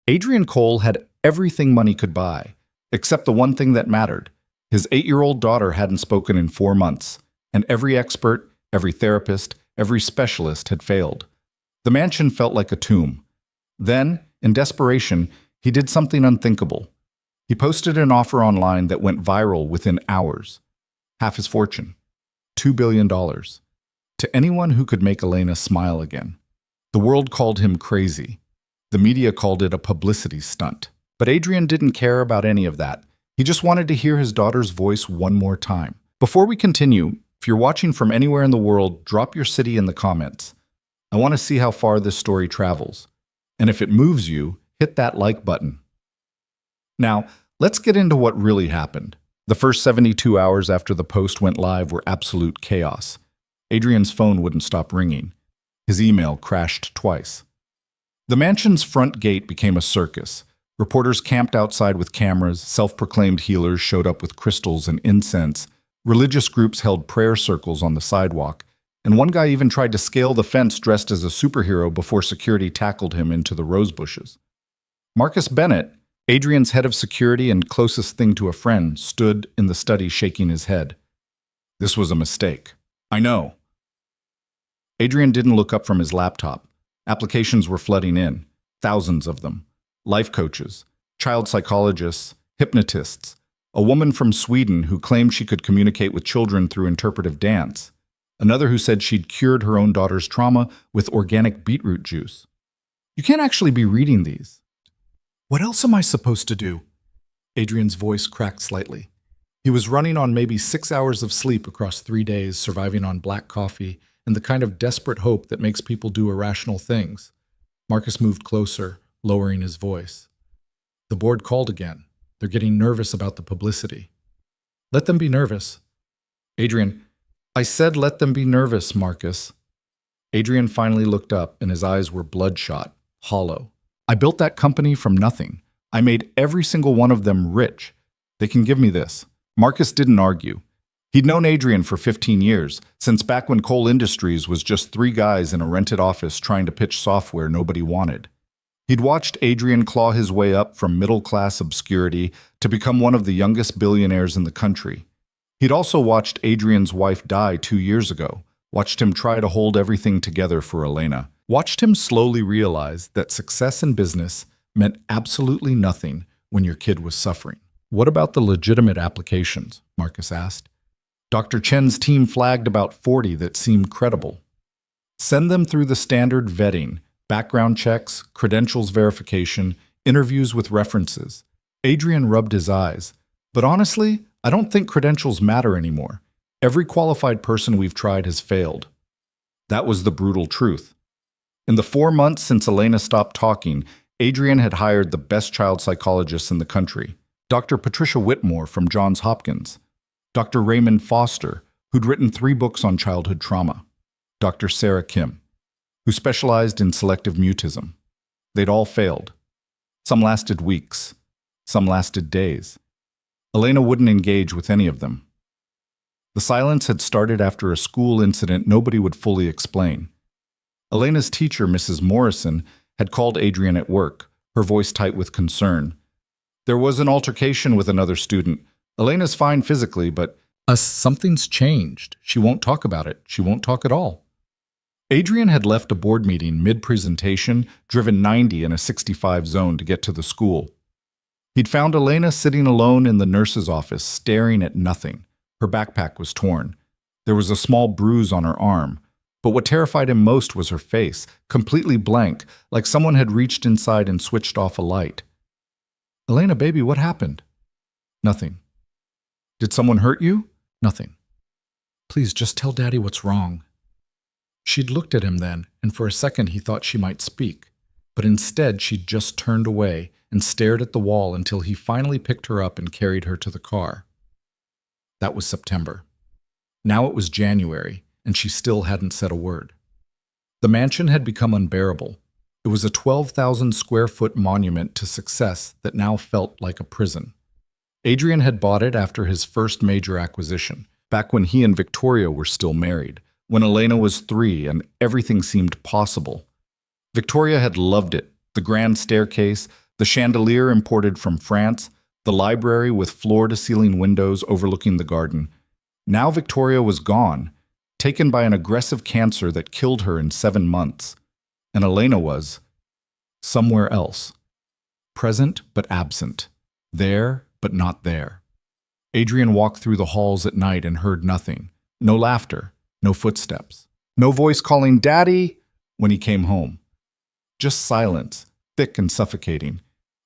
Adrian Cole had everything money could buy, except the one thing that mattered. His 8-year-old daughter hadn't spoken in 4 months, and every expert, every therapist, every specialist had failed. The mansion felt like a tomb. Then, in desperation, he did something unthinkable. He posted an offer online that went viral within hours. Half his fortune. $2 billion. To anyone who could make Elena smile again. The world called him crazy. The media called it a publicity stunt. But Adrian didn't care about any of that. He just wanted to hear his daughter's voice one more time. Before we continue, if you're watching from anywhere in the world, drop your city in the comments. I want to see how far this story travels. And if it moves you, hit that like button. Now, let's get into what really happened. The first 72 hours after the post went live were absolute chaos. Adrian's phone wouldn't stop ringing. His email crashed twice. The mansion's front gate became a circus. Reporters camped outside with cameras, self-proclaimed healers showed up with crystals and incense, religious groups held prayer circles on the sidewalk, and one guy even tried to scale the fence dressed as a superhero before security tackled him into the rose bushes. Marcus Bennett, Adrian's head of security and closest thing to a friend, stood in the study shaking his head. This was a mistake. I know. Adrian didn't look up from his laptop. Applications were flooding in, thousands of them. Life coaches, child psychologists, hypnotists, a woman from Sweden who claimed she could communicate with children through interpretive dance, another who said she'd cured her own daughter's trauma with organic beetroot juice. You can't actually be reading these. What else am I supposed to do? Adrian's voice cracked slightly. He was running on maybe 6 hours of sleep across 3 days, surviving on black coffee and the kind of desperate hope that makes people do irrational things. Marcus moved closer, lowering his voice. The board called again. They're getting nervous about the publicity. Let them be nervous. Adrian, I said let them be nervous, Marcus. Adrian finally looked up and his eyes were bloodshot, hollow. I built that company from nothing. I made every single one of them rich. They can give me this. Marcus didn't argue. He'd known Adrian for 15 years, since back when Cole Industries was just 3 guys in a rented office trying to pitch software nobody wanted. He'd watched Adrian claw his way up from middle-class obscurity to become one of the youngest billionaires in the country. He'd also watched Adrian's wife die 2 years ago, watched him try to hold everything together for Elena, watched him slowly realize that success in business meant absolutely nothing when your kid was suffering. What about the legitimate applications? Marcus asked. Dr. Chen's team flagged about 40 that seemed credible. Send them through the standard vetting, background checks, credentials verification, interviews with references. Adrian rubbed his eyes. But honestly, I don't think credentials matter anymore. Every qualified person we've tried has failed. That was the brutal truth. In the 4 months since Elena stopped talking, Adrian had hired the best child psychologists in the country. Dr. Patricia Whitmore from Johns Hopkins. Dr. Raymond Foster, who'd written 3 books on childhood trauma. Dr. Sarah Kim, who specialized in selective mutism. They'd all failed. Some lasted weeks. Some lasted days. Elena wouldn't engage with any of them. The silence had started after a school incident nobody would fully explain. Elena's teacher, Mrs. Morrison, had called Adrian at work, her voice tight with concern. There was an altercation with another student. Elena's fine physically, but something's changed. She won't talk about it. She won't talk at all. Adrian had left a board meeting mid-presentation, driven 90 in a 65 zone to get to the school. He'd found Elena sitting alone in the nurse's office, staring at nothing. Her backpack was torn. There was a small bruise on her arm. But what terrified him most was her face, completely blank, like someone had reached inside and switched off a light. Elena, baby, what happened? Nothing. Did someone hurt you? Nothing. Please, just tell Daddy what's wrong. She'd looked at him then, and for a second he thought she might speak. But instead she'd just turned away and stared at the wall until he finally picked her up and carried her to the car. That was September. Now it was January, and she still hadn't said a word. The mansion had become unbearable. It was a 12,000-square-foot monument to success that now felt like a prison. Adrian had bought it after his first major acquisition, back when he and Victoria were still married, when Elena was 3 and everything seemed possible. Victoria had loved it, the grand staircase, The chandelier imported from France, the library with floor-to-ceiling windows overlooking the garden. Now Victoria was gone, taken by an aggressive cancer that killed her in 7 months. And Elena was somewhere else. Present but absent. There but not there. Adrian walked through the halls at night and heard nothing. No laughter, no footsteps. No voice calling "Daddy" when he came home. Just silence, thick and suffocating.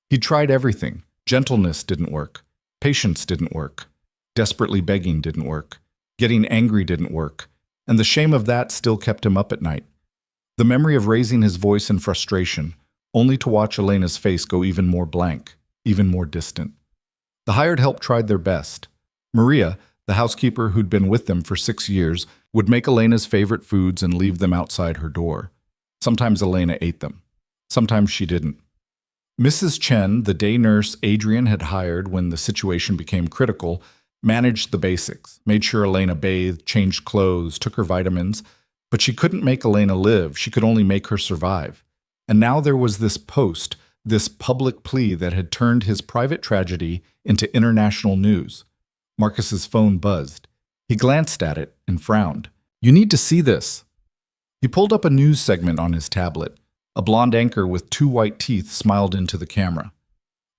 He tried everything. Gentleness didn't work. Patience didn't work. Desperately begging didn't work. Getting angry didn't work. And the shame of that still kept him up at night. The memory of raising his voice in frustration, only to watch Elena's face go even more blank, even more distant. The hired help tried their best. Maria, the housekeeper who'd been with them for 6 years, would make Elena's favorite foods and leave them outside her door. Sometimes Elena ate them. Sometimes she didn't. Mrs. Chen, the day nurse Adrian had hired when the situation became critical, managed the basics, made sure Elena bathed, changed clothes, took her vitamins, but she couldn't make Elena live, she could only make her survive. And now there was this post, this public plea that had turned his private tragedy into international news. Marcus's phone buzzed. He glanced at it and frowned. "You need to see this." He pulled up a news segment on his tablet. A blonde anchor with 2 white teeth smiled into the camera.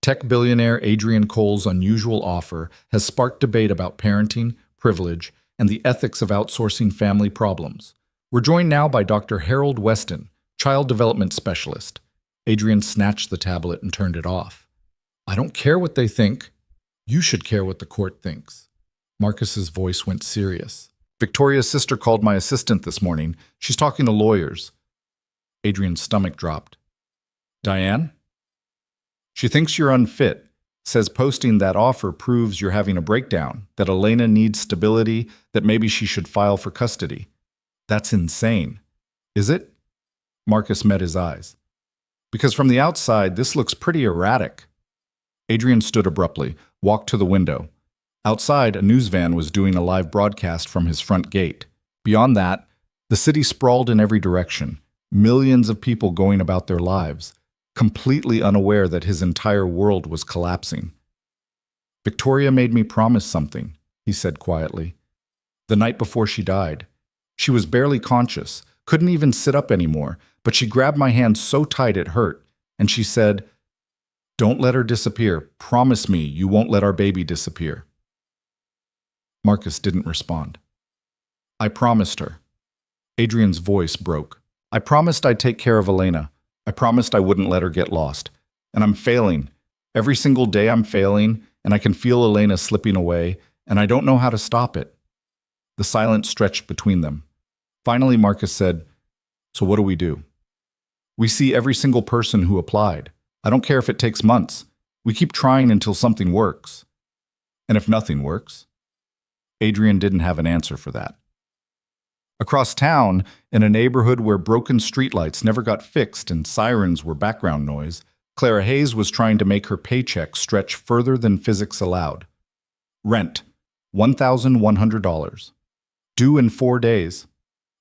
Tech billionaire Adrian Cole's unusual offer has sparked debate about parenting, privilege, and the ethics of outsourcing family problems. We're joined now by Dr. Harold Weston, child development specialist. Adrian snatched the tablet and turned it off. "I don't care what they think. You should care what the court thinks." Marcus's voice went serious. "Victoria's sister called my assistant this morning. She's talking to lawyers." Adrian's stomach dropped. "Diane? She thinks you're unfit, says posting that offer proves you're having a breakdown, that Elena needs stability, that maybe she should file for custody. That's insane. Is it?" Marcus met his eyes. "Because from the outside, this looks pretty erratic." Adrian stood abruptly, walked to the window. Outside, a news van was doing a live broadcast from his front gate. Beyond that, the city sprawled in every direction. Millions of people going about their lives, completely unaware that his entire world was collapsing. "Victoria made me promise something," he said quietly. "The night before she died. She was barely conscious, couldn't even sit up anymore, but she grabbed my hand so tight it hurt, and she said, 'Don't let her disappear. Promise me you won't let our baby disappear.'" Marcus didn't respond. "I promised her." Adrian's voice broke. "I promised I'd take care of Elena. I promised I wouldn't let her get lost. And I'm failing. Every single day I'm failing, and I can feel Elena slipping away, and I don't know how to stop it." The silence stretched between them. Finally, Marcus said, "So what do we do?" "We see every single person who applied. I don't care if it takes months. We keep trying until something works." "And if nothing works?" Adrian didn't have an answer for that. Across town, in a neighborhood where broken streetlights never got fixed and sirens were background noise, Clara Hayes was trying to make her paycheck stretch further than physics allowed. Rent, $1,100. Due in 4 days.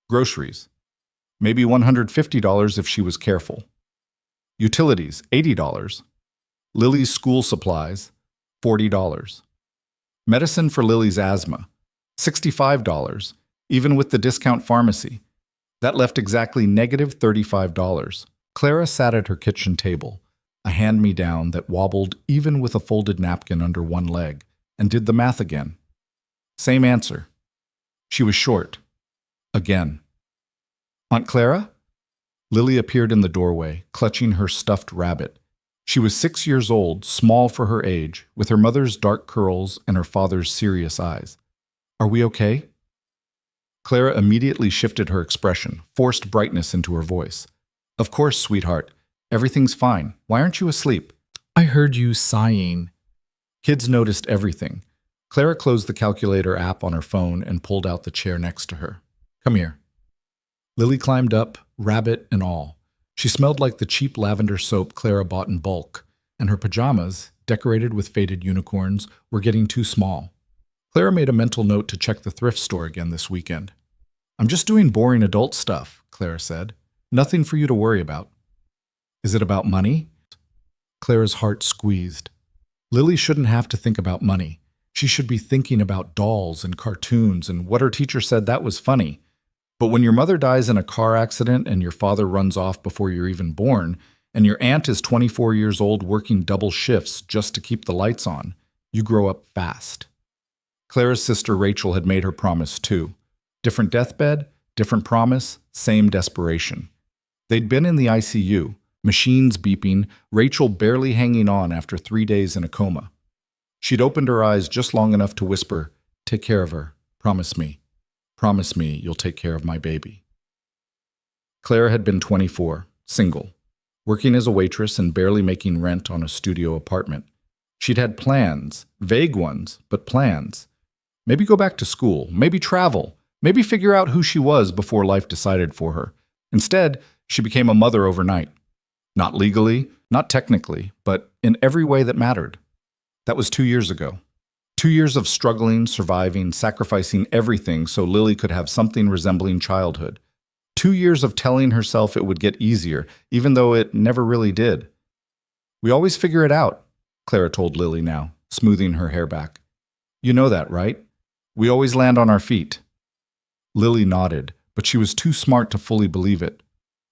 Groceries, maybe $150 if she was careful. Utilities, $80. Lily's school supplies, $40. Medicine for Lily's asthma, $65. Even with the discount pharmacy. That left exactly negative $35. Clara sat at her kitchen table, a hand-me-down that wobbled even with a folded napkin under one leg, and did the math again. Same answer. She was short. Again. "Aunt Clara?" Lily appeared in the doorway, clutching her stuffed rabbit. She was 6 years old, small for her age, with her mother's dark curls and her father's serious eyes. "Are we okay?" Clara immediately shifted her expression, forced brightness into her voice. "Of course, sweetheart. Everything's fine. Why aren't you asleep?" "I heard you sighing." Kids noticed everything. Clara closed the calculator app on her phone and pulled out the chair next to her. "Come here." Lily climbed up, rabbit and all. She smelled like the cheap lavender soap Clara bought in bulk, and her pajamas, decorated with faded unicorns, were getting too small. Clara made a mental note to check the thrift store again this weekend. "I'm just doing boring adult stuff," Clara said. "Nothing for you to worry about." "Is it about money?" Clara's heart squeezed. Lily shouldn't have to think about money. She should be thinking about dolls and cartoons and what her teacher said that was funny. But when your mother dies in a car accident and your father runs off before you're even born, and your aunt is 24 years old working double shifts just to keep the lights on, you grow up fast. Clara's sister Rachel had made her promise too. Different deathbed, different promise, same desperation. They'd been in the ICU, machines beeping, Rachel barely hanging on after 3 days in a coma. She'd opened her eyes just long enough to whisper, "Take care of her. Promise me. Promise me you'll take care of my baby." Clara had been 24, single, working as a waitress and barely making rent on a studio apartment. She'd had plans, vague ones, but plans. Maybe go back to school, maybe travel, maybe figure out who she was before life decided for her. Instead, she became a mother overnight. Not legally, not technically, but in every way that mattered. That was 2 years ago. 2 years of struggling, surviving, sacrificing everything so Lily could have something resembling childhood. 2 years of telling herself it would get easier, even though it never really did. "We always figure it out," Clara told Lily now, smoothing her hair back. "You know that, right? We always land on our feet." Lily nodded, but she was too smart to fully believe it.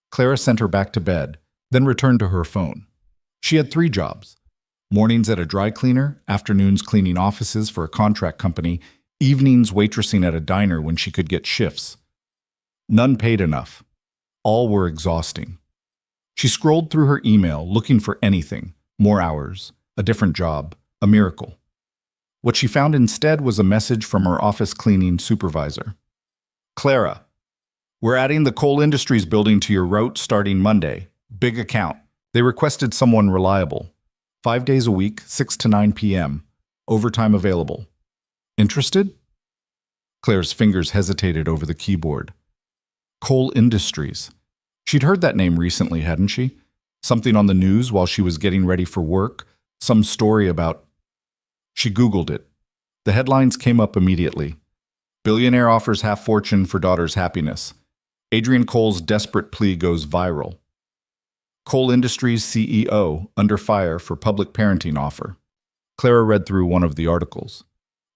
Clara sent her back to bed, then returned to her phone. She had 3 jobs. Mornings at a dry cleaner, afternoons cleaning offices for a contract company, evenings waitressing at a diner when she could get shifts. None paid enough. All were exhausting. She scrolled through her email looking for anything, more hours, a different job, a miracle. What she found instead was a message from her office cleaning supervisor. "Clara, we're adding the Coal Industries building to your route starting Monday. Big account. They requested someone reliable. 5 days a week, 6 to 9 p.m. Overtime available. Interested?" Claire's fingers hesitated over the keyboard. Coal Industries. She'd heard that name recently, hadn't she? Something on the news while she was getting ready for work. Some story about... She Googled it. The headlines came up immediately. "Billionaire offers half-fortune for daughter's happiness. Adrian Cole's desperate plea goes viral. Coal Industries CEO under fire for public parenting offer." Clara read through one of the articles.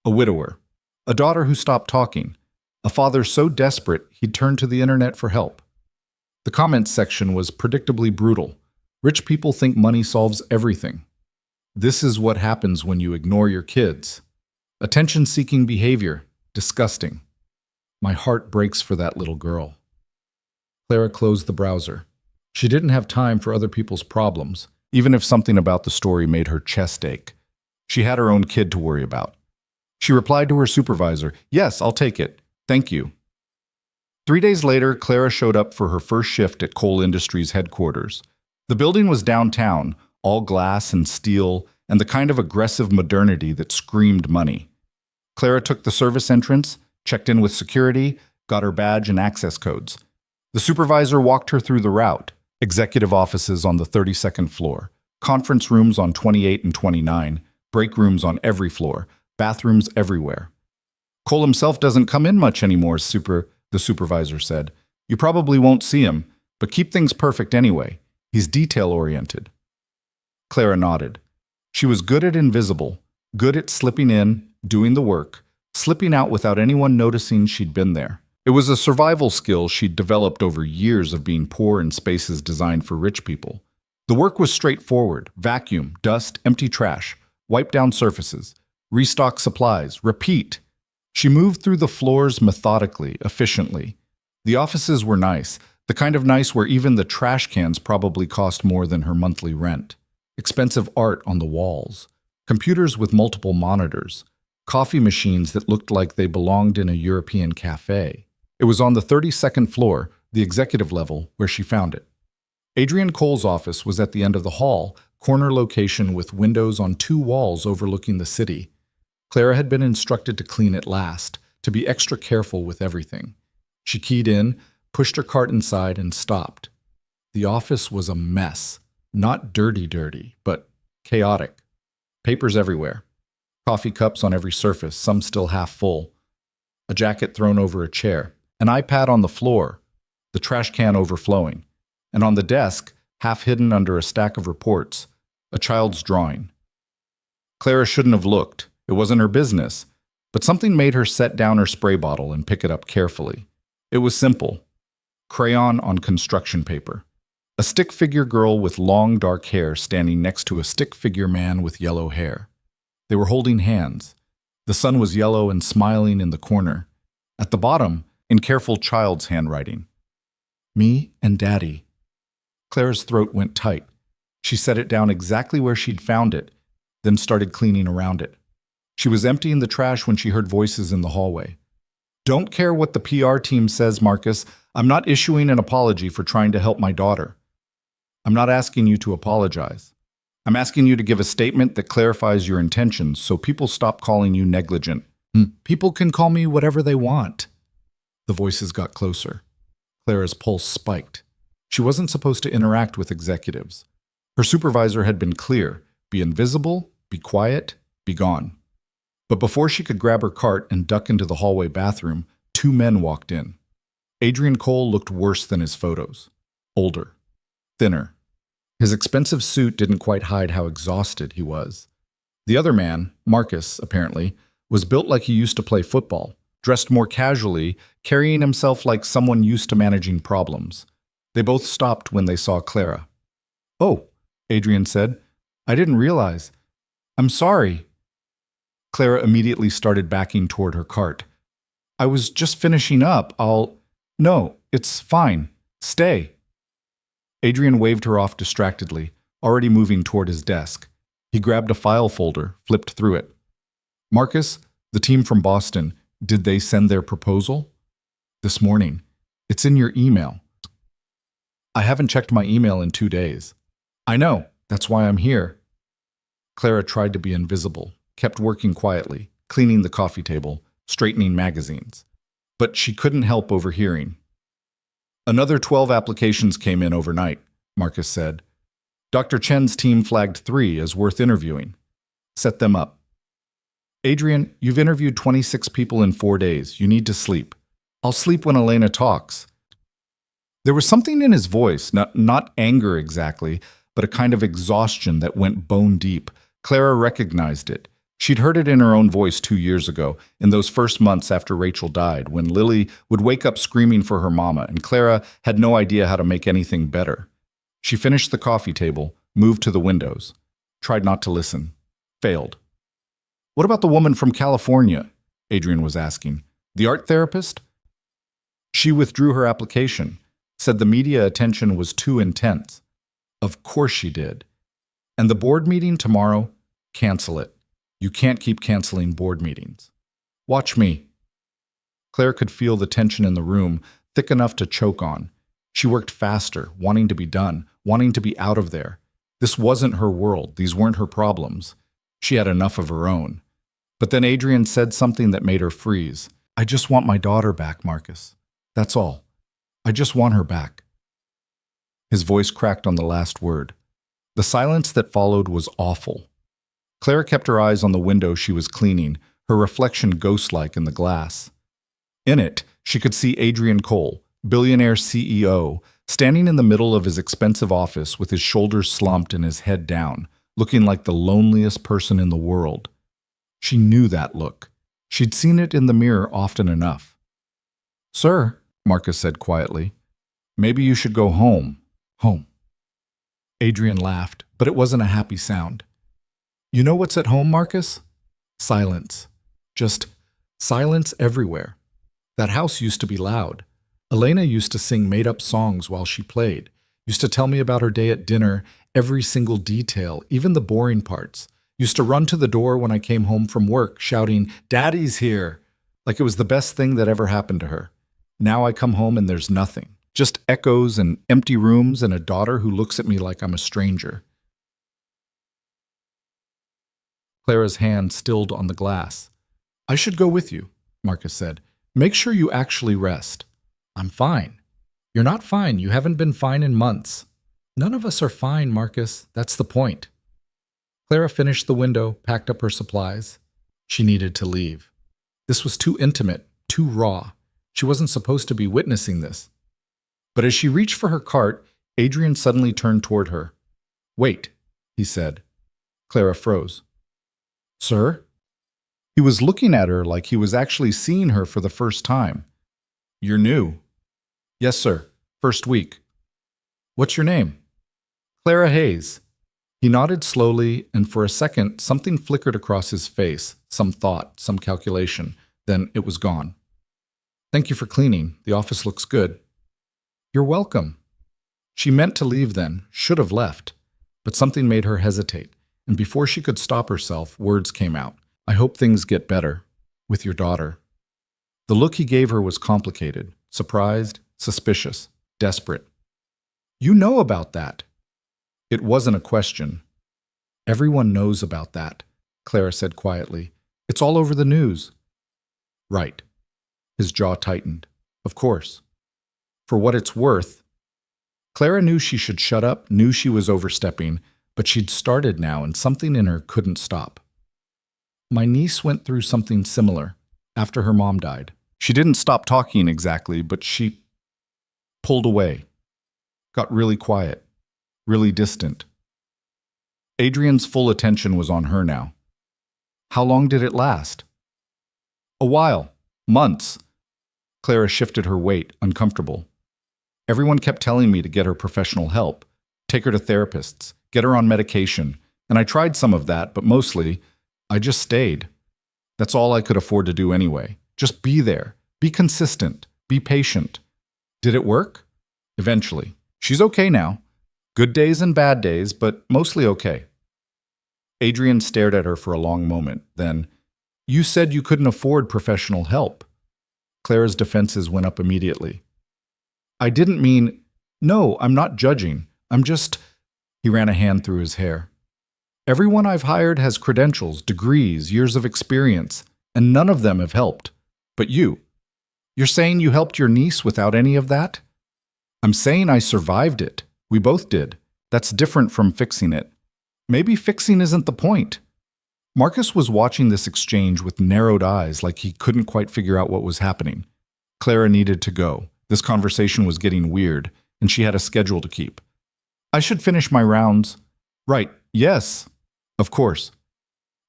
A widower. A daughter who stopped talking. A father so desperate he'd turned to the internet for help. The comments section was predictably brutal. Rich people think money solves everything. This is what happens when you ignore your kids. Attention-seeking behavior. Disgusting. My heart breaks for that little girl. Clara closed the browser. She didn't have time for other people's problems, even if something about the story made her chest ache. She had her own kid to worry about. She replied to her supervisor, "Yes, I'll take it. Thank you." 3 days later, Clara showed up for her first shift at Coal Industries headquarters. The building was downtown, all glass and steel, and the kind of aggressive modernity that screamed money. Clara took the service entrance, checked in with security, got her badge and access codes. The supervisor walked her through the route. Executive offices on the 32nd floor, conference rooms on 28 and 29, break rooms on every floor, bathrooms everywhere. "Cole himself doesn't come in much anymore, the supervisor said. "You probably won't see him, but keep things perfect anyway. He's detail-oriented." Clara nodded. She was good at invisible, good at slipping in, doing the work, slipping out without anyone noticing she'd been there. It was a survival skill she'd developed over years of being poor in spaces designed for rich people. The work was straightforward: vacuum, dust, empty trash, wipe down surfaces, restock supplies, repeat. She moved through the floors methodically, efficiently. The offices were nice, the kind of nice where even the trash cans probably cost more than her monthly rent. Expensive art on the walls, computers with multiple monitors, coffee machines that looked like they belonged in a European cafe. It was on the 32nd floor, the executive level, where she found it. Adrian Cole's office was at the end of the hall, corner location with windows on 2 walls overlooking the city. Clara had been instructed to clean it last, to be extra careful with everything. She keyed in, pushed her cart inside, and stopped. The office was a mess. Not dirty, but chaotic. Papers everywhere. Coffee cups on every surface, some still half full. A jacket thrown over a chair. An iPad on the floor. The trash can overflowing. And on the desk, half hidden under a stack of reports, a child's drawing. Clara shouldn't have looked. It wasn't her business. But something made her set down her spray bottle and pick it up carefully. It was simple. Crayon on construction paper. A stick figure girl with long dark hair standing next to a stick figure man with yellow hair. They were holding hands. The sun was yellow and smiling in the corner. At the bottom, in careful child's handwriting. Me and Daddy. Clara's throat went tight. She set it down exactly where she'd found it, then started cleaning around it. She was emptying the trash when she heard voices in the hallway. Don't care what the PR team says, Marcus. I'm not issuing an apology for trying to help my daughter. I'm not asking you to apologize. I'm asking you to give a statement that clarifies your intentions so people stop calling you negligent. People can call me whatever they want. The voices got closer. Clara's pulse spiked. She wasn't supposed to interact with executives. Her supervisor had been clear. Be invisible, be quiet, be gone. But before she could grab her cart and duck into the hallway bathroom, two men walked in. Adrian Cole looked worse than his photos. Older. Thinner. His expensive suit didn't quite hide how exhausted he was. The other man, Marcus, apparently, was built like he used to play football, dressed more casually, carrying himself like someone used to managing problems. They both stopped when they saw Clara. "Oh," Adrian said. "I didn't realize. I'm sorry." Clara immediately started backing toward her cart. "I was just finishing up. No, it's fine. Stay." Adrian waved her off distractedly, already moving toward his desk. He grabbed a file folder, flipped through it. "Marcus, the team from Boston, did they send their proposal?" "This morning. It's in your email." "I haven't checked my email in 2 days." "I know. That's why I'm here." Clara tried to be invisible, kept working quietly, cleaning the coffee table, straightening magazines. But she couldn't help overhearing. "Another 12 applications came in overnight," Marcus said. "Dr. Chen's team flagged 3 as worth interviewing. Set them up." "Adrian, you've interviewed 26 people in 4 days. You need to sleep." "I'll sleep when Elena talks." There was something in his voice, not anger exactly, but a kind of exhaustion that went bone deep. Clara recognized it. She'd heard it in her own voice 2 years ago, in those first months after Rachel died, when Lily would wake up screaming for her mama, and Clara had no idea how to make anything better. She finished the coffee table, moved to the windows, tried not to listen, failed. "What about the woman from California?" Adrian was asking. "The art therapist?" She withdrew her application, said the media attention was too intense. Of course she did. "And the board meeting tomorrow? Cancel it. You can't keep canceling board meetings. Watch me." Claire could feel the tension in the room, thick enough to choke on. She worked faster, wanting to be done, wanting to be out of there. This wasn't her world. These weren't her problems. She had enough of her own. But then Adrian said something that made her freeze. "I just want my daughter back, Marcus. That's all. I just want her back." His voice cracked on the last word. The silence that followed was awful. Clara kept her eyes on the window she was cleaning, her reflection ghost-like in the glass. In it, she could see Adrian Cole, Billionaire CEO, standing in the middle of his expensive office with his shoulders slumped and his head down, looking like the loneliest person in the world. She knew that look. She'd seen it in the mirror often enough. "Sir," Marcus said quietly, "maybe you should go home. Home." Adrian laughed, but it wasn't a happy sound. "You know what's at home, Marcus? Silence. Just silence everywhere. That house used to be loud. Elena used to sing made-up songs while she played, used to tell me about her day at dinner, every single detail, even the boring parts. Used to run to the door when I came home from work, shouting, 'Daddy's here!' like it was the best thing that ever happened to her. Now I come home and there's nothing. Just echoes and empty rooms and a daughter who looks at me like I'm a stranger." Clara's hand stilled on the glass. "I should go with you," Marcus said. "Make sure you actually rest." "I'm fine." "You're not fine. You haven't been fine in months." "None of us are fine, Marcus. That's the point." Clara finished the window, packed up her supplies. She needed to leave. This was too intimate, too raw. She wasn't supposed to be witnessing this. But as she reached for her cart, Adrian suddenly turned toward her. "Wait," he said. Clara froze. Sir? He was looking at her like he was actually seeing her for the first time. You're new. Yes, sir. First week. What's your name? Clara Hayes. He nodded slowly, and for a second, something flickered across his face, some thought, some calculation. Then it was gone. Thank you for cleaning. The office looks good. You're welcome. She meant to leave then, should have left. But something made her hesitate, and before she could stop herself, words came out. I hope things get better. With your daughter. The look he gave her was complicated, surprised, suspicious, desperate. You know about that. It wasn't a question. Everyone knows about that, Clara said quietly. It's all over the news. Right. His jaw tightened. Of course. For what it's worth. Clara knew she should shut up, knew she was overstepping, but she'd started now and something in her couldn't stop. My niece went through something similar after her mom died. She didn't stop talking exactly, but she pulled away, got really quiet, really distant. Adrian's full attention was on her now. How long did it last? A while. Months. Clara shifted her weight, uncomfortable. Everyone kept telling me to get her professional help, take her to therapists, get her on medication, and I tried some of that, but mostly, I just stayed. That's all I could afford to do anyway. Just be there, be consistent, be patient. Did it work? Eventually. She's okay now. Good days and bad days, but mostly okay. Adrian stared at her for a long moment, then, You said you couldn't afford professional help. Clara's defenses went up immediately. I didn't mean, no, I'm not judging. I'm just, he ran a hand through his hair. Everyone I've hired has credentials, degrees, years of experience, and none of them have helped. But you're saying you helped your niece without any of that? I'm saying I survived it. We both did. That's different from fixing it. Maybe fixing isn't the point. Marcus was watching this exchange with narrowed eyes like he couldn't quite figure out what was happening. Clara needed to go. This conversation was getting weird, and she had a schedule to keep. I should finish my rounds. Right, yes, of course.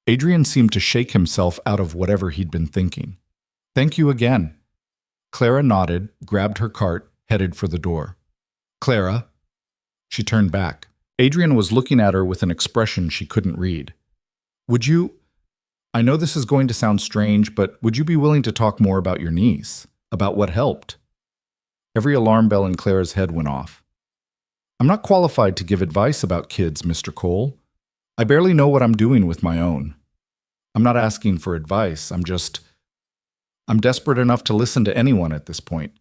Adrian seemed to shake himself out of whatever he'd been thinking. Thank you again. Clara nodded, grabbed her cart, headed for the door. Clara. She turned back. Adrian was looking at her with an expression she couldn't read. I know this is going to sound strange, but would you be willing to talk more about your niece? About what helped? Every alarm bell in Clara's head went off. I'm not qualified to give advice about kids, Mr. Cole. I barely know what I'm doing with my own. I'm not asking for advice. I'm desperate enough to listen to anyone at this point.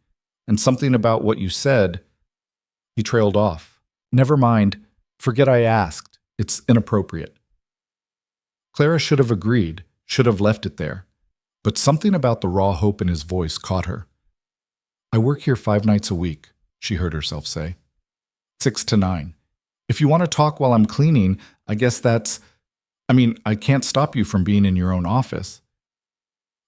And something about what you said, he trailed off. Never mind. Forget I asked. It's inappropriate. Clara should have agreed, should have left it there. But something about the raw hope in his voice caught her. I work here 5 nights a week, she heard herself say. 6 to 9. If you want to talk while I'm cleaning, I guess I can't stop you from being in your own office.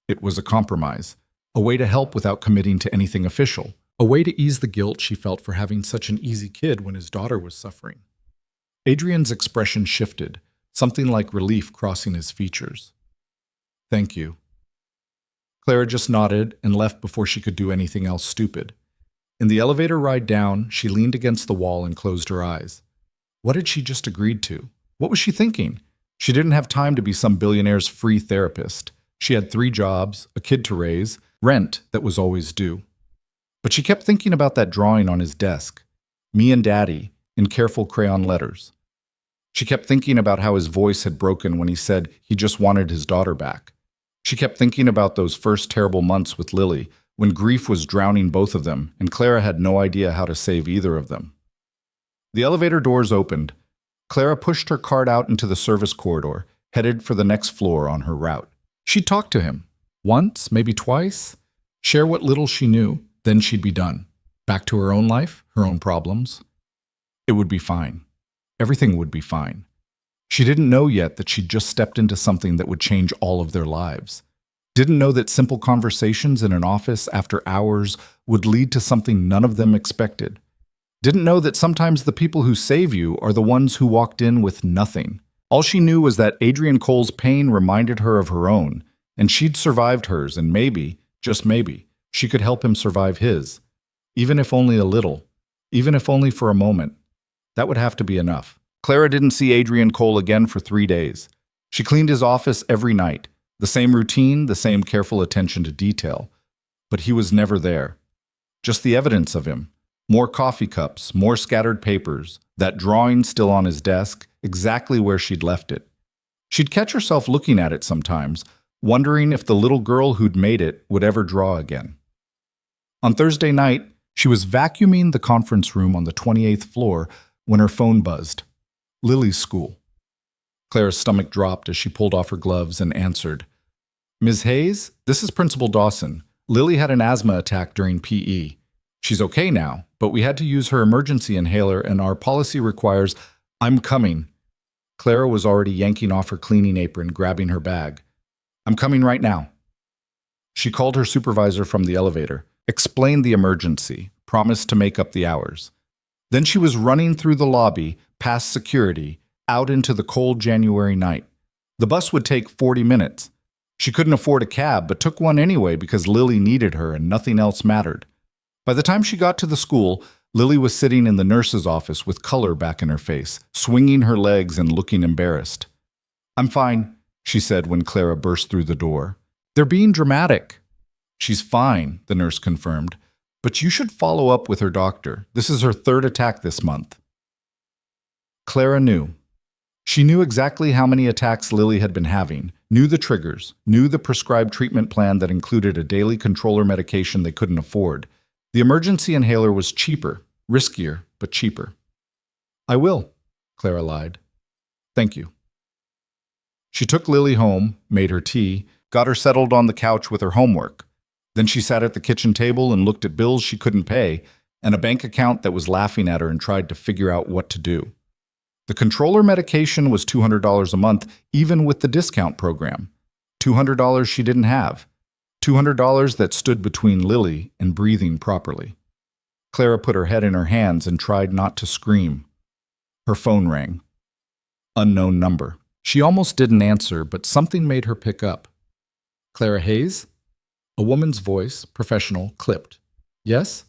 It was a compromise, a way to help without committing to anything official, a way to ease the guilt she felt for having such an easy kid when his daughter was suffering. Adrian's expression shifted, something like relief crossing his features. Thank you. Clara just nodded and left before she could do anything else stupid. In the elevator ride down, she leaned against the wall and closed her eyes. What had she just agreed to? What was she thinking? She didn't have time to be some billionaire's free therapist. She had 3 jobs, a kid to raise, rent that was always due. But she kept thinking about that drawing on his desk, me and Daddy, in careful crayon letters. She kept thinking about how his voice had broken when he said he just wanted his daughter back. She kept thinking about those first terrible months with Lily, when grief was drowning both of them, and Clara had no idea how to save either of them. The elevator doors opened. Clara pushed her cart out into the service corridor, headed for the next floor on her route. She'd talk to him. Once, maybe twice. Share what little she knew, then she'd be done. Back to her own life, her own problems. It would be fine. Everything would be fine. She didn't know yet that she'd just stepped into something that would change all of their lives. Didn't know that simple conversations in an office after hours would lead to something none of them expected. Didn't know that sometimes the people who save you are the ones who walked in with nothing. All she knew was that Adrian Cole's pain reminded her of her own, and she'd survived hers, and maybe, just maybe, she could help him survive his. Even if only a little, even if only for a moment. That would have to be enough. Clara didn't see Adrian Cole again for 3 days. She cleaned his office every night, the same routine, the same careful attention to detail. But he was never there. Just the evidence of him. More coffee cups, more scattered papers, that drawing still on his desk, exactly where she'd left it. She'd catch herself looking at it sometimes, wondering if the little girl who'd made it would ever draw again. On Thursday night, she was vacuuming the conference room on the 28th floor when her phone buzzed. Lily's school. Clara's stomach dropped as she pulled off her gloves and answered. Ms. Hayes, this is Principal Dawson. Lily had an asthma attack during PE. She's okay now, but we had to use her emergency inhaler and our policy requires, I'm coming. Clara was already yanking off her cleaning apron, grabbing her bag. I'm coming right now. She called her supervisor from the elevator, explained the emergency, promised to make up the hours. Then she was running through the lobby, past security, out into the cold January night. The bus would take 40 minutes. She couldn't afford a cab, but took one anyway because Lily needed her and nothing else mattered. By the time she got to the school, Lily was sitting in the nurse's office with color back in her face, swinging her legs and looking embarrassed. I'm fine, she said when Clara burst through the door. They're being dramatic. She's fine, the nurse confirmed, but you should follow up with her doctor. This is her 3rd attack this month. Clara knew. She knew exactly how many attacks Lily had been having, knew the triggers, knew the prescribed treatment plan that included a daily controller medication they couldn't afford. The emergency inhaler was cheaper, riskier, but cheaper. I will, Clara lied. Thank you. She took Lily home, made her tea, got her settled on the couch with her homework. Then she sat at the kitchen table and looked at bills she couldn't pay and a bank account that was laughing at her and tried to figure out what to do. The controller medication was $200 a month, even with the discount program. $200 she didn't have. $200 that stood between Lily and breathing properly. Clara put her head in her hands and tried not to scream. Her phone rang. Unknown number. She almost didn't answer, but something made her pick up. Clara Hayes? A woman's voice, professional, clipped. Yes?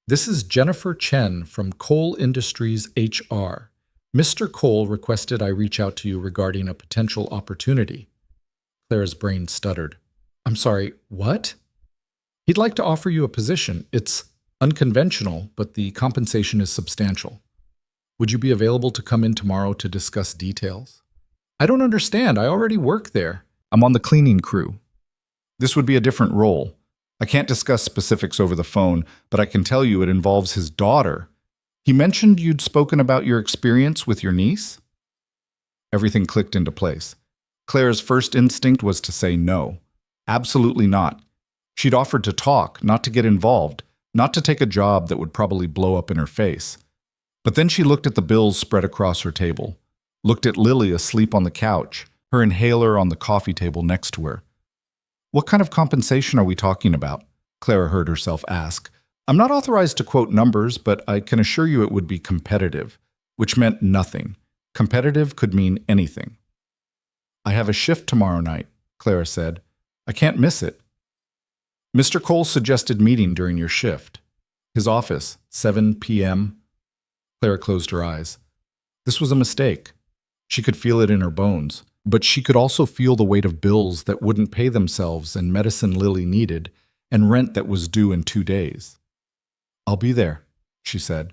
This is Jennifer Chen from Cole Industries HR. Mr. Cole requested I reach out to you regarding a potential opportunity. Clara's brain stuttered. I'm sorry, what? He'd like to offer you a position. It's unconventional, but the compensation is substantial. Would you be available to come in tomorrow to discuss details? I don't understand. I already work there. I'm on the cleaning crew. This would be a different role. I can't discuss specifics over the phone, but I can tell you it involves his daughter. He mentioned you'd spoken about your experience with your niece? Everything clicked into place. Clara's first instinct was to say no. Absolutely not. She'd offered to talk, not to get involved, not to take a job that would probably blow up in her face. But then she looked at the bills spread across her table, looked at Lily asleep on the couch, her inhaler on the coffee table next to her. What kind of compensation are we talking about? Clara heard herself ask. I'm not authorized to quote numbers, but I can assure you it would be competitive, which meant nothing. Competitive could mean anything. I have a shift tomorrow night, Clara said. I can't miss it. Mr. Cole suggested meeting during your shift. His office, 7 p.m. Clara closed her eyes. This was a mistake. She could feel it in her bones, but she could also feel the weight of bills that wouldn't pay themselves and medicine Lily needed and rent that was due in 2 days. I'll be there, she said.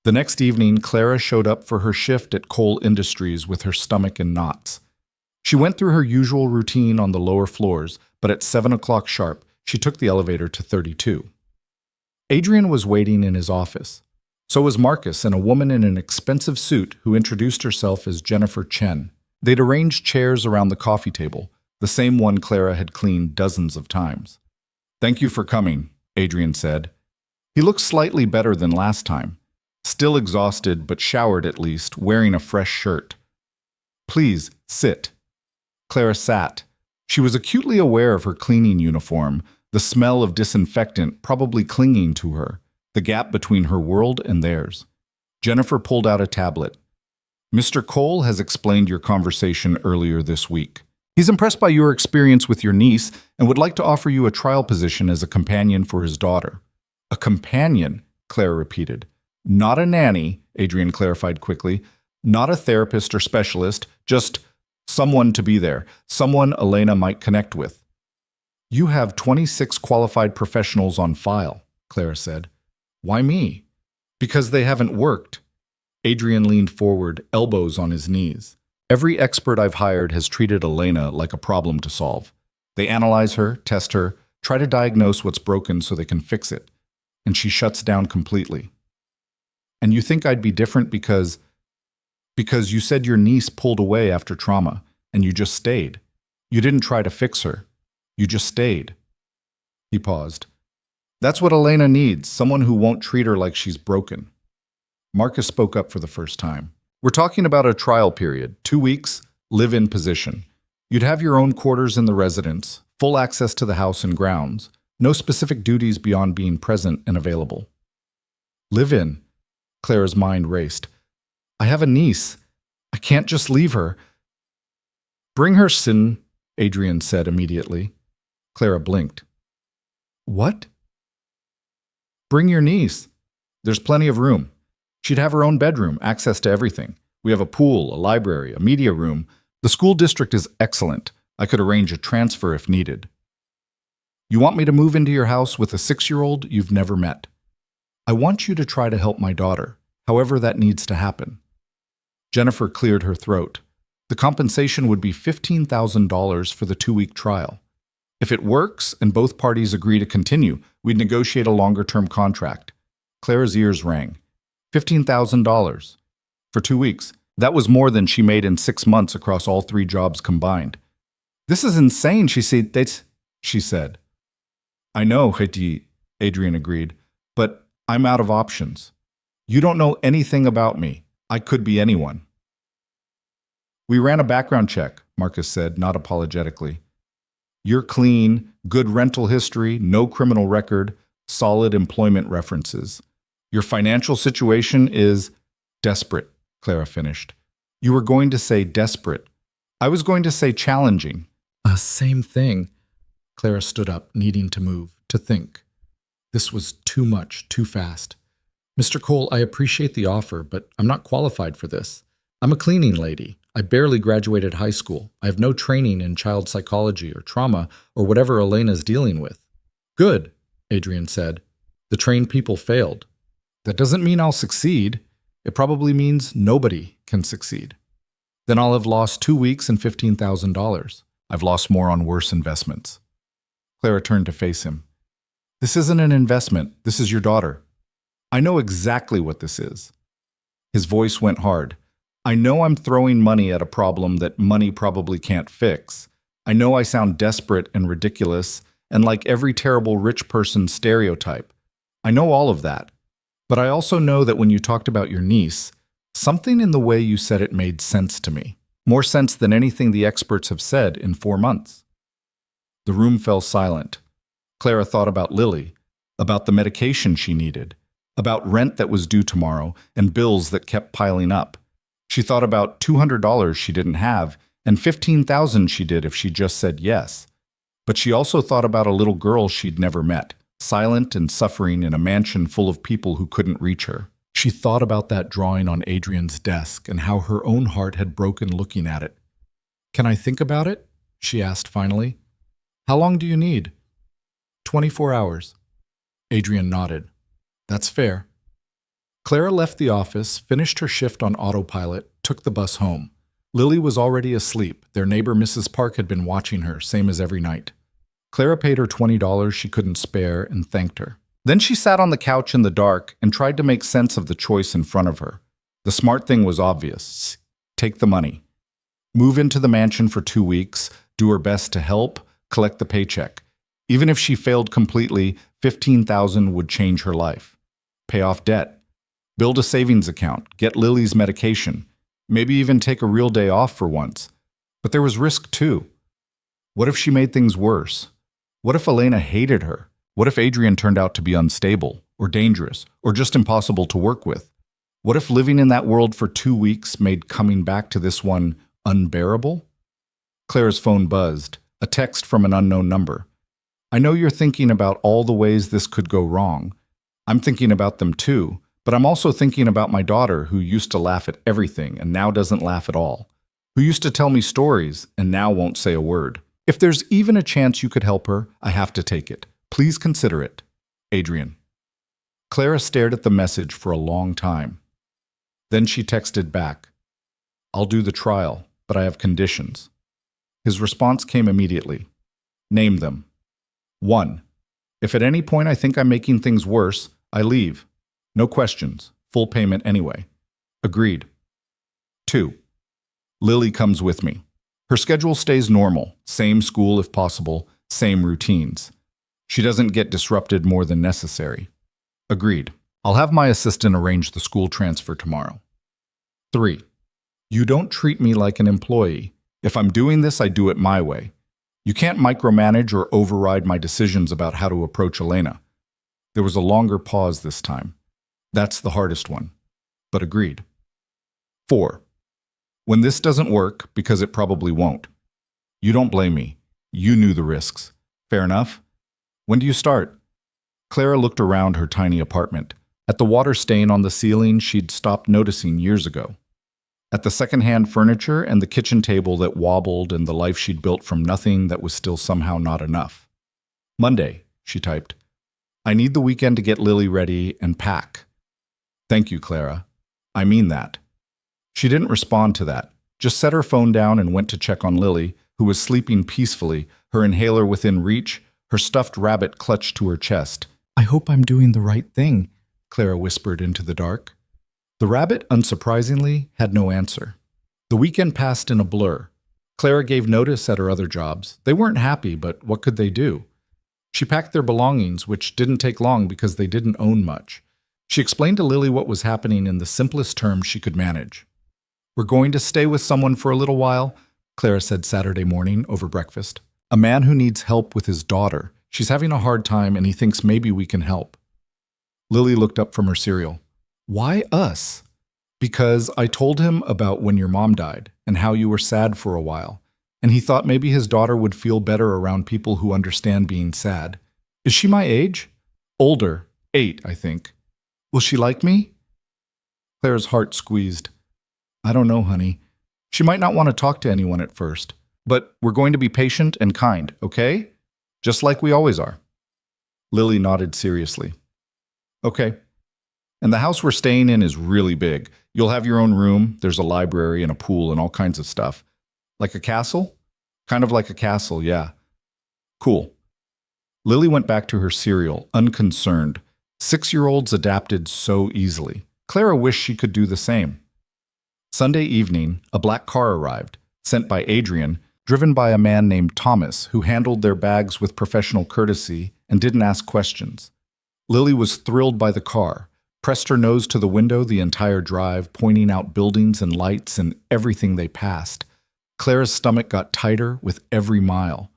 The next evening, Clara showed up for her shift at Cole Industries with her stomach in knots. She went through her usual routine on the lower floors, but at 7 o'clock sharp, she took the elevator to 32. Adrian was waiting in his office. So was Marcus and a woman in an expensive suit who introduced herself as Jennifer Chen. They'd arranged chairs around the coffee table, the same one Clara had cleaned dozens of times. Thank you for coming, Adrian said. He looked slightly better than last time. Still exhausted, but showered at least, wearing a fresh shirt. Please, sit. Clara sat. She was acutely aware of her cleaning uniform, the smell of disinfectant probably clinging to her, the gap between her world and theirs. Jennifer pulled out a tablet. Mr. Cole has explained your conversation earlier this week. He's impressed by your experience with your niece and would like to offer you a trial position as a companion for his daughter. A companion, Claire repeated. Not a nanny, Adrian clarified quickly. Not a therapist or specialist, just someone to be there, someone Elena might connect with. You have 26 qualified professionals on file, Clara said. Why me? Because they haven't worked. Adrian leaned forward, elbows on his knees. Every expert I've hired has treated Elena like a problem to solve. They analyze her, test her, try to diagnose what's broken so they can fix it. And she shuts down completely. And you think I'd be different because you said your niece pulled away after trauma, and you just stayed. You didn't try to fix her. You just stayed. He paused. That's what Elena needs, someone who won't treat her like she's broken. Marcus spoke up for the first time. We're talking about a trial period, 2 weeks, live-in position. You'd have your own quarters in the residence, full access to the house and grounds, no specific duties beyond being present and available. Live-in. Clara's mind raced. I have a niece. I can't just leave her. Bring her, Sin, Adrian said immediately. Clara blinked. What? Bring your niece. There's plenty of room. She'd have her own bedroom, access to everything. We have a pool, a library, a media room. The school district is excellent. I could arrange a transfer if needed. You want me to move into your house with a 6-year-old you've never met? I want you to try to help my daughter, however that needs to happen. Jennifer cleared her throat. The compensation would be $15,000 for the 2-week trial. If it works and both parties agree to continue, we'd negotiate a longer-term contract. Clara's ears rang. $15,000 for 2 weeks. That was more than she made in 6 months across all 3 jobs combined. This is insane, she said. I know, Hiti, Adrian agreed, but I'm out of options. You don't know anything about me. I could be anyone. We ran a background check, Marcus said, not apologetically. You're clean, good rental history, no criminal record, solid employment references. Your financial situation is desperate, Clara finished. You were going to say desperate. I was going to say challenging. Same thing. Clara stood up, needing to move, to think. This was too much, too fast. Mr. Cole, I appreciate the offer, but I'm not qualified for this. I'm a cleaning lady. I barely graduated high school. I have no training in child psychology or trauma or whatever Elena's dealing with. Good, Adrian said. The trained people failed. That doesn't mean I'll succeed. It probably means nobody can succeed. Then I'll have lost 2 weeks and $15,000. I've lost more on worse investments. Clara turned to face him. This isn't an investment. This is your daughter. I know exactly what this is. His voice went hard. I know I'm throwing money at a problem that money probably can't fix. I know I sound desperate and ridiculous and like every terrible rich person stereotype. I know all of that. But I also know that when you talked about your niece, something in the way you said it made sense to me. More sense than anything the experts have said in 4 months. The room fell silent. Clara thought about Lily, about the medication she needed, about rent that was due tomorrow and bills that kept piling up. She thought about $200 she didn't have and $15,000 she did if she just said yes. But she also thought about a little girl she'd never met, silent and suffering in a mansion full of people who couldn't reach her. She thought about that drawing on Adrian's desk and how her own heart had broken looking at it. Can I think about it? She asked finally. How long do you need? 24 hours. Adrian nodded. That's fair. Clara left the office, finished her shift on autopilot, took the bus home. Lily was already asleep. Their neighbor Mrs. Park had been watching her, same as every night. Clara paid her $20 she couldn't spare and thanked her. Then she sat on the couch in the dark and tried to make sense of the choice in front of her. The smart thing was obvious. Take the money. Move into the mansion for 2 weeks, do her best to help, collect the paycheck. Even if she failed completely, $15,000 would change her life. Pay off debt. Build a savings account. Get Lily's medication. Maybe even take a real day off for once. But there was risk too. What if she made things worse? What if Elena hated her? What if Adrian turned out to be unstable? or dangerous, or just impossible to work with? What if living in that world for 2 weeks made coming back to this one unbearable? Claire's phone buzzed, a text from an unknown number. I know you're thinking about all the ways this could go wrong. I'm thinking about them too, but I'm also thinking about my daughter who used to laugh at everything and now doesn't laugh at all, who used to tell me stories and now won't say a word. If there's even a chance you could help her, I have to take it. Please consider it. Adrian. Clara stared at the message for a long time. Then she texted back, I'll do the trial, but I have conditions. His response came immediately. Name them. 1. If at any point I think I'm making things worse, I leave. No questions. Full payment anyway. Agreed. 2. Lily comes with me. Her schedule stays normal, same school if possible, same routines. She doesn't get disrupted more than necessary. Agreed. I'll have my assistant arrange the school transfer tomorrow. 3. You don't treat me like an employee. If I'm doing this, I do it my way. You can't micromanage or override my decisions about how to approach Elena. There was a longer pause this time. That's the hardest one, but agreed. 4. When this doesn't work, because it probably won't, you don't blame me. You knew the risks. Fair enough? When do you start? Clara looked around her tiny apartment, at the water stain on the ceiling she'd stopped noticing years ago, at the secondhand furniture and the kitchen table that wobbled and the life she'd built from nothing that was still somehow not enough. Monday, she typed. I need the weekend to get Lily ready and pack. Thank you, Clara. I mean that. She didn't respond to that, just set her phone down and went to check on Lily, who was sleeping peacefully, her inhaler within reach, her stuffed rabbit clutched to her chest. I hope I'm doing the right thing, Clara whispered into the dark. The rabbit, unsurprisingly, had no answer. The weekend passed in a blur. Clara gave notice at her other jobs. They weren't happy, but what could they do? She packed their belongings, which didn't take long because they didn't own much. She explained to Lily what was happening in the simplest terms she could manage. We're going to stay with someone for a little while, Clara said Saturday morning over breakfast. A man who needs help with his daughter. She's having a hard time and he thinks maybe we can help. Lily looked up from her cereal. Why us? Because I told him about when your mom died and how you were sad for a while, and he thought maybe his daughter would feel better around people who understand being sad. Is she my age? Older. 8, I think. Will she like me? Clara's heart squeezed. I don't know, honey. She might not want to talk to anyone at first, but we're going to be patient and kind, okay? Just like we always are. Lily nodded seriously. Okay. And the house we're staying in is really big. You'll have your own room, there's a library and a pool and all kinds of stuff. Like a castle? Kind of like a castle, yeah. Cool. Lily went back to her cereal, unconcerned. 6-year-olds adapted so easily. Clara wished she could do the same. Sunday evening, a black car arrived, sent by Adrian, driven by a man named Thomas, who handled their bags with professional courtesy and didn't ask questions. Lily was thrilled by the car, pressed her nose to the window the entire drive, pointing out buildings and lights and everything they passed. Clara's stomach got tighter with every mile.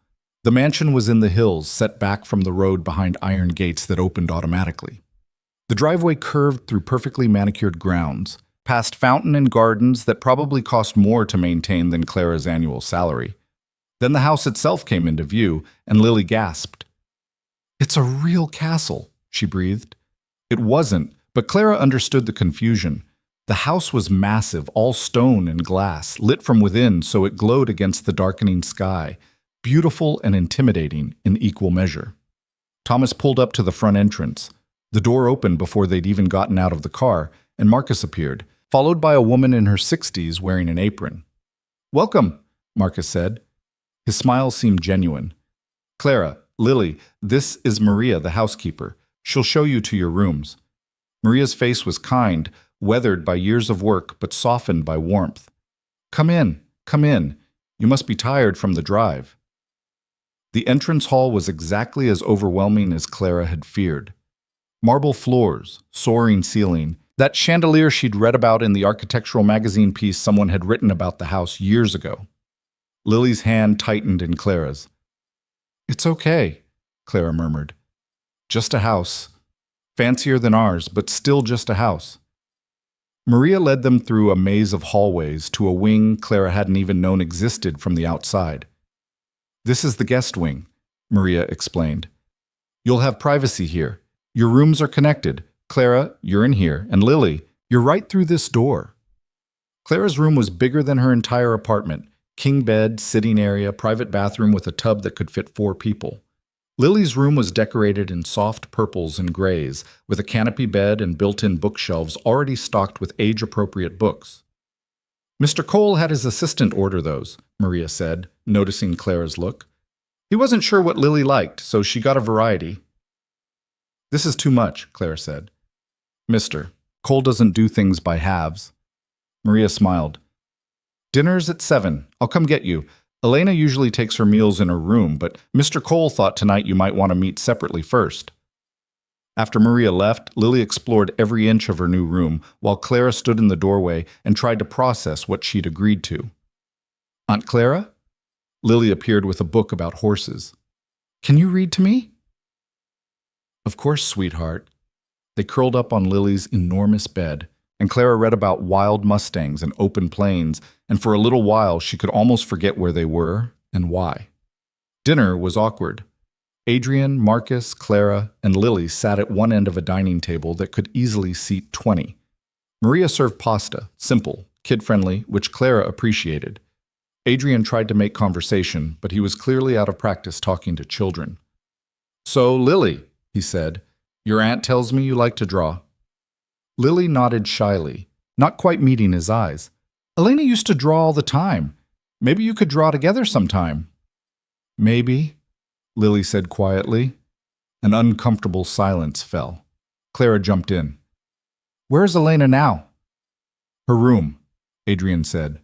The mansion was in the hills, set back from the road behind iron gates that opened automatically. The driveway curved through perfectly manicured grounds, past fountain and gardens that probably cost more to maintain than Clara's annual salary. Then the house itself came into view, and Lily gasped. It's a real castle, she breathed. It wasn't, but Clara understood the confusion. The house was massive, all stone and glass, lit from within so it glowed against the darkening sky, beautiful and intimidating in equal measure. Thomas pulled up to the front entrance. The door opened before they'd even gotten out of the car, and Marcus appeared, followed by a woman in her 60s wearing an apron. Welcome, Marcus said. His smile seemed genuine. Clara, Lily, this is Maria, the housekeeper. She'll show you to your rooms. Maria's face was kind, weathered by years of work, but softened by warmth. Come in, come in. You must be tired from the drive. The entrance hall was exactly as overwhelming as Clara had feared. Marble floors, soaring ceiling, that chandelier she'd read about in the architectural magazine piece someone had written about the house years ago. Lily's hand tightened in Clara's. It's okay, Clara murmured. Just a house. Fancier than ours, but still just a house. Maria led them through a maze of hallways to a wing Clara hadn't even known existed from the outside. This is the guest wing, Maria explained. You'll have privacy here. Your rooms are connected. Clara, you're in here, and Lily, you're right through this door. Clara's room was bigger than her entire apartment. King bed, sitting area, private bathroom with a tub that could fit 4 people. Lily's room was decorated in soft purples and grays, with a canopy bed and built-in bookshelves already stocked with age-appropriate books. Mr. Cole had his assistant order those, Maria said, noticing Clara's look. He wasn't sure what Lily liked, so she got a variety. This is too much, Clara said. Mister, Cole doesn't do things by halves. Maria smiled. Dinner's at 7. I'll come get you. Elena usually takes her meals in her room, but Mr. Cole thought tonight you might want to meet separately first. After Maria left, Lily explored every inch of her new room, while Clara stood in the doorway and tried to process what she'd agreed to. Aunt Clara? Lily appeared with a book about horses. Can you read to me? Of course, sweetheart. They curled up on Lily's enormous bed, and Clara read about wild mustangs and open plains, and for a little while she could almost forget where they were and why. Dinner was awkward. Adrian, Marcus, Clara, and Lily sat at one end of a dining table that could easily seat 20. Maria served pasta, simple, kid-friendly, which Clara appreciated. Adrian tried to make conversation, but he was clearly out of practice talking to children. So, Lily, he said, your aunt tells me you like to draw. Lily nodded shyly, not quite meeting his eyes. Elena used to draw all the time. Maybe you could draw together sometime. Maybe, Lily said quietly. An uncomfortable silence fell. Clara jumped in. Where's Elena now? Her room, Adrian said.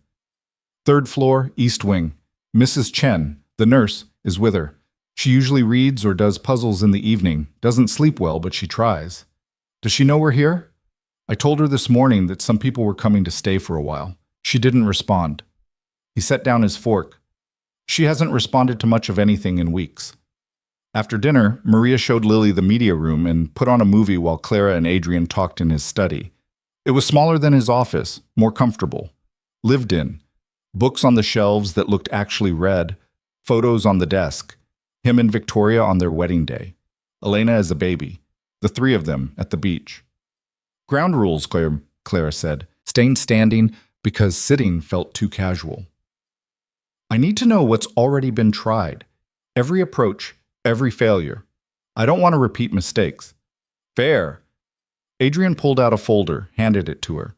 3rd floor, east wing. Mrs. Chen, the nurse, is with her. She usually reads or does puzzles in the evening. Doesn't sleep well, but she tries. Does she know we're here? I told her this morning that some people were coming to stay for a while. She didn't respond. He set down his fork. She hasn't responded to much of anything in weeks. After dinner, Maria showed Lily the media room and put on a movie while Clara and Adrian talked in his study. It was smaller than his office, more comfortable. Lived in. Books on the shelves that looked actually read. Photos on the desk. Him and Victoria on their wedding day. Elena as a baby. The 3 of them at the beach. Ground rules, Clara said, staying standing because sitting felt too casual. I need to know what's already been tried. Every approach, every failure. I don't want to repeat mistakes. Fair. Adrian pulled out a folder, handed it to her.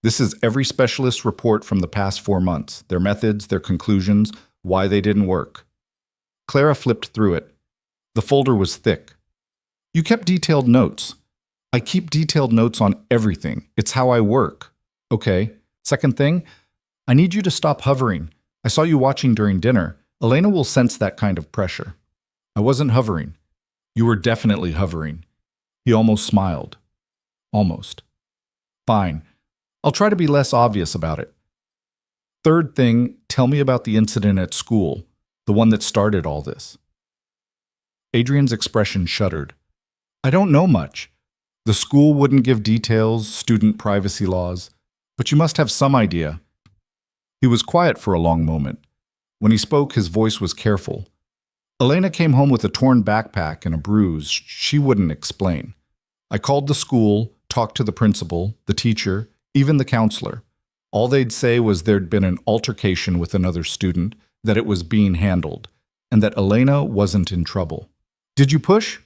This is every specialist's report from the past 4 months, their methods, their conclusions, why they didn't work. Clara flipped through it. The folder was thick. You kept detailed notes. I keep detailed notes on everything. It's how I work. Okay. Second thing, I need you to stop hovering. I saw you watching during dinner. Elena will sense that kind of pressure. I wasn't hovering. You were definitely hovering. He almost smiled. Almost. Fine. I'll try to be less obvious about it. Third thing, tell me about the incident at school, the one that started all this. Adrian's expression shuddered. I don't know much. The school wouldn't give details, student privacy laws, but you must have some idea. He was quiet for a long moment. When he spoke, his voice was careful. Elena came home with a torn backpack and a bruise. She wouldn't explain. I called the school, talked to the principal, the teacher, even the counselor. All they'd say was there'd been an altercation with another student, that it was being handled, and that Elena wasn't in trouble. Did you push?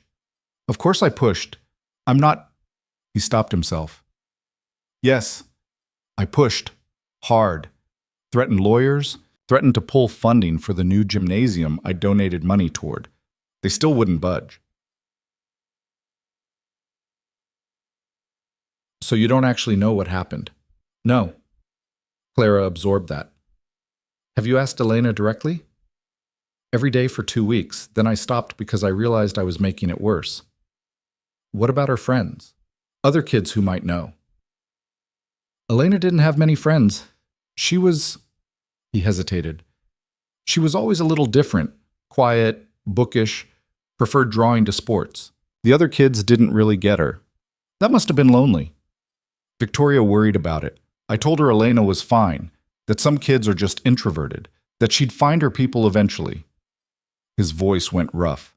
Of course I pushed. I'm not... He stopped himself. Yes, I pushed. Hard. Threatened lawyers, threatened to pull funding for the new gymnasium I donated money toward. They still wouldn't budge. So you don't actually know what happened? No. Clara absorbed that. Have you asked Elena directly? Every day for 2 weeks, then I stopped because I realized I was making it worse. What about her friends? Other kids who might know. Elena didn't have many friends. She was... He hesitated. She was always a little different, quiet, bookish, preferred drawing to sports. The other kids didn't really get her. That must have been lonely. Victoria worried about it. I told her Elena was fine, that some kids are just introverted, that she'd find her people eventually. His voice went rough.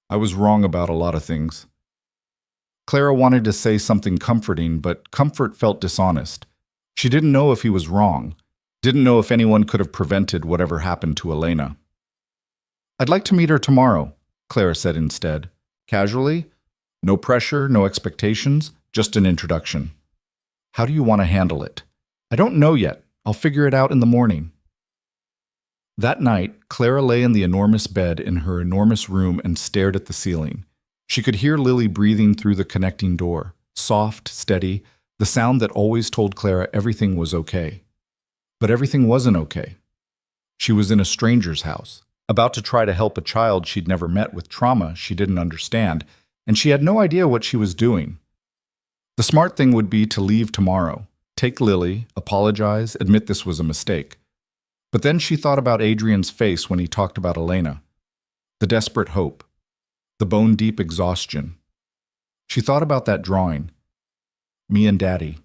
I was wrong about a lot of things. Clara wanted to say something comforting, but comfort felt dishonest. She didn't know if he was wrong, didn't know if anyone could have prevented whatever happened to Elena. I'd like to meet her tomorrow, Clara said instead, casually. No pressure, no expectations, just an introduction. How do you want to handle it? I don't know yet. I'll figure it out in the morning. That night, Clara lay in the enormous bed in her enormous room and stared at the ceiling. She could hear Lily breathing through the connecting door, soft, steady, the sound that always told Clara everything was okay. But everything wasn't okay. She was in a stranger's house, about to try to help a child she'd never met with trauma she didn't understand, and she had no idea what she was doing. The smart thing would be to leave tomorrow, take Lily, apologize, admit this was a mistake. But then she thought about Adrian's face when he talked about Elena, the desperate hope, the bone-deep exhaustion. She thought about that drawing, me and Daddy.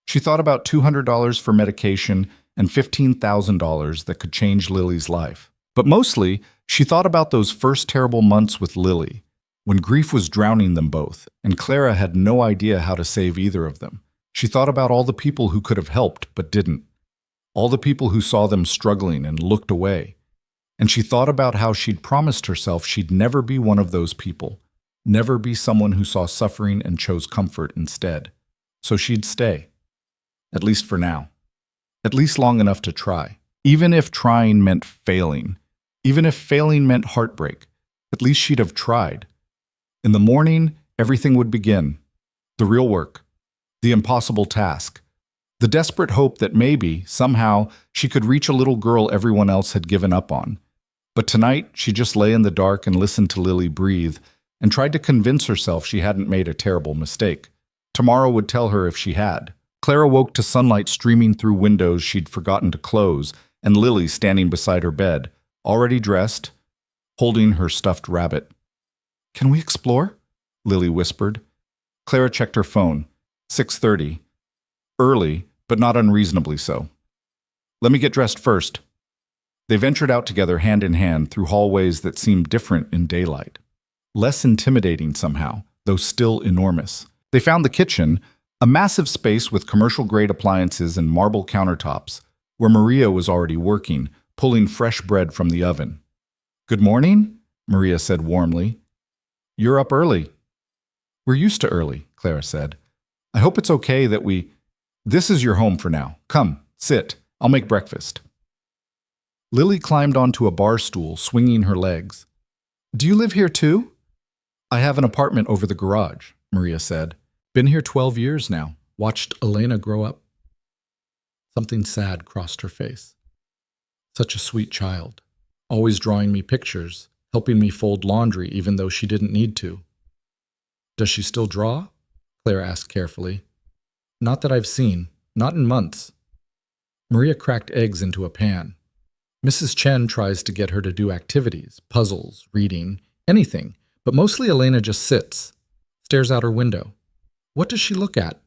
She thought about $200 for medication and $15,000 that could change Lily's life. But mostly, she thought about those first terrible months with Lily, when grief was drowning them both, and Clara had no idea how to save either of them. She thought about all the people who could have helped but didn't, all the people who saw them struggling and looked away. And she thought about how she'd promised herself she'd never be one of those people, never be someone who saw suffering and chose comfort instead. So she'd stay, at least for now, at least long enough to try. Even if trying meant failing, even if failing meant heartbreak, at least she'd have tried. In the morning, everything would begin. The real work, the impossible task, the desperate hope that maybe, somehow, she could reach a little girl everyone else had given up on. But tonight, she just lay in the dark and listened to Lily breathe and tried to convince herself she hadn't made a terrible mistake. Tomorrow would tell her if she had. Clara woke to sunlight streaming through windows she'd forgotten to close and Lily standing beside her bed, already dressed, holding her stuffed rabbit. "Can we explore?" Lily whispered. Clara checked her phone. 6:30. Early, but not unreasonably so. "Let me get dressed first." They ventured out together hand in hand through hallways that seemed different in daylight. Less intimidating somehow, though still enormous. They found the kitchen, a massive space with commercial-grade appliances and marble countertops, where Maria was already working, pulling fresh bread from the oven. "Good morning," Maria said warmly. "You're up early." "We're used to early," Clara said. "I hope it's okay that we... This is your home for now. Come, sit. I'll make breakfast." Lily climbed onto a bar stool, swinging her legs. "Do you live here too?" "I have an apartment over the garage," Maria said. "Been here 12 years now. Watched Elena grow up." Something sad crossed her face. Such a sweet child. Always drawing me pictures, helping me fold laundry even though she didn't need to. "Does she still draw?" Claire asked carefully. "Not that I've seen. Not in months." Maria cracked eggs into a pan. Mrs. Chen tries to get her to do activities, puzzles, reading, anything, but mostly Elena just sits, stares out her window. What does she look at?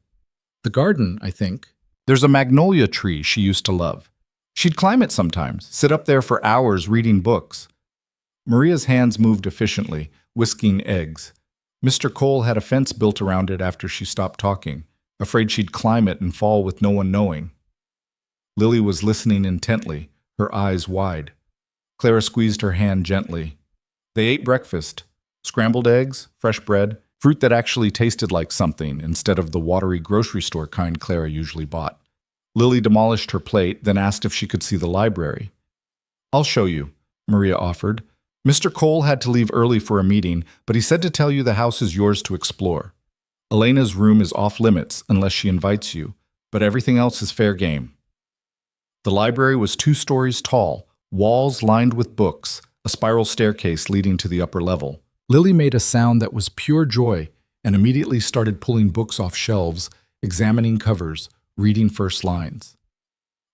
The garden, I think. There's a magnolia tree she used to love. She'd climb it sometimes, sit up there for hours reading books. Maria's hands moved efficiently, whisking eggs. Mr. Cole had a fence built around it after she stopped talking, afraid she'd climb it and fall with no one knowing. Lily was listening intently, her eyes wide. Clara squeezed her hand gently. They ate breakfast, scrambled eggs, fresh bread, fruit that actually tasted like something instead of the watery grocery store kind Clara usually bought. Lily demolished her plate, then asked if she could see the library. "I'll show you," Maria offered. "Mr. Cole had to leave early for a meeting, but he said to tell you the house is yours to explore. Elena's room is off limits unless she invites you, but everything else is fair game." The library was 2 stories tall, walls lined with books, a spiral staircase leading to the upper level. Lily made a sound that was pure joy and immediately started pulling books off shelves, examining covers, reading first lines.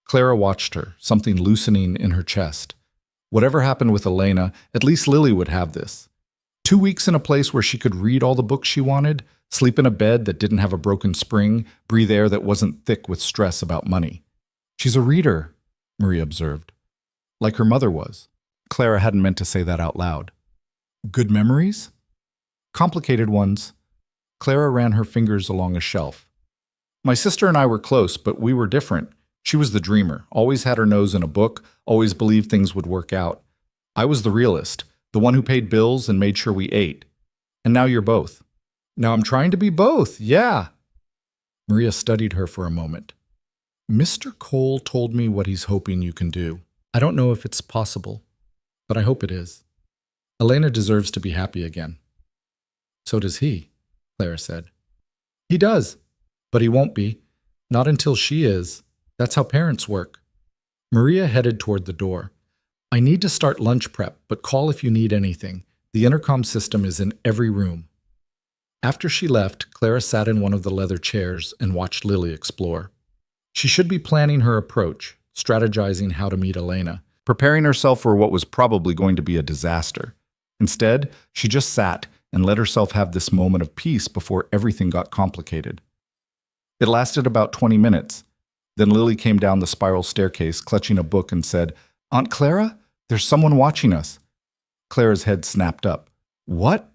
Clara watched her, something loosening in her chest. Whatever happened with Elena, at least Lily would have this. 2 weeks in a place where she could read all the books she wanted, sleep in a bed that didn't have a broken spring, breathe air that wasn't thick with stress about money. She's a reader, Maria observed. Like her mother was. Clara hadn't meant to say that out loud. Good memories? Complicated ones. Clara ran her fingers along a shelf. My sister and I were close, but we were different. She was the dreamer, always had her nose in a book, always believed things would work out. I was the realist, the one who paid bills and made sure we ate. And now you're both. Now I'm trying to be both, yeah. Maria studied her for a moment. Mr. Cole told me what he's hoping you can do. I don't know if it's possible, but I hope it is. Elena deserves to be happy again. So does he, Clara said. He does, but he won't be. Not until she is. That's how parents work. Maria headed toward the door. I need to start lunch prep, but call if you need anything. The intercom system is in every room. After she left, Clara sat in one of the leather chairs and watched Lily explore. She should be planning her approach, strategizing how to meet Elena, preparing herself for what was probably going to be a disaster. Instead, she just sat and let herself have this moment of peace before everything got complicated. It lasted about 20 minutes. Then Lily came down the spiral staircase, clutching a book, and said, Aunt Clara, there's someone watching us. Clara's head snapped up. What?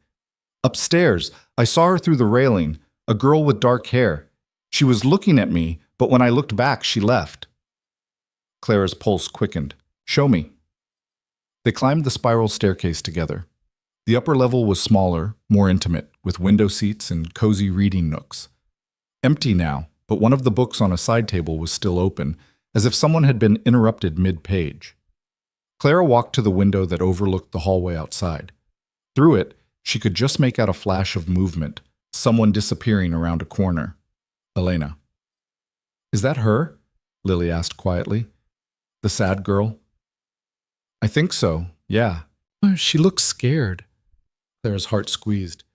Upstairs. I saw her through the railing, a girl with dark hair. She was looking at me, but when I looked back, she left. Clara's pulse quickened. Show me. They climbed the spiral staircase together. The upper level was smaller, more intimate, with window seats and cozy reading nooks. Empty now, but one of the books on a side table was still open, as if someone had been interrupted mid-page. Clara walked to the window that overlooked the hallway outside. Through it, she could just make out a flash of movement, someone disappearing around a corner. Elena. Is that her? Lily asked quietly. The sad girl? I think so, yeah. She looks scared. Clara's heart squeezed.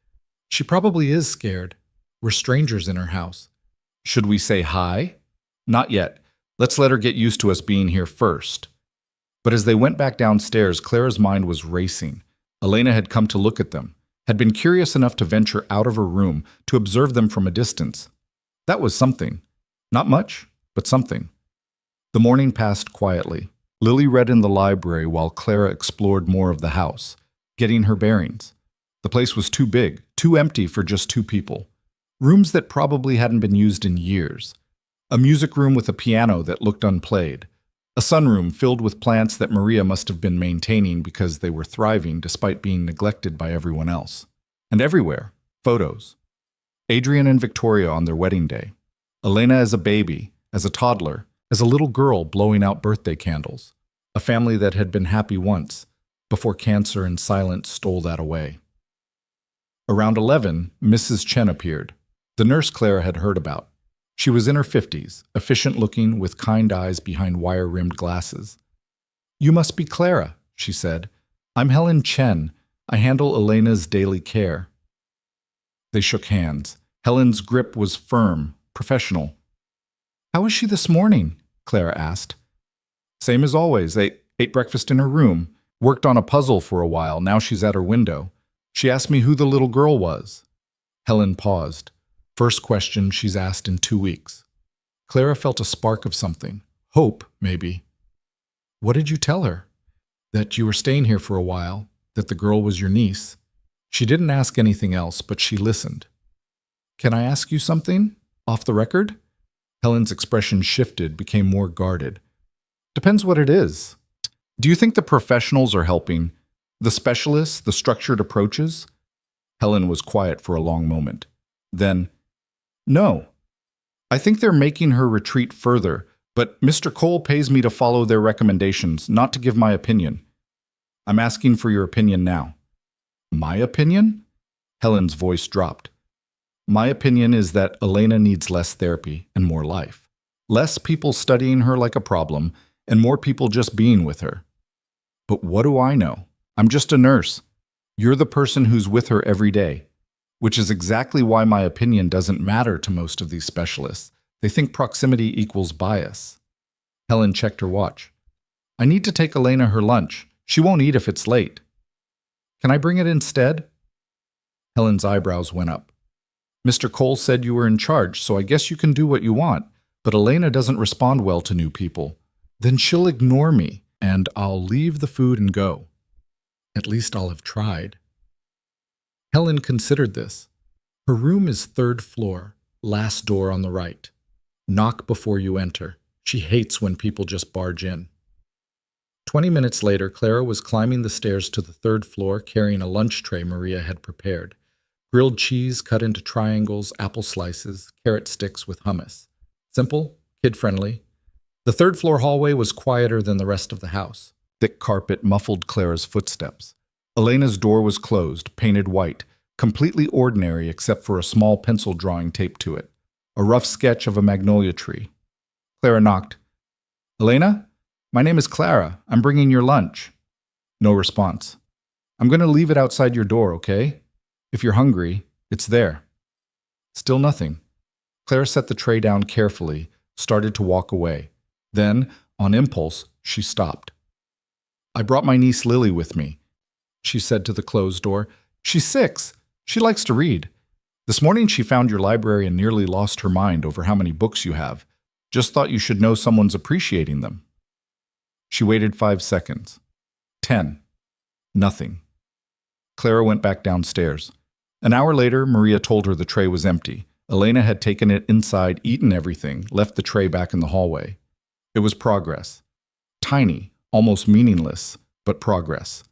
She probably is scared. We're strangers in her house. Should we say hi? Not yet. Let's let her get used to us being here first. But as they went back downstairs, Clara's mind was racing. Elena had come to look at them, had been curious enough to venture out of her room to observe them from a distance. That was something. Not much, but something. The morning passed quietly. Lily read in the library while Clara explored more of the house, getting her bearings. The place was too big, too empty for just two people. Rooms that probably hadn't been used in years. A music room with a piano that looked unplayed. A sunroom filled with plants that Maria must have been maintaining because they were thriving despite being neglected by everyone else. And everywhere, photos. Adrian and Victoria on their wedding day. Elena as a baby, as a toddler, as a little girl blowing out birthday candles. A family that had been happy once, before cancer and silence stole that away. Around 11, Mrs. Chen appeared, the nurse Clara had heard about. She was in her 50s, efficient-looking, with kind eyes behind wire-rimmed glasses. You must be Clara, she said. I'm Helen Chen. I handle Elena's daily care. They shook hands. Helen's grip was firm, professional. How is she this morning? Clara asked. Same as always. Ate breakfast in her room. Worked on a puzzle for a while. Now she's at her window. She asked me who the little girl was. Helen paused. First question she's asked in 2 weeks. Clara felt a spark of something. Hope, maybe. What did you tell her? That you were staying here for a while, that the girl was your niece. She didn't ask anything else, but she listened. Can I ask you something? Off the record? Helen's expression shifted, became more guarded. Depends what it is. Do you think the professionals are helping? The specialists, the structured approaches? Helen was quiet for a long moment. Then, no. I think they're making her retreat further, but Mr. Cole pays me to follow their recommendations, not to give my opinion. I'm asking for your opinion now. My opinion? Helen's voice dropped. My opinion is that Elena needs less therapy and more life. Less people studying her like a problem, and more people just being with her. But what do I know? I'm just a nurse. You're the person who's with her every day, which is exactly why my opinion doesn't matter to most of these specialists. They think proximity equals bias. Helen checked her watch. I need to take Elena her lunch. She won't eat if it's late. Can I bring it instead? Helen's eyebrows went up. Mr. Cole said you were in charge, so I guess you can do what you want, but Elena doesn't respond well to new people. Then she'll ignore me, and I'll leave the food and go. At least I'll have tried. Helen considered this. Her room is 3rd floor, last door on the right. Knock before you enter. She hates when people just barge in. 20 minutes later, Clara was climbing the stairs to the 3rd floor carrying a lunch tray Maria had prepared. Grilled cheese cut into triangles, apple slices, carrot sticks with hummus. Simple, kid-friendly. The 3rd floor hallway was quieter than the rest of the house. Thick carpet muffled Clara's footsteps. Elena's door was closed, painted white, completely ordinary except for a small pencil drawing taped to it. A rough sketch of a magnolia tree. Clara knocked. Elena? My name is Clara. I'm bringing your lunch. No response. I'm going to leave it outside your door, okay? If you're hungry, it's there. Still nothing. Clara set the tray down carefully, started to walk away. Then, on impulse, she stopped. I brought my niece Lily with me, she said to the closed door. She's 6. She likes to read. This morning she found your library and nearly lost her mind over how many books you have. Just thought you should know someone's appreciating them. She waited 5 seconds. 10. Nothing. Clara went back downstairs. An hour later, Maria told her the tray was empty. Elena had taken it inside, eaten everything, left the tray back in the hallway. It was progress. Tiny, almost meaningless, but progress.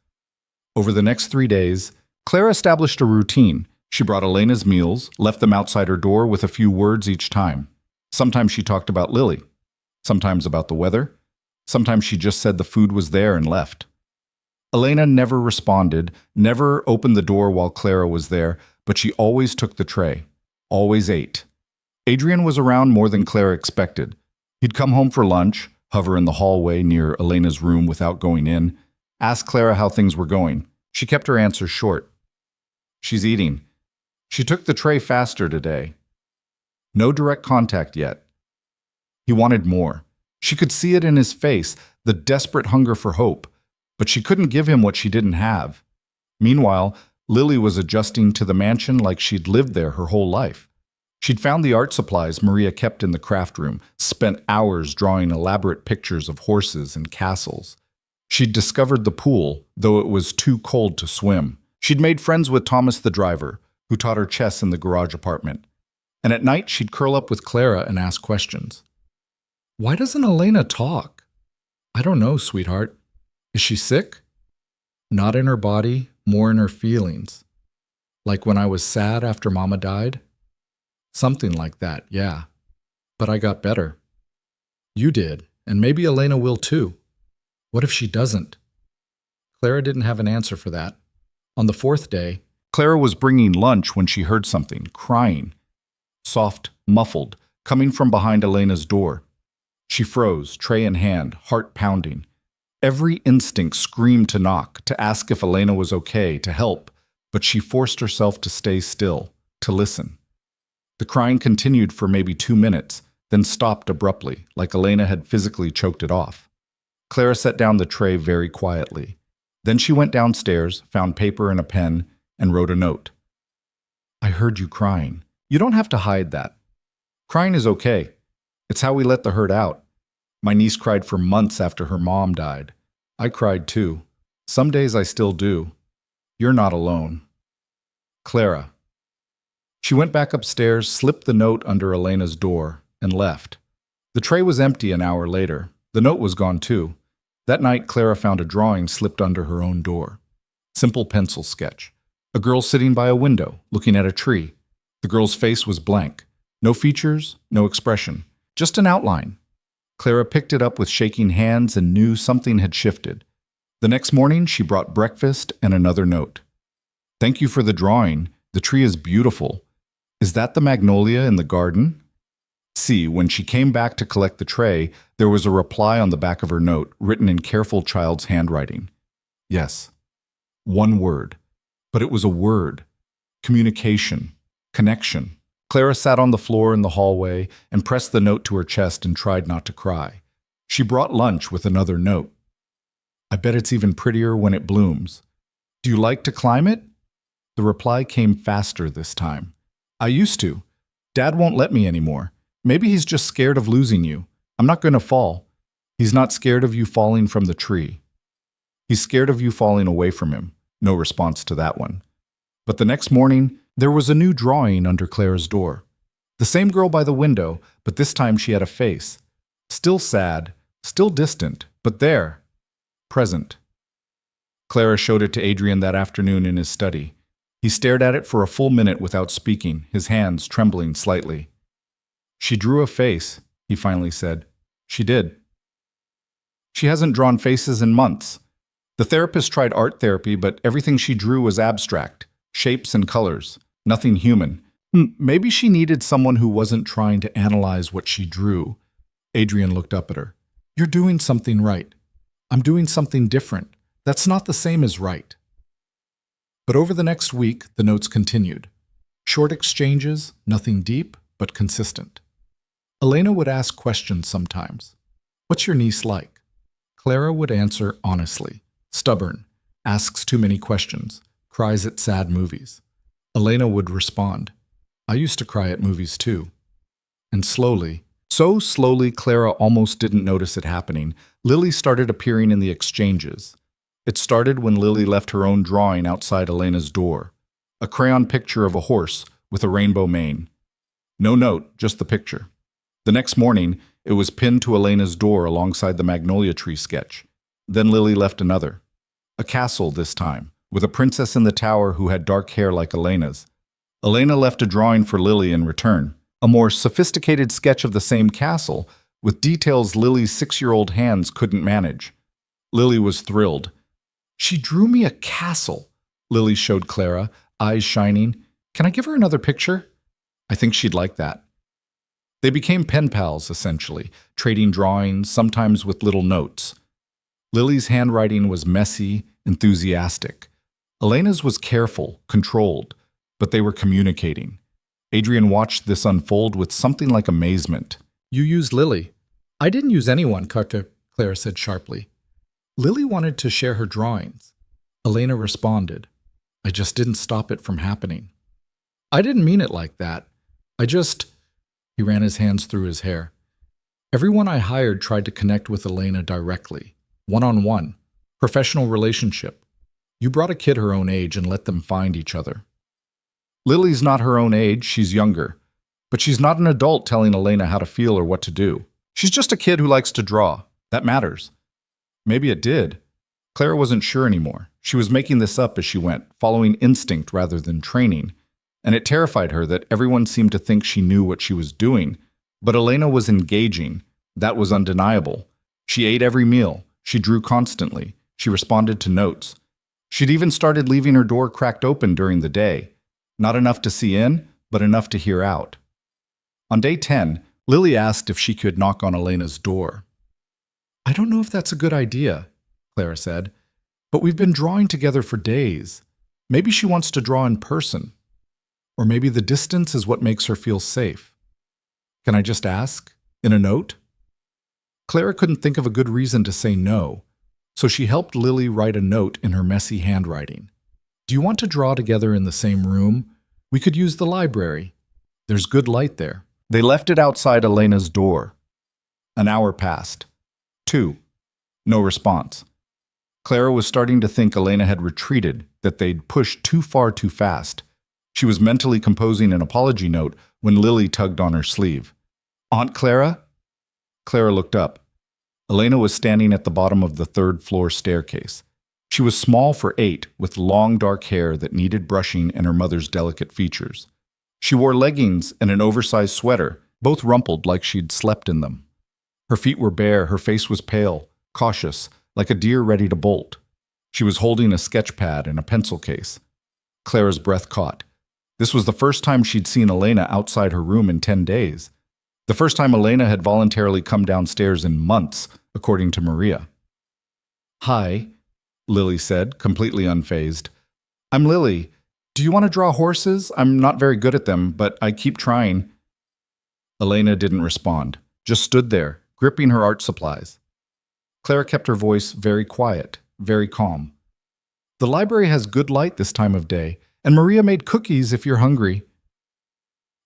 Over the next 3 days, Clara established a routine. She brought Elena's meals, left them outside her door with a few words each time. Sometimes she talked about Lily. Sometimes about the weather. Sometimes she just said the food was there and left. Elena never responded, never opened the door while Clara was there, but she always took the tray, always ate. Adrian was around more than Clara expected. He'd come home for lunch, hover in the hallway near Elena's room without going in, ask Clara how things were going. She kept her answers short. She's eating. She took the tray faster today. No direct contact yet. He wanted more. She could see it in his face, the desperate hunger for hope. But she couldn't give him what she didn't have. Meanwhile, Lily was adjusting to the mansion like she'd lived there her whole life. She'd found the art supplies Maria kept in the craft room, spent hours drawing elaborate pictures of horses and castles. She'd discovered the pool, though it was too cold to swim. She'd made friends with Thomas the driver, who taught her chess in the garage apartment. And at night, she'd curl up with Clara and ask questions. Why doesn't Elena talk? I don't know, sweetheart. Is she sick? Not in her body, more in her feelings. Like when I was sad after Mama died? Something like that, yeah. But I got better. You did, and maybe Elena will too. What if she doesn't? Clara didn't have an answer for that. On the 4th day, Clara was bringing lunch when she heard something, crying. Soft, muffled, coming from behind Elena's door. She froze, tray in hand, heart pounding. Every instinct screamed to knock, to ask if Elena was okay, to help, but she forced herself to stay still, to listen. The crying continued for maybe 2 minutes, then stopped abruptly, like Elena had physically choked it off. Clara set down the tray very quietly. Then she went downstairs, found paper and a pen, and wrote a note. I heard you crying. You don't have to hide that. Crying is okay. It's how we let the hurt out. My niece cried for months after her mom died. I cried too. Some days I still do. You're not alone. Clara. She went back upstairs, slipped the note under Elena's door, and left. The tray was empty an hour later. The note was gone too. That night, Clara found a drawing slipped under her own door. Simple pencil sketch. A girl sitting by a window, looking at a tree. The girl's face was blank. No features, no expression. Just an outline. Clara picked it up with shaking hands and knew something had shifted. The next morning, she brought breakfast and another note. Thank you for the drawing. The tree is beautiful. Is that the magnolia in the garden? See, when she came back to collect the tray, there was a reply on the back of her note, written in careful child's handwriting. Yes. One word. But it was a word. Communication. Connection. Clara sat on the floor in the hallway and pressed the note to her chest and tried not to cry. She brought lunch with another note. I bet it's even prettier when it blooms. Do you like to climb it? The reply came faster this time. I used to. Dad won't let me anymore. Maybe he's just scared of losing you. I'm not going to fall. He's not scared of you falling from the tree. He's scared of you falling away from him. No response to that one. But the next morning, there was a new drawing under Clara's door. The same girl by the window, but this time she had a face. Still sad, still distant, but there, present. Clara showed it to Adrian that afternoon in his study. He stared at it for a full minute without speaking, his hands trembling slightly. She drew a face, he finally said. She did. She hasn't drawn faces in months. The therapist tried art therapy, but everything she drew was abstract, shapes and colors, nothing human. Maybe she needed someone who wasn't trying to analyze what she drew. Adrian looked up at her. You're doing something right. I'm doing something different. That's not the same as right. But over the next week, the notes continued. Short exchanges, nothing deep, but consistent. Elena would ask questions sometimes. What's your niece like? Clara would answer honestly. Stubborn, asks too many questions, cries at sad movies. Elena would respond. I used to cry at movies too. And slowly, so slowly Clara almost didn't notice it happening, Lily started appearing in the exchanges. It started when Lily left her own drawing outside Elena's door. A crayon picture of a horse with a rainbow mane. No note, just the picture. The next morning, it was pinned to Elena's door alongside the magnolia tree sketch. Then Lily left another. A castle this time, with a princess in the tower who had dark hair like Elena's. Elena left a drawing for Lily in return, a more sophisticated sketch of the same castle, with details Lily's 6-year-old hands couldn't manage. Lily was thrilled. She drew me a castle, Lily showed Clara, eyes shining. Can I give her another picture? I think she'd like that. They became pen pals, essentially, trading drawings, sometimes with little notes. Lily's handwriting was messy, enthusiastic. Elena's was careful, controlled, but they were communicating. Adrian watched this unfold with something like amazement. You used Lily. I didn't use anyone, Clara said sharply. Lily wanted to share her drawings. Elena responded. I just didn't stop it from happening. I didn't mean it like that. He ran his hands through his hair. Everyone I hired tried to connect with Elena directly, one-on-one, professional relationship. You brought a kid her own age and let them find each other. Lily's not her own age, she's younger. But she's not an adult telling Elena how to feel or what to do. She's just a kid who likes to draw. That matters. Maybe it did. Clara wasn't sure anymore. She was making this up as she went, following instinct rather than training. And it terrified her that everyone seemed to think she knew what she was doing. But Elena was engaging. That was undeniable. She ate every meal. She drew constantly. She responded to notes. She'd even started leaving her door cracked open during the day. Not enough to see in, but enough to hear out. On day 10, Lily asked if she could knock on Elena's door. I don't know if that's a good idea, Clara said, but we've been drawing together for days. Maybe she wants to draw in person. Or maybe the distance is what makes her feel safe. Can I just ask? In a note? Clara couldn't think of a good reason to say no, so she helped Lily write a note in her messy handwriting. Do you want to draw together in the same room? We could use the library. There's good light there. They left it outside Elena's door. An hour passed. 2. No response. Clara was starting to think Elena had retreated, that they'd pushed too far too fast. She was mentally composing an apology note when Lily tugged on her sleeve. Aunt Clara? Clara looked up. Elena was standing at the bottom of the 3rd-floor staircase. She was small for 8, with long dark hair that needed brushing and her mother's delicate features. She wore leggings and an oversized sweater, both rumpled like she'd slept in them. Her feet were bare, her face was pale, cautious, like a deer ready to bolt. She was holding a sketch pad and a pencil case. Clara's breath caught. This was the first time she'd seen Elena outside her room in 10 days. The first time Elena had voluntarily come downstairs in months, according to Maria. Hi, Lily said, completely unfazed. I'm Lily. Do you want to draw horses? I'm not very good at them, but I keep trying. Elena didn't respond, just stood there, gripping her art supplies. Clara kept her voice very quiet, very calm. The library has good light this time of day, And Maria made cookies if you're hungry.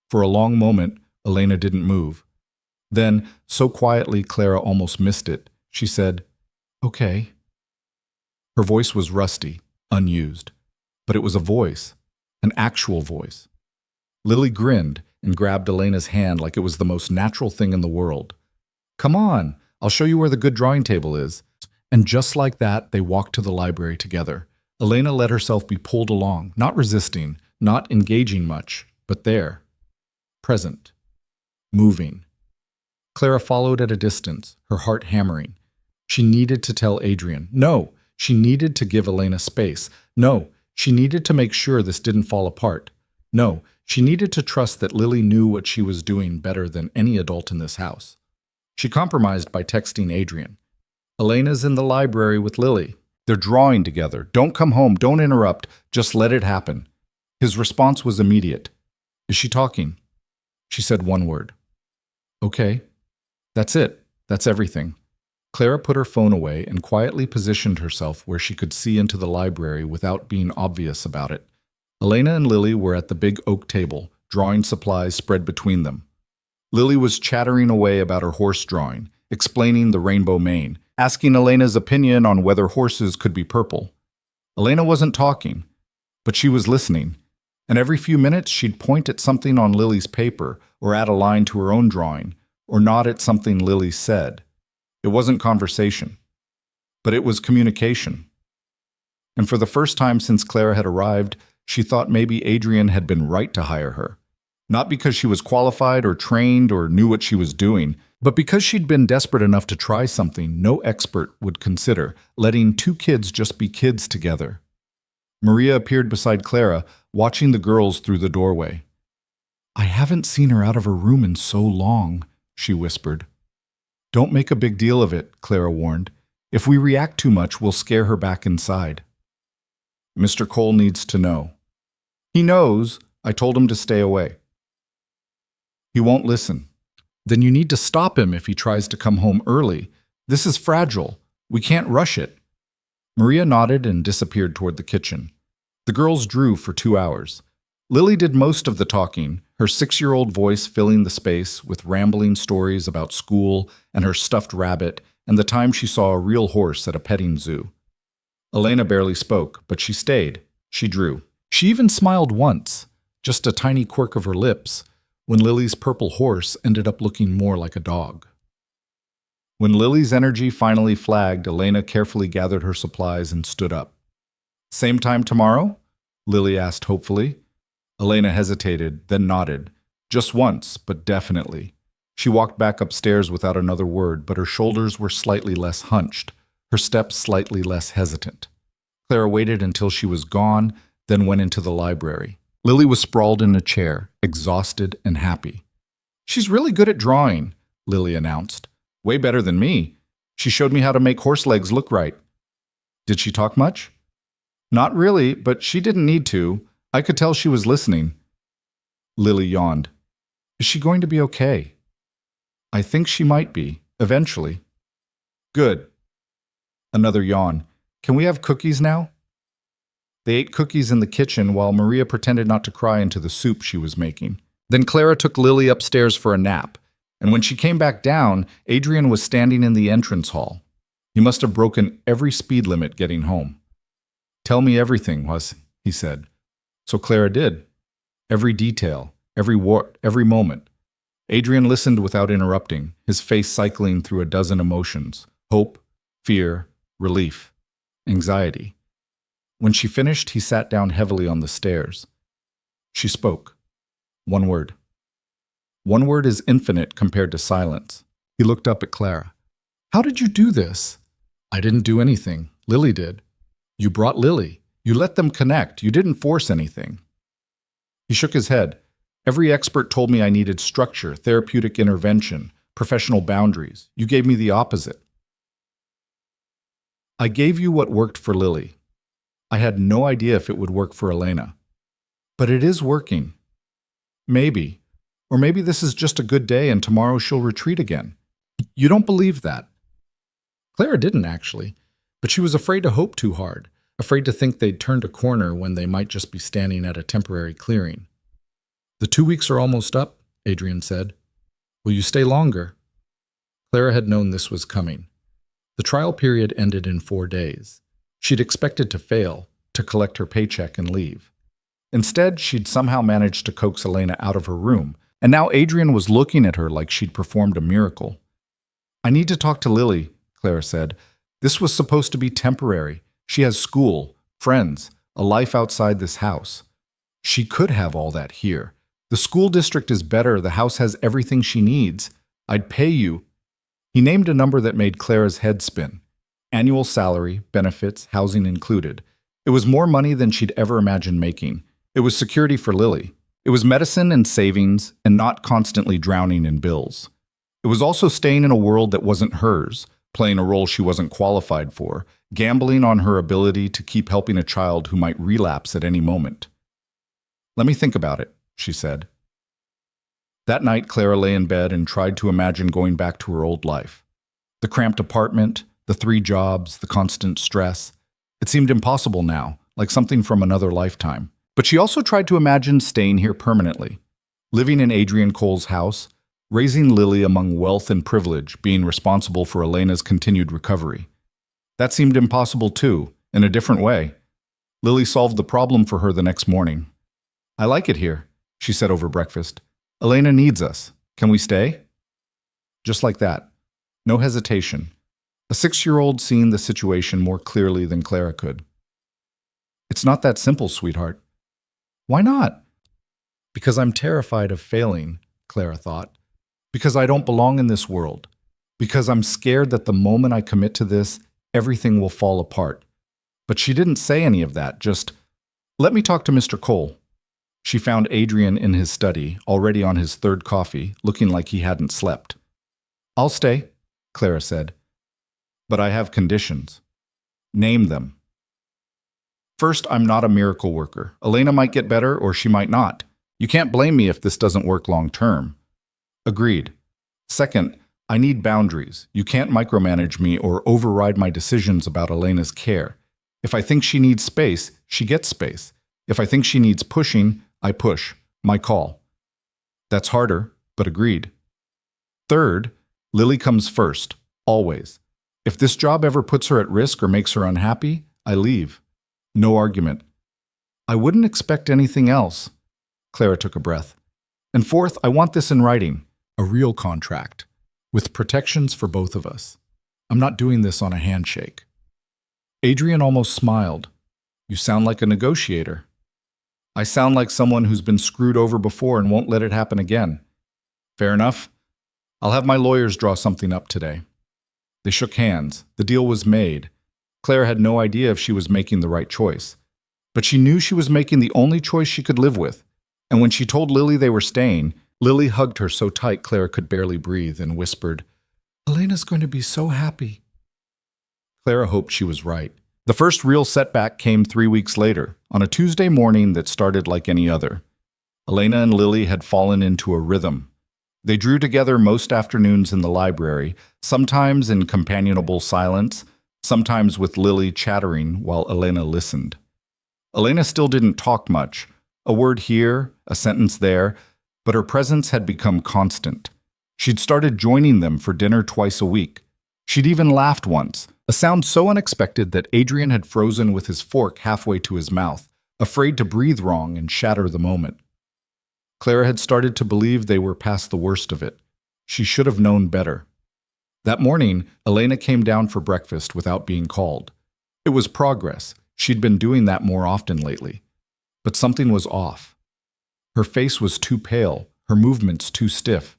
For a long moment, Elena didn't move. Then, so quietly Clara almost missed it, she said, "Okay." Her voice was rusty, unused. But it was a voice, an actual voice. Lily grinned and grabbed Elena's hand like it was the most natural thing in the world. "Come on, I'll show you where the good drawing table is." And just like that, they walked to the library together. Elena let herself be pulled along, not resisting, not engaging much, but there, present, moving. Clara followed at a distance, her heart hammering. She needed to tell Adrian. No, she needed to give Elena space. No, she needed to make sure this didn't fall apart. No, she needed to trust that Lily knew what she was doing better than any adult in this house. She compromised by texting Adrian. "Elena's in the library with Lily. They're drawing together. Don't come home. Don't interrupt. Just let it happen." His response was immediate. "Is she talking?" She said one word. "Okay." That's it. That's everything. Clara put her phone away and quietly positioned herself where she could see into the library without being obvious about it. Elena and Lily were at the big oak table, drawing supplies spread between them. Lily was chattering away about her horse drawing, explaining the rainbow mane, asking Elena's opinion on whether horses could be purple. Elena wasn't talking, but she was listening, and every few minutes she'd point at something on Lily's paper or add a line to her own drawing, or nod at something Lily said. It wasn't conversation, but it was communication. And for the first time since Clara had arrived, she thought maybe Adrian had been right to hire her. Not because she was qualified or trained or knew what she was doing, but because she'd been desperate enough to try something no expert would consider, letting two kids just be kids together. Maria appeared beside Clara, watching the girls through the doorway. "I haven't seen her out of her room in so long," she whispered. "Don't make a big deal of it," Clara warned. "If we react too much, we'll scare her back inside." "Mr. Cole needs to know." "He knows. I told him to stay away." "He won't listen." "Then you need to stop him if he tries to come home early. This is fragile. We can't rush it." Maria nodded and disappeared toward the kitchen. The girls drew for 2 hours. Lily did most of the talking, her 6-year-old voice filling the space with rambling stories about school and her stuffed rabbit and the time she saw a real horse at a petting zoo. Elena barely spoke, but she stayed. She drew. She even smiled once, just a tiny quirk of her lips, when Lily's purple horse ended up looking more like a dog. When Lily's energy finally flagged, Elena carefully gathered her supplies and stood up. "Same time tomorrow?" Lily asked hopefully. Elena hesitated, then nodded. Just once, but definitely. She walked back upstairs without another word, but her shoulders were slightly less hunched, her steps slightly less hesitant. Clara waited until she was gone, then went into the library. Lily was sprawled in a chair, exhausted and happy. "She's really good at drawing," Lily announced. "Way better than me. She showed me how to make horse legs look right." "Did she talk much?" "Not really, but she didn't need to. I could tell she was listening." Lily yawned. "Is she going to be okay?" "I think she might be, eventually." "Good." Another yawn. "Can we have cookies now?" They ate cookies in the kitchen while Maria pretended not to cry into the soup she was making. Then Clara took Lily upstairs for a nap, and when she came back down, Adrian was standing in the entrance hall. He must have broken every speed limit getting home. "Tell me everything," he said. So Clara did. Every detail, every moment. Adrian listened without interrupting, his face cycling through a dozen emotions: hope, fear, relief, anxiety. When she finished, he sat down heavily on the stairs. She spoke. One word. One word is infinite compared to silence. He looked up at Clara. "How did you do this?" "I didn't do anything. Lily did." "You brought Lily. You let them connect. You didn't force anything." He shook his head. "Every expert told me I needed structure, therapeutic intervention, professional boundaries. You gave me the opposite." "I gave you what worked for Lily. I had no idea if it would work for Elena. But it is working. Maybe. Or maybe this is just a good day and tomorrow she'll retreat again." "You don't believe that?" Clara didn't, actually, but she was afraid to hope too hard, afraid to think they'd turned a corner when they might just be standing at a temporary clearing. "The 2 weeks are almost up," Adrian said. "Will you stay longer?" Clara had known this was coming. The trial period ended in 4 days. She'd expected to fail, to collect her paycheck and leave. Instead, she'd somehow managed to coax Elena out of her room, and now Adrian was looking at her like she'd performed a miracle. "I need to talk to Lily," Clara said. "This was supposed to be temporary. She has school, friends, a life outside this house. She could have all that here. The school district is better. The house has everything she needs. I'd pay you." He named a number that made Clara's head spin. Annual salary, benefits, housing included. It was more money than she'd ever imagined making. It was security for Lily. It was medicine and savings and not constantly drowning in bills. It was also staying in a world that wasn't hers, playing a role she wasn't qualified for, gambling on her ability to keep helping a child who might relapse at any moment. "Let me think about it," she said. That night, Clara lay in bed and tried to imagine going back to her old life. The cramped apartment, the 3 jobs, the constant stress. It seemed impossible now, like something from another lifetime. But she also tried to imagine staying here permanently, living in Adrian Cole's house, raising Lily among wealth and privilege, being responsible for Elena's continued recovery. That seemed impossible too, in a different way. Lily solved the problem for her the next morning. "I like it here," she said over breakfast. "Elena needs us. Can we stay?" Just like that. No hesitation. A 6-year-old seeing the situation more clearly than Clara could. "It's not that simple, sweetheart." "Why not?" "Because I'm terrified of failing," Clara thought. "Because I don't belong in this world. Because I'm scared that the moment I commit to this, everything will fall apart." But she didn't say any of that, just, "Let me talk to Mr. Cole." She found Adrian in his study, already on his 3rd coffee, looking like he hadn't slept. "I'll stay," Clara said. "But I have conditions." "Name them." "First, I'm not a miracle worker. Elena might get better, or she might not. You can't blame me if this doesn't work long term." "Agreed." "Second, I need boundaries. You can't micromanage me or override my decisions about Elena's care. If I think she needs space, she gets space. If I think she needs pushing, I push. My call." "That's harder, but agreed." "Third, Lily comes first, always. If this job ever puts her at risk or makes her unhappy, I leave. No argument." "I wouldn't expect anything else." Clara took a breath. "And fourth, I want this in writing. A real contract. With protections for both of us. I'm not doing this on a handshake." Adrian almost smiled. "You sound like a negotiator." "I sound like someone who's been screwed over before and won't let it happen again." "Fair enough. I'll have my lawyers draw something up today." They shook hands. The deal was made. Claire had no idea if she was making the right choice. But she knew she was making the only choice she could live with. And when she told Lily they were staying, Lily hugged her so tight Claire could barely breathe and whispered, "Elena's going to be so happy." Clara hoped she was right. The first real setback came 3 weeks later, on a Tuesday morning that started like any other. Elena and Lily had fallen into a rhythm. They drew together most afternoons in the library, sometimes in companionable silence, sometimes with Lily chattering while Elena listened. Elena still didn't talk much, a word here, a sentence there, but her presence had become constant. She'd started joining them for dinner twice a week. She'd even laughed once, a sound so unexpected that Adrian had frozen with his fork halfway to his mouth, afraid to breathe wrong and shatter the moment. Clara had started to believe they were past the worst of it. She should have known better. That morning, Elena came down for breakfast without being called. It was progress. She'd been doing that more often lately. But something was off. Her face was too pale, her movements too stiff.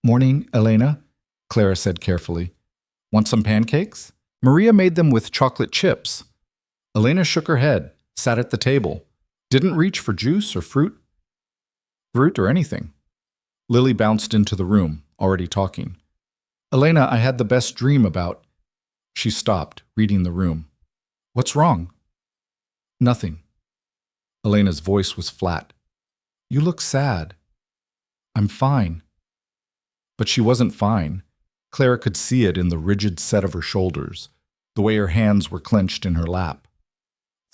"Morning, Elena," Clara said carefully. "Want some pancakes? Maria made them with chocolate chips." Elena shook her head, sat at the table, didn't reach for juice or fruit or anything. Lily bounced into the room, already talking. "Elena, I had the best dream about—" She stopped, reading the room. "What's wrong?" "Nothing." Elena's voice was flat. "You look sad." "I'm fine." But she wasn't fine. Clara could see it in the rigid set of her shoulders, the way her hands were clenched in her lap.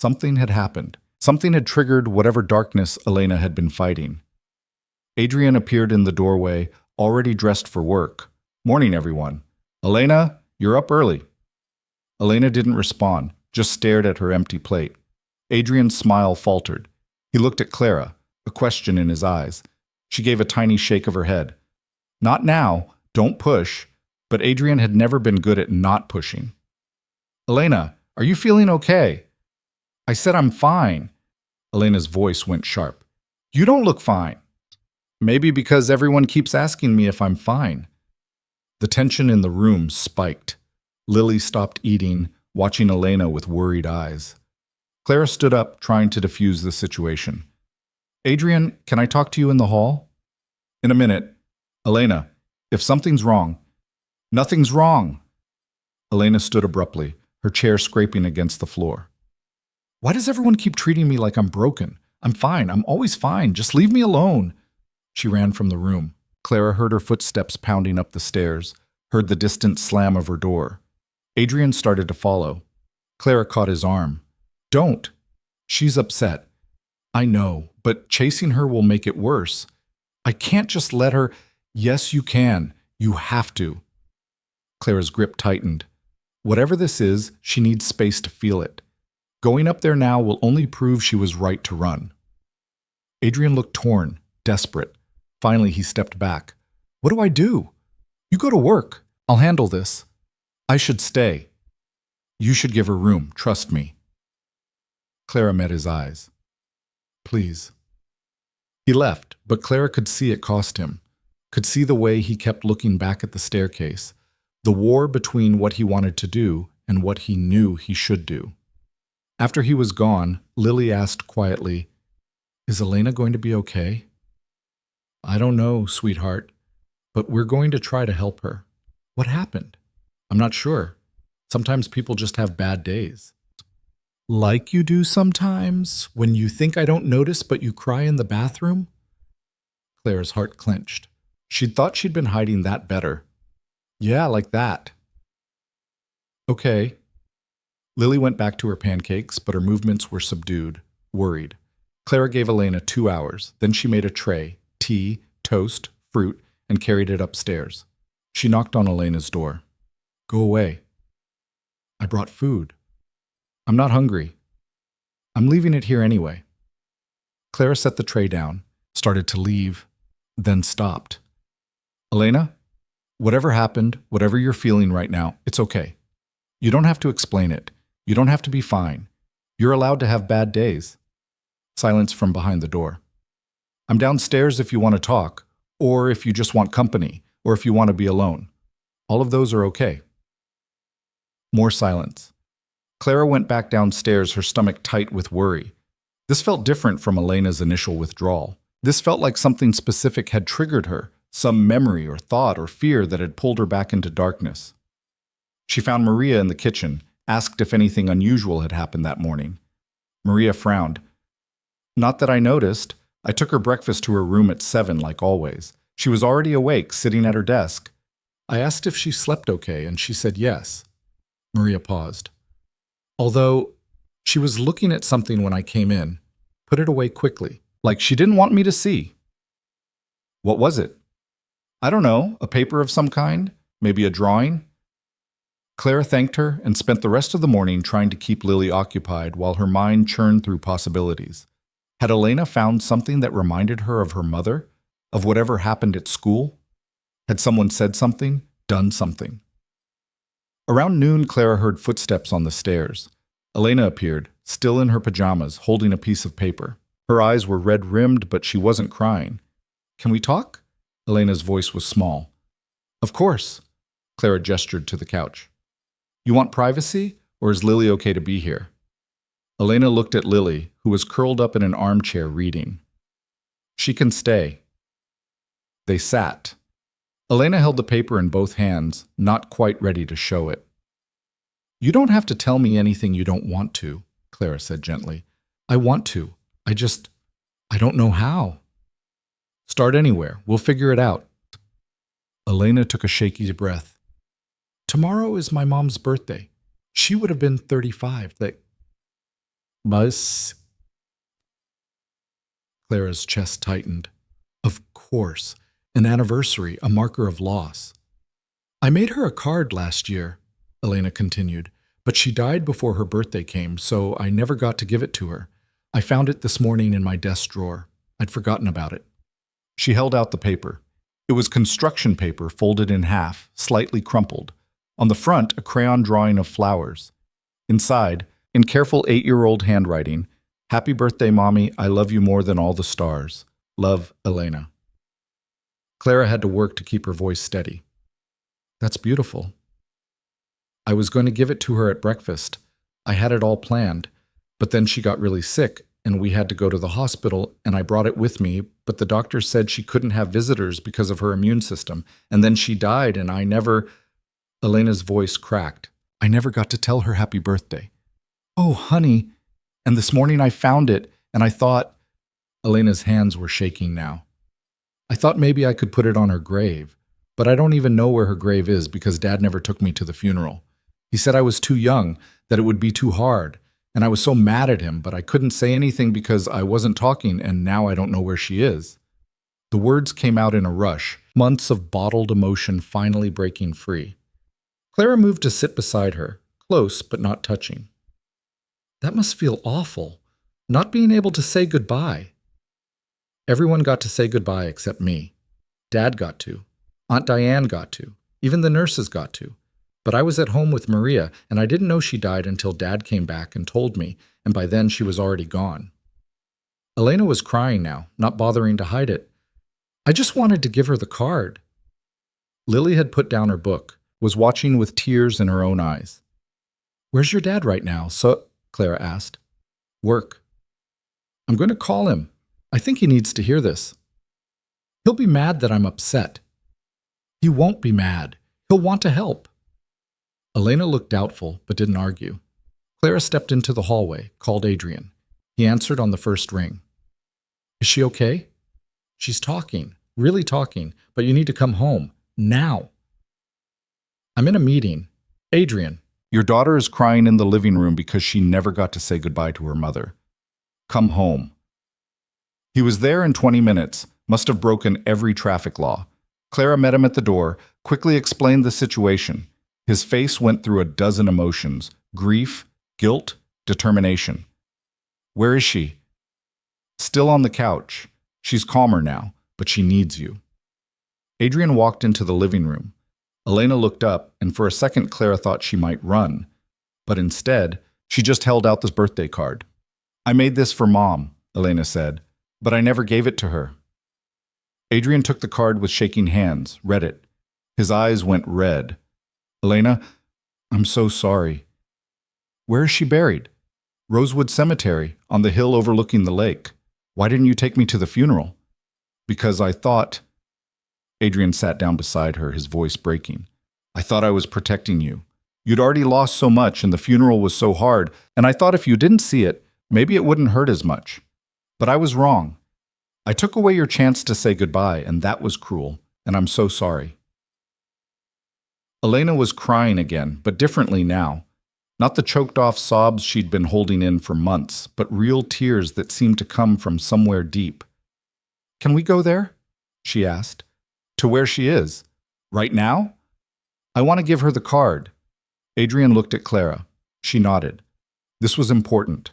Something had happened. Something had triggered whatever darkness Elena had been fighting. Adrian appeared in the doorway, already dressed for work. "Morning, everyone. Elena, you're up early." Elena didn't respond, just stared at her empty plate. Adrian's smile faltered. He looked at Clara, a question in his eyes. She gave a tiny shake of her head. "Not now, don't push." But Adrian had never been good at not pushing. "Elena, are you feeling okay?" "I said I'm fine." Elena's voice went sharp. "You don't look fine." "Maybe because everyone keeps asking me if I'm fine." The tension in the room spiked. Lily stopped eating, watching Elena with worried eyes. Clara stood up, trying to defuse the situation. "Adrian, can I talk to you in the hall?" "In a minute." "Elena, if something's wrong." "Nothing's wrong." Elena stood abruptly, her chair scraping against the floor. "Why does everyone keep treating me like I'm broken? I'm fine. I'm always fine. Just leave me alone." She ran from the room. Clara heard her footsteps pounding up the stairs, heard the distant slam of her door. Adrian started to follow. Clara caught his arm. "Don't. She's upset." "I know, but chasing her will make it worse. I can't just let her—" "Yes, you can. You have to." Clara's grip tightened. Whatever this is, she needs space to feel it. Going up there now will only prove she was right to run. Adrian looked torn, desperate. Finally, he stepped back. "What do I do?" "You go to work. I'll handle this." "I should stay." "You should give her room, trust me." Clara met his eyes. "Please." He left, but Clara could see it cost him, could see the way he kept looking back at the staircase, the war between what he wanted to do and what he knew he should do. After he was gone, Lily asked quietly, "Is Elena going to be okay?" "I don't know, sweetheart, but we're going to try to help her." "What happened?" "I'm not sure. Sometimes people just have bad days." "Like you do sometimes, when you think I don't notice but you cry in the bathroom?" Claire's heart clenched. She'd thought she'd been hiding that better. "Yeah, like that." "Okay." Lily went back to her pancakes, but her movements were subdued, worried. Clara gave Elena 2 hours. Then she made a tray, tea, toast, fruit, and carried it upstairs. She knocked on Elena's door. "Go away." "I brought food." "I'm not hungry." "I'm leaving it here anyway." Clara set the tray down, started to leave, then stopped. "Elena, whatever happened, whatever you're feeling right now, it's okay. You don't have to explain it. You don't have to be fine. You're allowed to have bad days." Silence from behind the door. "I'm downstairs if you want to talk, or if you just want company, or if you want to be alone. All of those are okay." More silence. Clara went back downstairs, her stomach tight with worry. This felt different from Elena's initial withdrawal. This felt like something specific had triggered her, some memory or thought or fear that had pulled her back into darkness. She found Maria in the kitchen, asked if anything unusual had happened that morning. Maria frowned. "Not that I noticed. I took her breakfast to her room at 7 like always. She was already awake, sitting at her desk. I asked if she slept okay, and she said yes." Maria paused. "Although she was looking at something when I came in, put it away quickly, like she didn't want me to see." "What was it?" "I don't know, a paper of some kind, maybe a drawing." Clara thanked her and spent the rest of the morning trying to keep Lily occupied while her mind churned through possibilities. Had Elena found something that reminded her of her mother, of whatever happened at school? Had someone said something, done something? Around noon, Clara heard footsteps on the stairs. Elena appeared, still in her pajamas, holding a piece of paper. Her eyes were red-rimmed, but she wasn't crying. "Can we talk?" Elena's voice was small. "Of course." Clara gestured to the couch. "You want privacy, or is Lily okay to be here?" Elena looked at Lily, who was curled up in an armchair reading. "She can stay." They sat. Elena held the paper in both hands, not quite ready to show it. "You don't have to tell me anything you don't want to," Clara said gently. "I want to. I don't know how." "Start anywhere. We'll figure it out." Elena took a shaky breath. "Tomorrow is my mom's birthday. She would have been 35. Mas Clara's chest tightened. Of course, an anniversary, a marker of loss. I made her a card last year, Elena continued, but she died before her birthday came, so I never got to give it to her. I found it this morning in my desk drawer. I'd forgotten about it. She held out the paper. It was construction paper folded in half, slightly crumpled. On the front, a crayon drawing of flowers. Inside, in careful 8-year-old handwriting, Happy birthday, Mommy. I love you more than all the stars. Love, Elena. Clara had to work to keep her voice steady. That's beautiful. I was going to give it to her at breakfast. I had it all planned, but then she got really sick, and we had to go to the hospital, and I brought it with me, but the doctor said she couldn't have visitors because of her immune system, and then she died, and I never... Elena's voice cracked. I never got to tell her happy birthday. Oh, honey. And this morning I found it, and I thought... Elena's hands were shaking now. I thought maybe I could put it on her grave, but I don't even know where her grave is because Dad never took me to the funeral. He said I was too young, that it would be too hard, and I was so mad at him, but I couldn't say anything because I wasn't talking, and now I don't know where she is. The words came out in a rush, months of bottled emotion finally breaking free. Clara moved to sit beside her, close but not touching. That must feel awful, not being able to say goodbye. Everyone got to say goodbye except me. Dad got to. Aunt Diane got to. Even the nurses got to. But I was at home with Maria, and I didn't know she died until Dad came back and told me, and by then she was already gone. Elena was crying now, not bothering to hide it. I just wanted to give her the card. Lily had put down her book, was watching with tears in her own eyes. Where's your dad right now? So, Clara asked. Work. I'm going to call him. I think he needs to hear this. He'll be mad that I'm upset. He won't be mad. He'll want to help. Elena looked doubtful, but didn't argue. Clara stepped into the hallway, called Adrian. He answered on the first ring. Is she okay? She's talking, really talking, but you need to come home, now. I'm in a meeting. Adrian. Your daughter is crying in the living room because she never got to say goodbye to her mother. Come home. He was there in 20 minutes, must have broken every traffic law. Clara met him at the door, quickly explained the situation. His face went through a dozen emotions: grief, guilt, determination. Where is she? Still on the couch. She's calmer now, but she needs you. Adrian walked into the living room. Elena looked up, and for a second Clara thought she might run. But instead, she just held out this birthday card. I made this for Mom, Elena said, but I never gave it to her. Adrian took the card with shaking hands, read it. His eyes went red. Elena, I'm so sorry. Where is she buried? Rosewood Cemetery, on the hill overlooking the lake. Why didn't you take me to the funeral? Because I thought... Adrian sat down beside her, his voice breaking. I thought I was protecting you. You'd already lost so much, and the funeral was so hard, and I thought if you didn't see it, maybe it wouldn't hurt as much. But I was wrong. I took away your chance to say goodbye, and that was cruel, and I'm so sorry. Elena was crying again, but differently now. Not the choked-off sobs she'd been holding in for months, but real tears that seemed to come from somewhere deep. Can we go there? She asked. To where she is? Right now? I want to give her the card. Adrian looked at Clara. She nodded. This was important.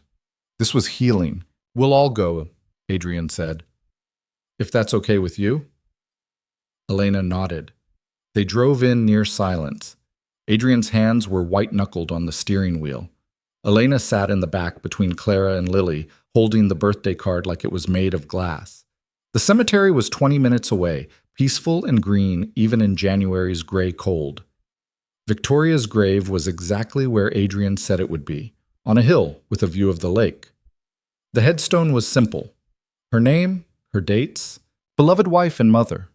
This was healing. We'll all go, Adrian said. If that's okay with you? Elena nodded. They drove in near silence. Adrian's hands were white-knuckled on the steering wheel. Elena sat in the back between Clara and Lily, holding the birthday card like it was made of glass. The cemetery was 20 minutes away, peaceful and green even in January's gray cold. Victoria's grave was exactly where Adrian said it would be, on a hill with a view of the lake. The headstone was simple. Her name, her dates, beloved wife and mother.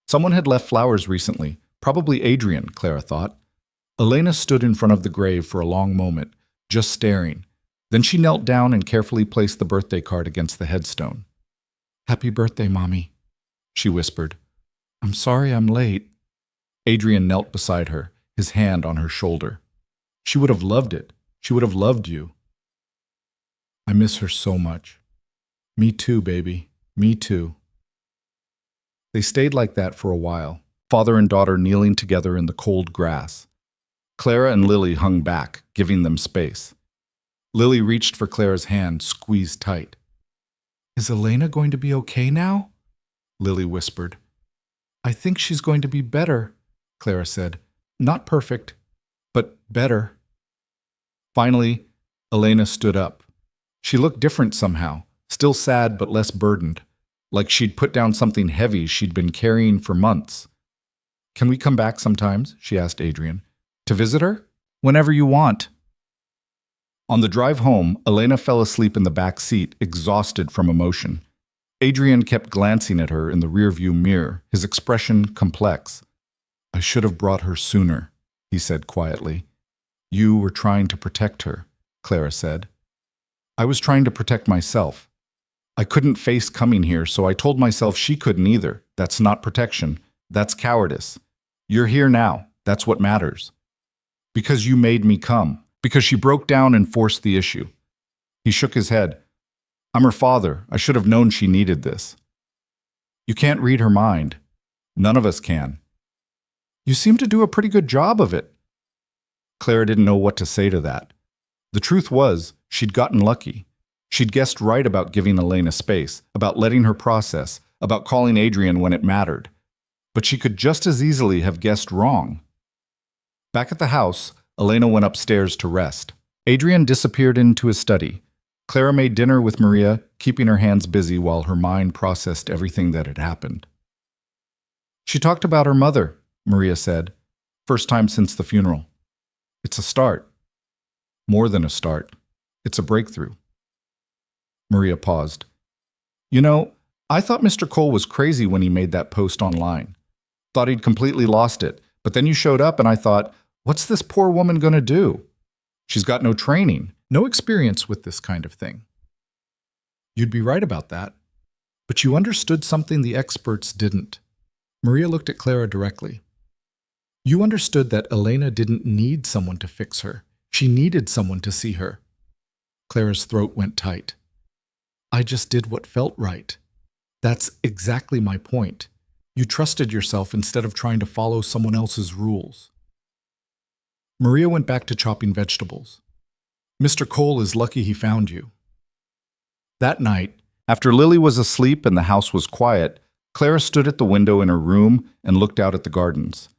Someone had left flowers recently, probably Adrian, Clara thought. Elena stood in front of the grave for a long moment, just staring. Then she knelt down and carefully placed the birthday card against the headstone. Happy birthday, Mommy, she whispered. I'm sorry I'm late. Adrian knelt beside her, his hand on her shoulder. She would have loved it. She would have loved you. I miss her so much. Me too, baby. Me too. They stayed like that for a while, father and daughter kneeling together in the cold grass. Clara and Lily hung back, giving them space. Lily reached for Clara's hand, squeezed tight. Is Elena going to be okay now? Lily whispered. I think she's going to be better, Clara said. Not perfect, but better. Finally, Elena stood up. She looked different somehow, still sad but less burdened, like she'd put down something heavy she'd been carrying for months. Can we come back sometimes? She asked Adrian. To visit her? Whenever you want. On the drive home, Elena fell asleep in the back seat, exhausted from emotion. Adrian kept glancing at her in the rearview mirror, his expression complex. I should have brought her sooner, he said quietly. You were trying to protect her, Clara said. I was trying to protect myself. I couldn't face coming here, so I told myself she couldn't either. That's not protection. That's cowardice. You're here now. That's what matters. Because you made me come. Because she broke down and forced the issue. He shook his head. I'm her father. I should have known she needed this. You can't read her mind. None of us can. You seem to do a pretty good job of it. Clara didn't know what to say to that. The truth was, she'd gotten lucky. She'd guessed right about giving Elena space, about letting her process, about calling Adrian when it mattered. But she could just as easily have guessed wrong. Back at the house, Elena went upstairs to rest. Adrian disappeared into his study. Clara made dinner with Maria, keeping her hands busy while her mind processed everything that had happened. She talked about her mother, Maria said, first time since the funeral. It's a start. More than a start. It's a breakthrough. Maria paused. You know, I thought Mr. Cole was crazy when he made that post online. Thought he'd completely lost it. But then you showed up and I thought, what's this poor woman going to do? She's got no training, no experience with this kind of thing. You'd be right about that. But you understood something the experts didn't. Maria looked at Clara directly. You understood that Elena didn't need someone to fix her. She needed someone to see her. Clara's throat went tight. I just did what felt right. That's exactly my point. You trusted yourself instead of trying to follow someone else's rules. Maria went back to chopping vegetables. Mr. Cole is lucky he found you. That night, after Lily was asleep and the house was quiet, Clara stood at the window in her room and looked out at the gardens.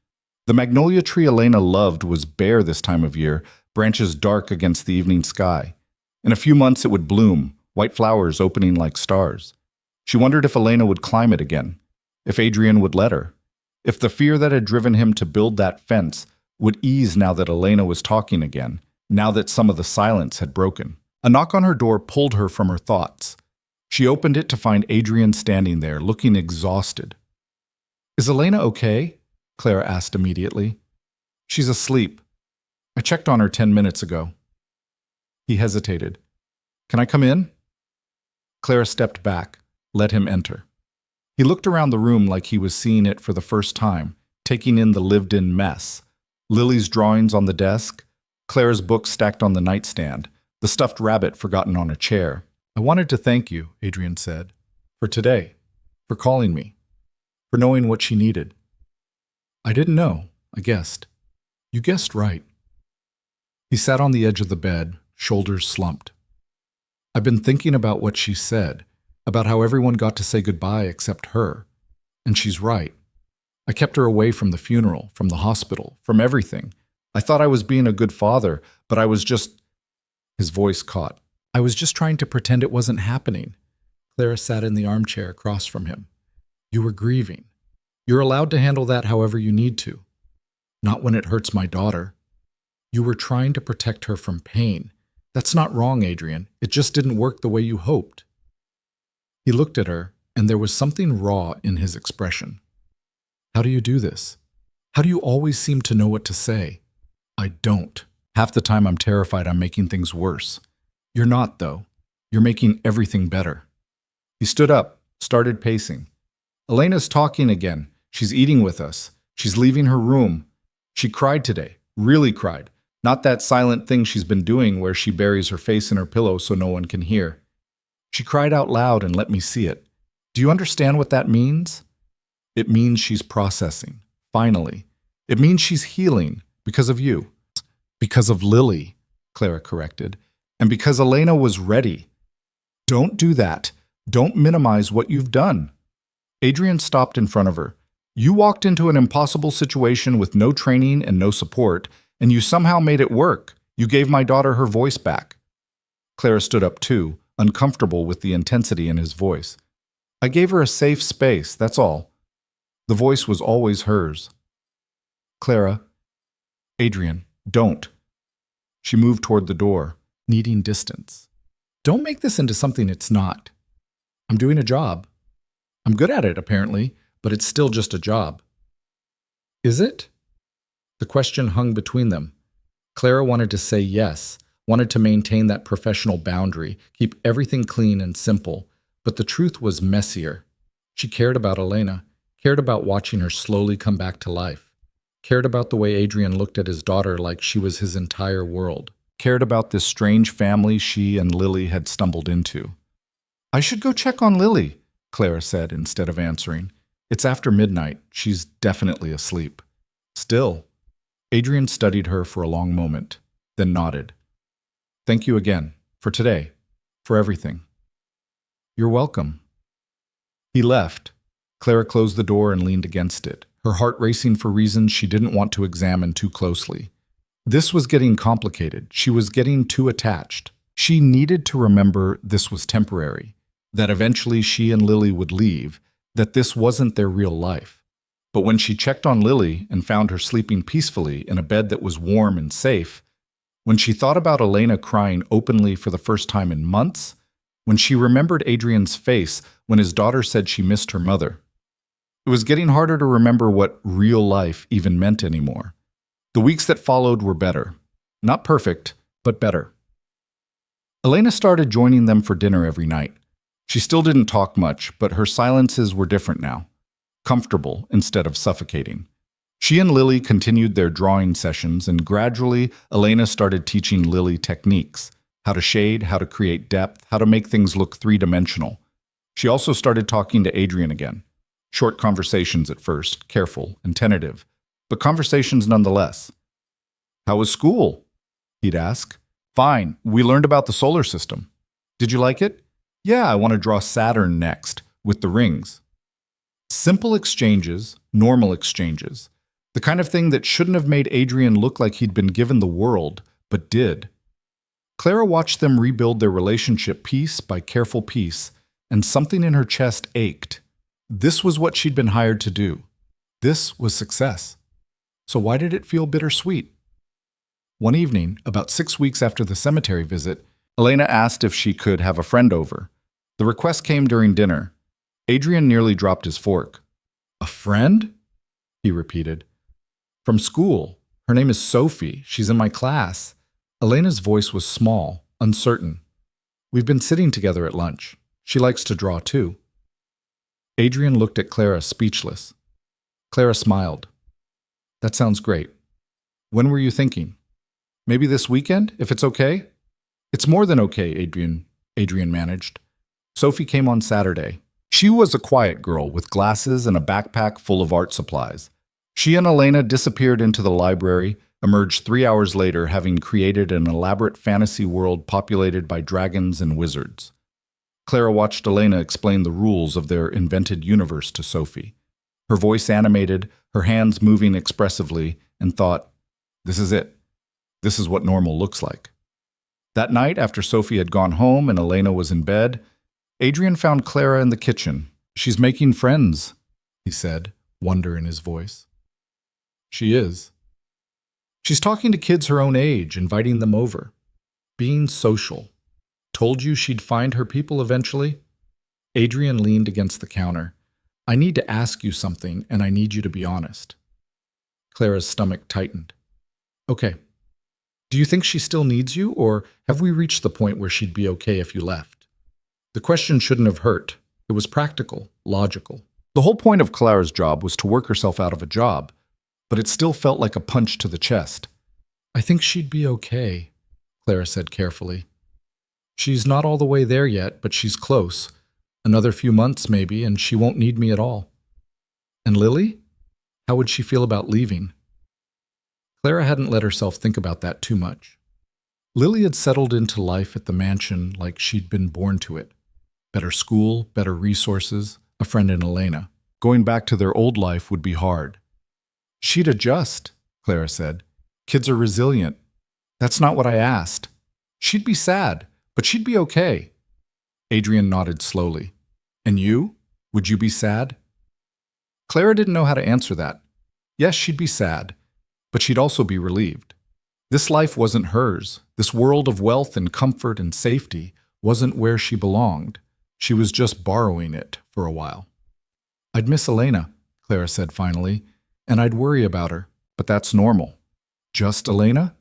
The magnolia tree Elena loved was bare this time of year, branches dark against the evening sky. In a few months it would bloom, white flowers opening like stars. She wondered if Elena would climb it again, if Adrian would let her, if the fear that had driven him to build that fence would ease now that Elena was talking again, now that some of the silence had broken. A knock on her door pulled her from her thoughts. She opened it to find Adrian standing there, looking exhausted. Is Elena okay? Clara asked immediately. She's asleep. I checked on her 10 minutes ago. He hesitated. Can I come in? Clara stepped back, let him enter. He looked around the room like he was seeing it for the first time, taking in the lived-in mess. Lily's drawings on the desk, Clara's book stacked on the nightstand, the stuffed rabbit forgotten on a chair. I wanted to thank you, Adrian said, for today, for calling me, for knowing what she needed. I didn't know, I guessed. You guessed right. He sat on the edge of the bed, shoulders slumped. I've been thinking about what she said, about how everyone got to say goodbye except her. And she's right. I kept her away from the funeral, from the hospital, from everything. I thought I was being a good father, but I was just... His voice caught. I was just trying to pretend it wasn't happening. Clara sat in the armchair across from him. You were grieving. You're allowed to handle that however you need to. Not when it hurts my daughter. You were trying to protect her from pain. That's not wrong, Adrian. It just didn't work the way you hoped. He looked at her, and there was something raw in his expression. How do you do this? How do you always seem to know what to say? I don't. Half the time I'm terrified I'm making things worse. You're not, though. You're making everything better. He stood up, started pacing. Elena's talking again. She's eating with us. She's leaving her room. She cried today, really cried. Not that silent thing she's been doing where she buries her face in her pillow so no one can hear. She cried out loud and let me see it. Do you understand what that means? It means she's processing, finally. It means she's healing because of you. Because of Lily, Clara corrected, and because Elena was ready. Don't do that. Don't minimize what you've done. Adrian stopped in front of her. You walked into an impossible situation with no training and no support, and you somehow made it work. You gave my daughter her voice back. Clara stood up too, uncomfortable with the intensity in his voice. I gave her a safe space, that's all. The voice was always hers. Clara, Adrian, don't. She moved toward the door, needing distance. Don't make this into something it's not. I'm doing a job. I'm good at it, apparently, but it's still just a job. Is it? The question hung between them. Clara wanted to say yes, wanted to maintain that professional boundary, keep everything clean and simple, but the truth was messier. She cared about Elena, cared about watching her slowly come back to life, cared about the way Adrian looked at his daughter like she was his entire world, cared about this strange family she and Lily had stumbled into. I should go check on Lily, Clara said instead of answering. It's after midnight. She's definitely asleep. Still, Adrian studied her for a long moment, then nodded. Thank you again, for today, for everything. You're welcome. He left. Clara closed the door and leaned against it, her heart racing for reasons she didn't want to examine too closely. This was getting complicated. She was getting too attached. She needed to remember this was temporary, that eventually she and Lily would leave, that this wasn't their real life. But when she checked on Lily and found her sleeping peacefully in a bed that was warm and safe, when she thought about Elena crying openly for the first time in months, when she remembered Adrian's face when his daughter said she missed her mother, it was getting harder to remember what real life even meant anymore. The weeks that followed were better. Not perfect, but better. Elena started joining them for dinner every night. She still didn't talk much, but her silences were different now. Comfortable instead of suffocating. She and Lily continued their drawing sessions, and gradually Elena started teaching Lily techniques, how to shade, how to create depth, how to make things look three-dimensional. She also started talking to Adrian again. Short conversations at first, careful and tentative, but conversations nonetheless. How was school? He'd ask. Fine, we learned about the solar system. Did you like it? Yeah, I want to draw Saturn next, with the rings. Simple exchanges, normal exchanges. The kind of thing that shouldn't have made Adrian look like he'd been given the world, but did. Clara watched them rebuild their relationship piece by careful piece, and something in her chest ached. This was what she'd been hired to do. This was success. So why did it feel bittersweet? One evening, about 6 weeks after the cemetery visit, Elena asked if she could have a friend over. The request came during dinner. Adrian nearly dropped his fork. A friend? He repeated. From school. Her name is Sophie. She's in my class. Elena's voice was small, uncertain. We've been sitting together at lunch. She likes to draw too. Adrian looked at Clara, speechless. Clara smiled. That sounds great. When were you thinking? Maybe this weekend, if it's okay? It's more than okay, Adrian managed. Sophie came on Saturday. She was a quiet girl with glasses and a backpack full of art supplies. She and Elena disappeared into the library, emerged 3 hours later having created an elaborate fantasy world populated by dragons and wizards. Clara watched Elena explain the rules of their invented universe to Sophie. Her voice animated, her hands moving expressively, and thought, this is it. This is what normal looks like. That night, after Sophie had gone home and Elena was in bed, Adrian found Clara in the kitchen. She's making friends, he said, wonder in his voice. She is. She's talking to kids her own age, inviting them over. Being social. Told you she'd find her people eventually? Adrian leaned against the counter. I need to ask you something, and I need you to be honest. Clara's stomach tightened. Okay. Do you think she still needs you, or have we reached the point where she'd be okay if you left? The question shouldn't have hurt. It was practical, logical. The whole point of Clara's job was to work herself out of a job, but it still felt like a punch to the chest. I think she'd be okay, Clara said carefully. She's not all the way there yet, but she's close. Another few months, maybe, and she won't need me at all. And Lily? How would she feel about leaving? Clara hadn't let herself think about that too much. Lily had settled into life at the mansion like she'd been born to it. Better school, better resources, a friend in Elena. Going back to their old life would be hard. She'd adjust, Clara said. Kids are resilient. That's not what I asked. She'd be sad, but she'd be okay. Adrian nodded slowly. And you? Would you be sad? Clara didn't know how to answer that. Yes, she'd be sad, but she'd also be relieved. This life wasn't hers. This world of wealth and comfort and safety wasn't where she belonged. She was just borrowing it for a while. I'd miss Elena, Clara said finally, and I'd worry about her, but that's normal. Just Elena?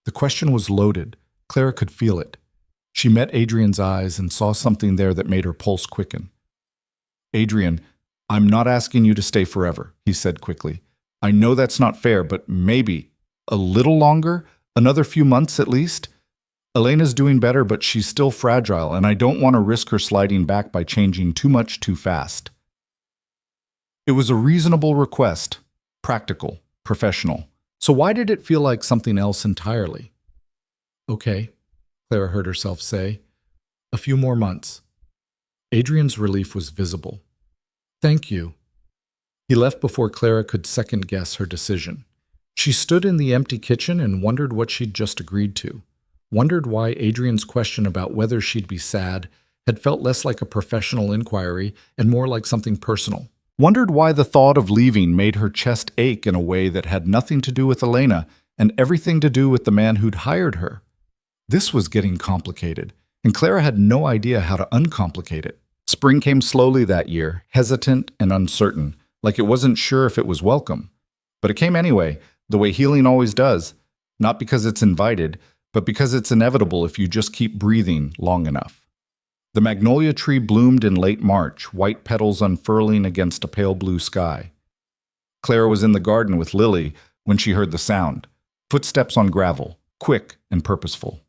The question was loaded. Clara could feel it. She met Adrian's eyes and saw something there that made her pulse quicken. Adrian, I'm not asking you to stay forever, he said quickly. I know that's not fair, but maybe a little longer, another few months at least. Elena's doing better, but she's still fragile, and I don't want to risk her sliding back by changing too much too fast. It was a reasonable request, practical, professional. So why did it feel like something else entirely? Okay, Clara heard herself say. A few more months. Adrian's relief was visible. Thank you. He left before Clara could second-guess her decision. She stood in the empty kitchen and wondered what she'd just agreed to. Wondered why Adrian's question about whether she'd be sad had felt less like a professional inquiry and more like something personal. Wondered why the thought of leaving made her chest ache in a way that had nothing to do with Elena and everything to do with the man who'd hired her. This was getting complicated, and Clara had no idea how to uncomplicate it. Spring came slowly that year, hesitant and uncertain, like it wasn't sure if it was welcome. But it came anyway, the way healing always does, not because it's invited, but because it's inevitable if you just keep breathing long enough. The magnolia tree bloomed in late March, white petals unfurling against a pale blue sky. Clara was in the garden with Lily when she heard the sound, footsteps on gravel, quick and purposeful.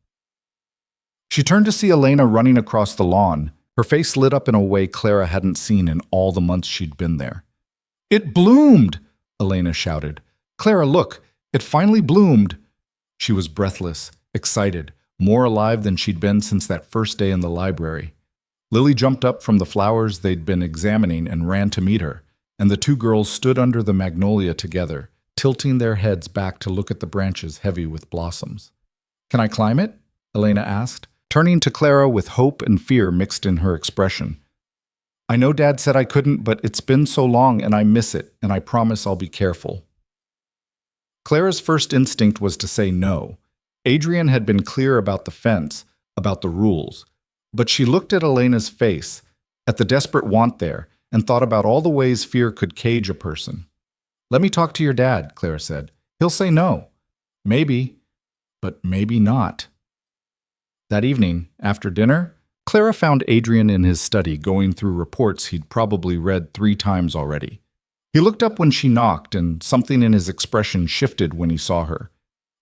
She turned to see Elena running across the lawn, her face lit up in a way Clara hadn't seen in all the months she'd been there. It bloomed! Elena shouted. Clara, look, it finally bloomed. She was breathless, excited, more alive than she'd been since that first day in the library. Lily jumped up from the flowers they'd been examining and ran to meet her, and the two girls stood under the magnolia together, tilting their heads back to look at the branches heavy with blossoms. Can I climb it? Elena asked, turning to Clara with hope and fear mixed in her expression. I know Dad said I couldn't, but it's been so long and I miss it, and I promise I'll be careful. Clara's first instinct was to say no. Adrian had been clear about the fence, about the rules, but she looked at Elena's face, at the desperate want there, and thought about all the ways fear could cage a person. Let me talk to your dad, Clara said. He'll say no. Maybe, but maybe not. That evening, after dinner, Clara found Adrian in his study going through reports he'd probably read 3 times already. He looked up when she knocked, and something in his expression shifted when he saw her.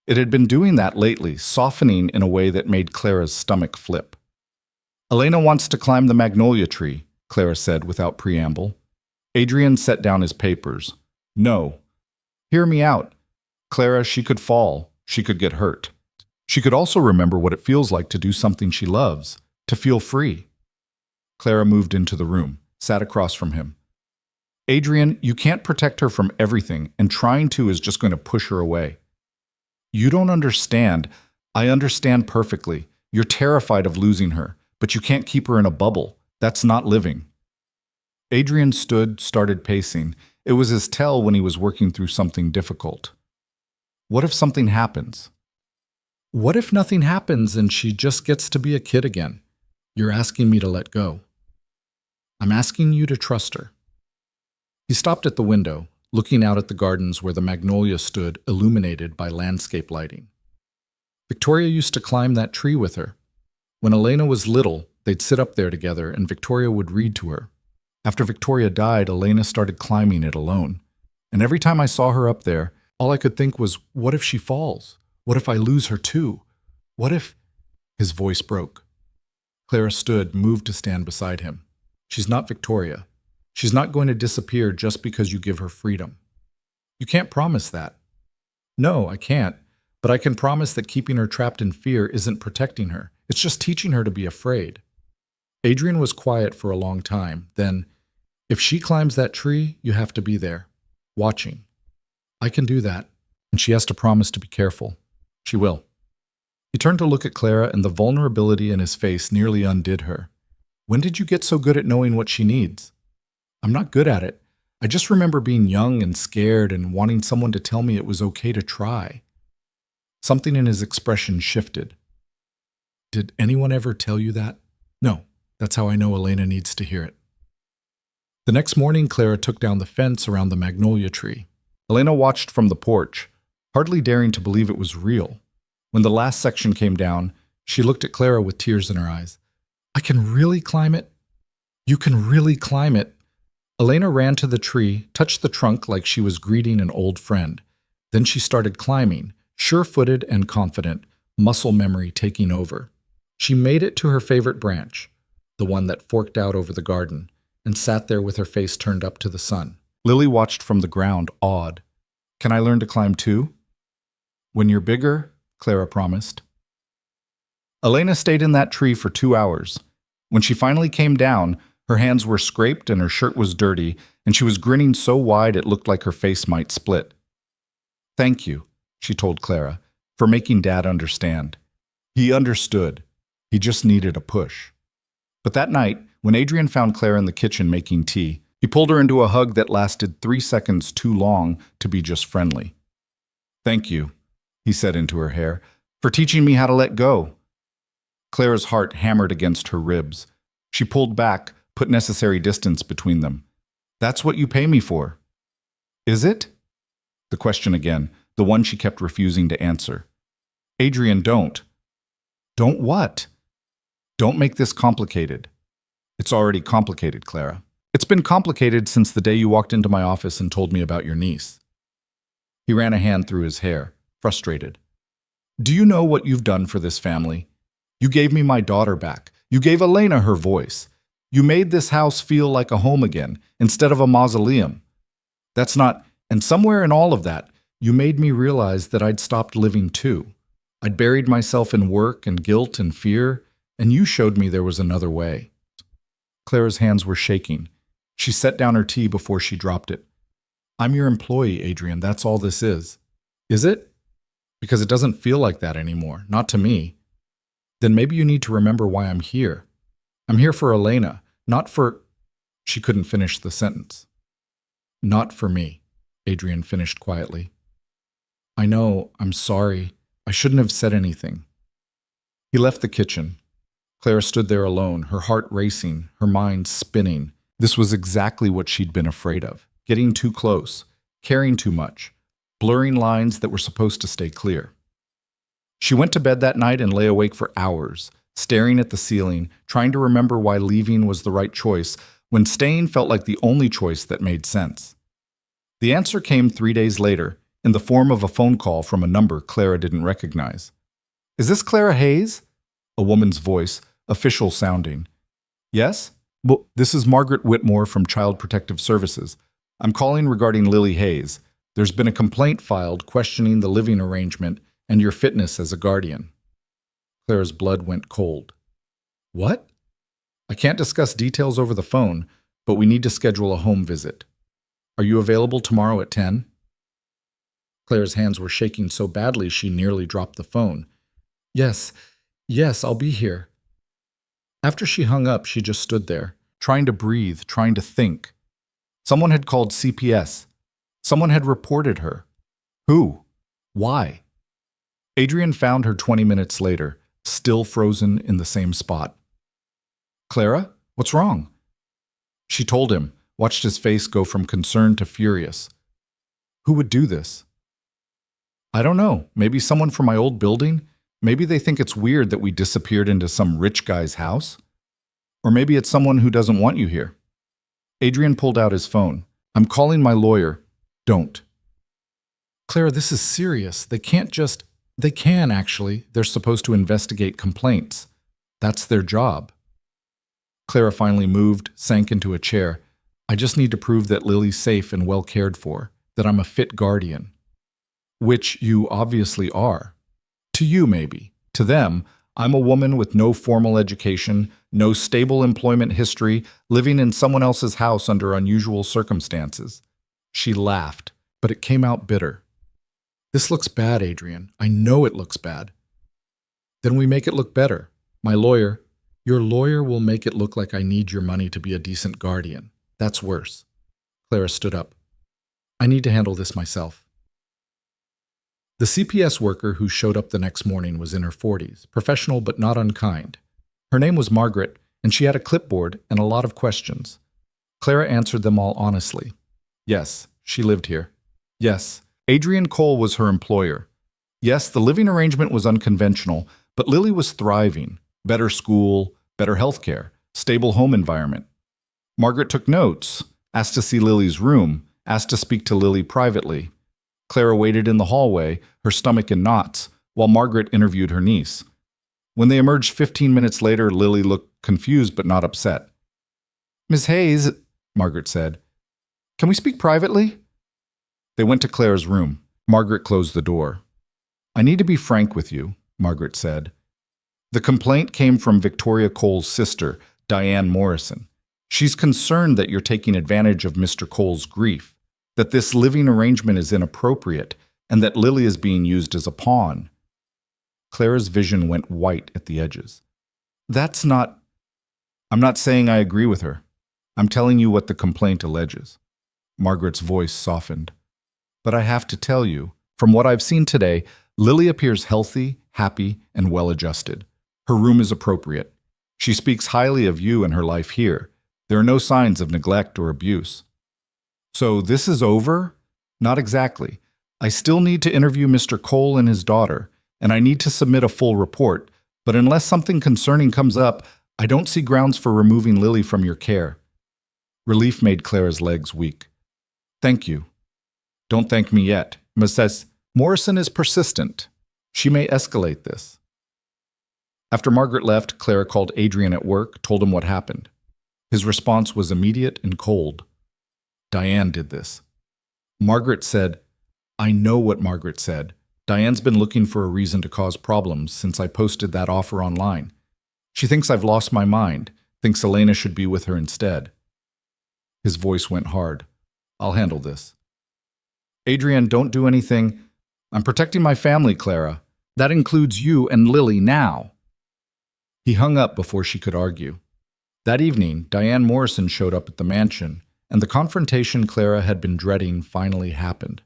It had been doing that lately, softening in a way that made Clara's stomach flip. Elena wants to climb the magnolia tree, Clara said without preamble. Adrian set down his papers. No. Hear me out. Clara, she could fall. She could get hurt. She could also remember what it feels like to do something she loves, to feel free. Clara moved into the room, sat across from him. Adrian, you can't protect her from everything, and trying to is just going to push her away. You don't understand. I understand perfectly. You're terrified of losing her, but you can't keep her in a bubble. That's not living. Adrian stood, started pacing. It was his tell when he was working through something difficult. What if something happens? What if nothing happens and she just gets to be a kid again? You're asking me to let go. I'm asking you to trust her. He stopped at the window, looking out at the gardens where the magnolia stood, illuminated by landscape lighting. Victoria used to climb that tree with her. When Elena was little, they'd sit up there together and Victoria would read to her. After Victoria died, Elena started climbing it alone. And every time I saw her up there, all I could think was, what if she falls? What if I lose her too? What if... His voice broke. Clara stood, moved to stand beside him. She's not Victoria. She's not going to disappear just because you give her freedom. You can't promise that. No, I can't. But I can promise that keeping her trapped in fear isn't protecting her. It's just teaching her to be afraid. Adrian was quiet for a long time. Then, if she climbs that tree, you have to be there, watching. I can do that. And she has to promise to be careful. She will. He turned to look at Clara, and the vulnerability in his face nearly undid her. When did you get so good at knowing what she needs? I'm not good at it. I just remember being young and scared and wanting someone to tell me it was okay to try. Something in his expression shifted. Did anyone ever tell you that? No, that's how I know Elena needs to hear it. The next morning, Clara took down the fence around the magnolia tree. Elena watched from the porch, hardly daring to believe it was real. When the last section came down, she looked at Clara with tears in her eyes. I can really climb it? You can really climb it. Elena ran to the tree, touched the trunk like she was greeting an old friend. Then she started climbing, sure-footed and confident, muscle memory taking over. She made it to her favorite branch, the one that forked out over the garden, and sat there with her face turned up to the sun. Lily watched from the ground, awed. Can I learn to climb too? When you're bigger, Clara promised. Elena stayed in that tree for 2 hours. When she finally came down, her hands were scraped and her shirt was dirty, and she was grinning so wide it looked like her face might split. Thank you, she told Clara, for making Dad understand. He understood. He just needed a push. But that night, when Adrian found Clara in the kitchen making tea, he pulled her into a hug that lasted 3 seconds too long to be just friendly. Thank you, he said into her hair, for teaching me how to let go. Clara's heart hammered against her ribs. She pulled back, put necessary distance between them. That's what you pay me for. Is it? The question again, the one she kept refusing to answer. Adrian, don't. Don't what? Don't make this complicated. It's already complicated, Clara. It's been complicated since the day you walked into my office and told me about your niece. He ran a hand through his hair, frustrated. Do you know what you've done for this family? You gave me my daughter back. You gave Elena her voice. You made this house feel like a home again, instead of a mausoleum. That's not, and somewhere in all of that, you made me realize that I'd stopped living too. I'd buried myself in work and guilt and fear, and you showed me there was another way. Clara's hands were shaking. She set down her tea before she dropped it. I'm your employee, Adrian. That's all this is. Is it? Because it doesn't feel like that anymore. Not to me. Then maybe you need to remember why I'm here. I'm here for Elena, not for... She couldn't finish the sentence. Not for me, Adrian finished quietly. I know, I'm sorry. I shouldn't have said anything. He left the kitchen. Clara stood there alone, her heart racing, her mind spinning. This was exactly what she'd been afraid of. Getting too close, caring too much, blurring lines that were supposed to stay clear. She went to bed that night and lay awake for hours, staring at the ceiling, trying to remember why leaving was the right choice when staying felt like the only choice that made sense. The answer came 3 days later, in the form of a phone call from a number Clara didn't recognize. Is this Clara Hayes? A woman's voice, official sounding. Yes? Well, this is Margaret Whitmore from Child Protective Services. I'm calling regarding Lily Hayes. There's been a complaint filed questioning the living arrangement and your fitness as a guardian. Clara's blood went cold. What? I can't discuss details over the phone, but we need to schedule a home visit. Are you available tomorrow at 10? Clara's hands were shaking so badly she nearly dropped the phone. Yes, I'll be here. After she hung up, she just stood there, trying to breathe, trying to think. Someone had called CPS. Someone had reported her. Who? Why? Adrian found her 20 minutes later, still frozen in the same spot. Clara, what's wrong? She told him, watched his face go from concerned to furious. Who would do this? I don't know. Maybe someone from my old building? Maybe they think it's weird that we disappeared into some rich guy's house? Or maybe it's someone who doesn't want you here. Adrian pulled out his phone. I'm calling my lawyer. Don't. Clara, this is serious. They can't just... They can, actually. They're supposed to investigate complaints. That's their job. Clara finally moved, sank into a chair. I just need to prove that Lily's safe and well cared for, that I'm a fit guardian. Which you obviously are. To you, maybe. To them, I'm a woman with no formal education, no stable employment history, living in someone else's house under unusual circumstances. She laughed, but it came out bitter. This looks bad, Adrian. I know it looks bad. Then we make it look better. Your lawyer will make it look like I need your money to be a decent guardian. That's worse. Clara stood up. I need to handle this myself. The CPS worker who showed up the next morning was in her 40s, professional but not unkind. Her name was Margaret, and she had a clipboard and a lot of questions. Clara answered them all honestly. Yes, she lived here. Yes, Adrian Cole was her employer. Yes, the living arrangement was unconventional, but Lily was thriving. Better school, better health care, stable home environment. Margaret took notes, asked to see Lily's room, asked to speak to Lily privately. Clara waited in the hallway, her stomach in knots, while Margaret interviewed her niece. When they emerged 15 minutes later, Lily looked confused but not upset. Miss Hayes, Margaret said, can we speak privately? They went to Clara's room. Margaret closed the door. I need to be frank with you, Margaret said. The complaint came from Victoria Cole's sister, Diane Morrison. She's concerned that you're taking advantage of Mr. Cole's grief, that this living arrangement is inappropriate, and that Lily is being used as a pawn. Clara's vision went white at the edges. I'm not saying I agree with her. I'm telling you what the complaint alleges. Margaret's voice softened. But I have to tell you, from what I've seen today, Lily appears healthy, happy, and well-adjusted. Her room is appropriate. She speaks highly of you and her life here. There are no signs of neglect or abuse. So this is over? Not exactly. I still need to interview Mr. Cole and his daughter, and I need to submit a full report, but unless something concerning comes up, I don't see grounds for removing Lily from your care. Relief made Clara's legs weak. Thank you. Don't thank me yet. Mrs. Morrison is persistent. She may escalate this. After Margaret left, Clara called Adrian at work, told him what happened. His response was immediate and cold. Diane did this. Margaret said, I know what Margaret said. Diane's been looking for a reason to cause problems since I posted that offer online. She thinks I've lost my mind, thinks Elena should be with her instead. His voice went hard. I'll handle this. Adrian, don't do anything. I'm protecting my family, Clara. That includes you and Lily now. He hung up before she could argue. That evening, Diane Morrison showed up at the mansion, and the confrontation Clara had been dreading finally happened.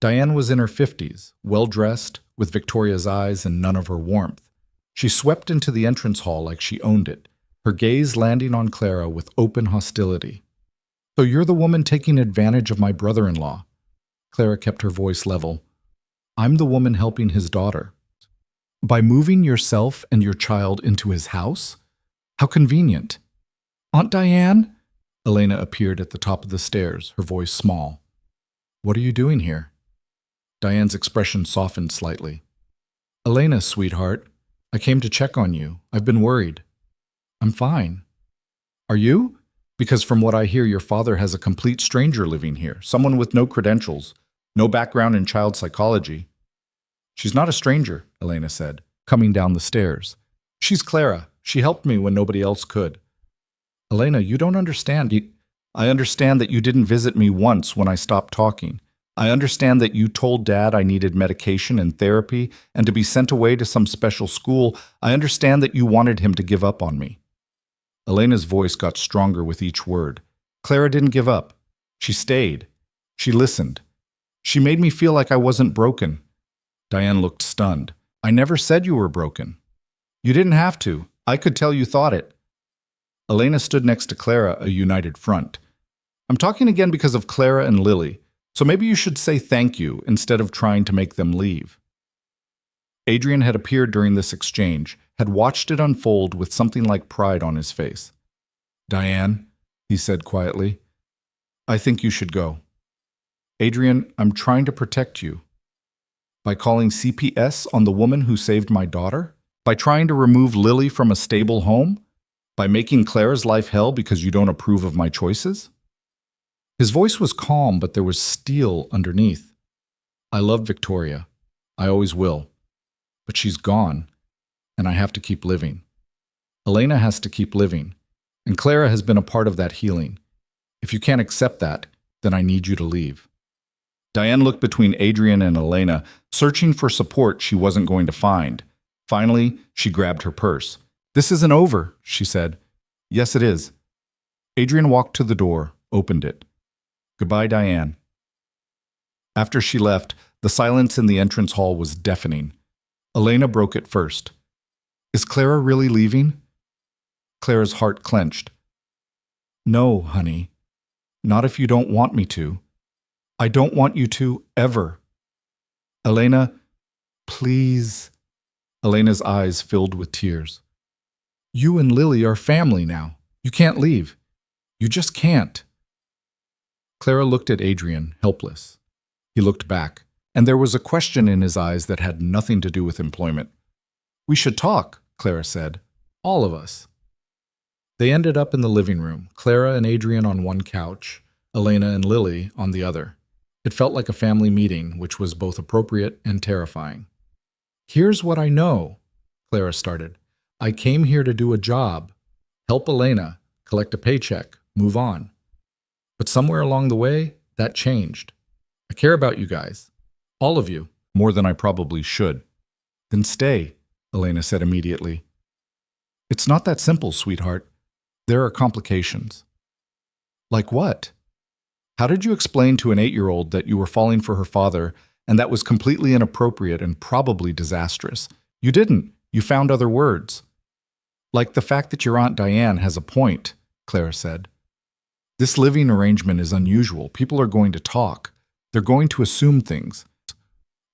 Diane was in her 50s, well-dressed, with Victoria's eyes and none of her warmth. She swept into the entrance hall like she owned it, her gaze landing on Clara with open hostility. So you're the woman taking advantage of my brother-in-law. Clara kept her voice level. I'm the woman helping his daughter. By moving yourself and your child into his house? How convenient. Aunt Diane? Elena appeared at the top of the stairs, her voice small. What are you doing here? Diane's expression softened slightly. Elena, sweetheart, I came to check on you. I've been worried. I'm fine. Are you? Because from what I hear, your father has a complete stranger living here, someone with no credentials, no background in child psychology. She's not a stranger, Elena said, coming down the stairs. She's Clara. She helped me when nobody else could. Elena, you don't understand. I understand that you didn't visit me once when I stopped talking. I understand that you told Dad I needed medication and therapy and to be sent away to some special school. I understand that you wanted him to give up on me. Elena's voice got stronger with each word. Clara didn't give up. She stayed. She listened. She made me feel like I wasn't broken. Diane looked stunned. I never said you were broken. You didn't have to. I could tell you thought it. Elena stood next to Clara, a united front. I'm talking again because of Clara and Lily, so maybe you should say thank you instead of trying to make them leave. Adrian had appeared during this exchange, had watched it unfold with something like pride on his face. Diane, he said quietly, I think you should go. Adrian, I'm trying to protect you. By calling CPS on the woman who saved my daughter? By trying to remove Lily from a stable home? By making Clara's life hell because you don't approve of my choices? His voice was calm, but there was steel underneath. I love Victoria. I always will. But she's gone, and I have to keep living. Elena has to keep living, and Clara has been a part of that healing. If you can't accept that, then I need you to leave. Diane looked between Adrian and Elena, searching for support she wasn't going to find. Finally, she grabbed her purse. This isn't over, she said. Yes, it is. Adrian walked to the door, opened it. Goodbye, Diane. After she left, the silence in the entrance hall was deafening. Elena broke it first. Is Clara really leaving? Clara's heart clenched. No, honey. Not if you don't want me to. I don't want you to, ever. Elena, please. Elena's eyes filled with tears. You and Lily are family now. You can't leave. You just can't. Clara looked at Adrian, helpless. He looked back, and there was a question in his eyes that had nothing to do with employment. We should talk, Clara said. All of us. They ended up in the living room, Clara and Adrian on one couch, Elena and Lily on the other. It felt like a family meeting, which was both appropriate and terrifying. Here's what I know, Clara started. I came here to do a job, help Elena, collect a paycheck, move on. But somewhere along the way, that changed. I care about you guys, all of you, more than I probably should. Then stay, Elena said immediately. It's not that simple, sweetheart. There are complications. Like what? How did you explain to an 8-year-old that you were falling for her father and that was completely inappropriate and probably disastrous? You didn't. You found other words. Like the fact that your Aunt Diane has a point, Clara said. This living arrangement is unusual. People are going to talk. They're going to assume things.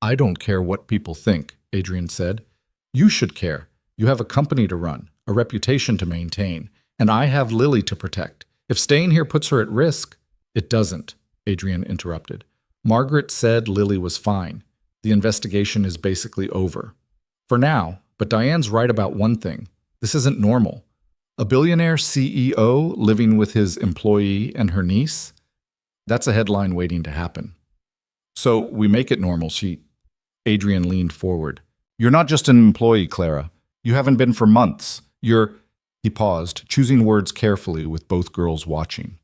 I don't care what people think, Adrian said. You should care. You have a company to run, a reputation to maintain, and I have Lily to protect. If staying here puts her at risk, it doesn't, Adrian interrupted. Margaret said Lily was fine. The investigation is basically over. For now, but Diane's right about one thing. This isn't normal. A billionaire CEO living with his employee and her niece? That's a headline waiting to happen. So we make it normal, Adrian leaned forward. You're not just an employee, Clara. You haven't been for months. He paused, choosing words carefully with both girls watching.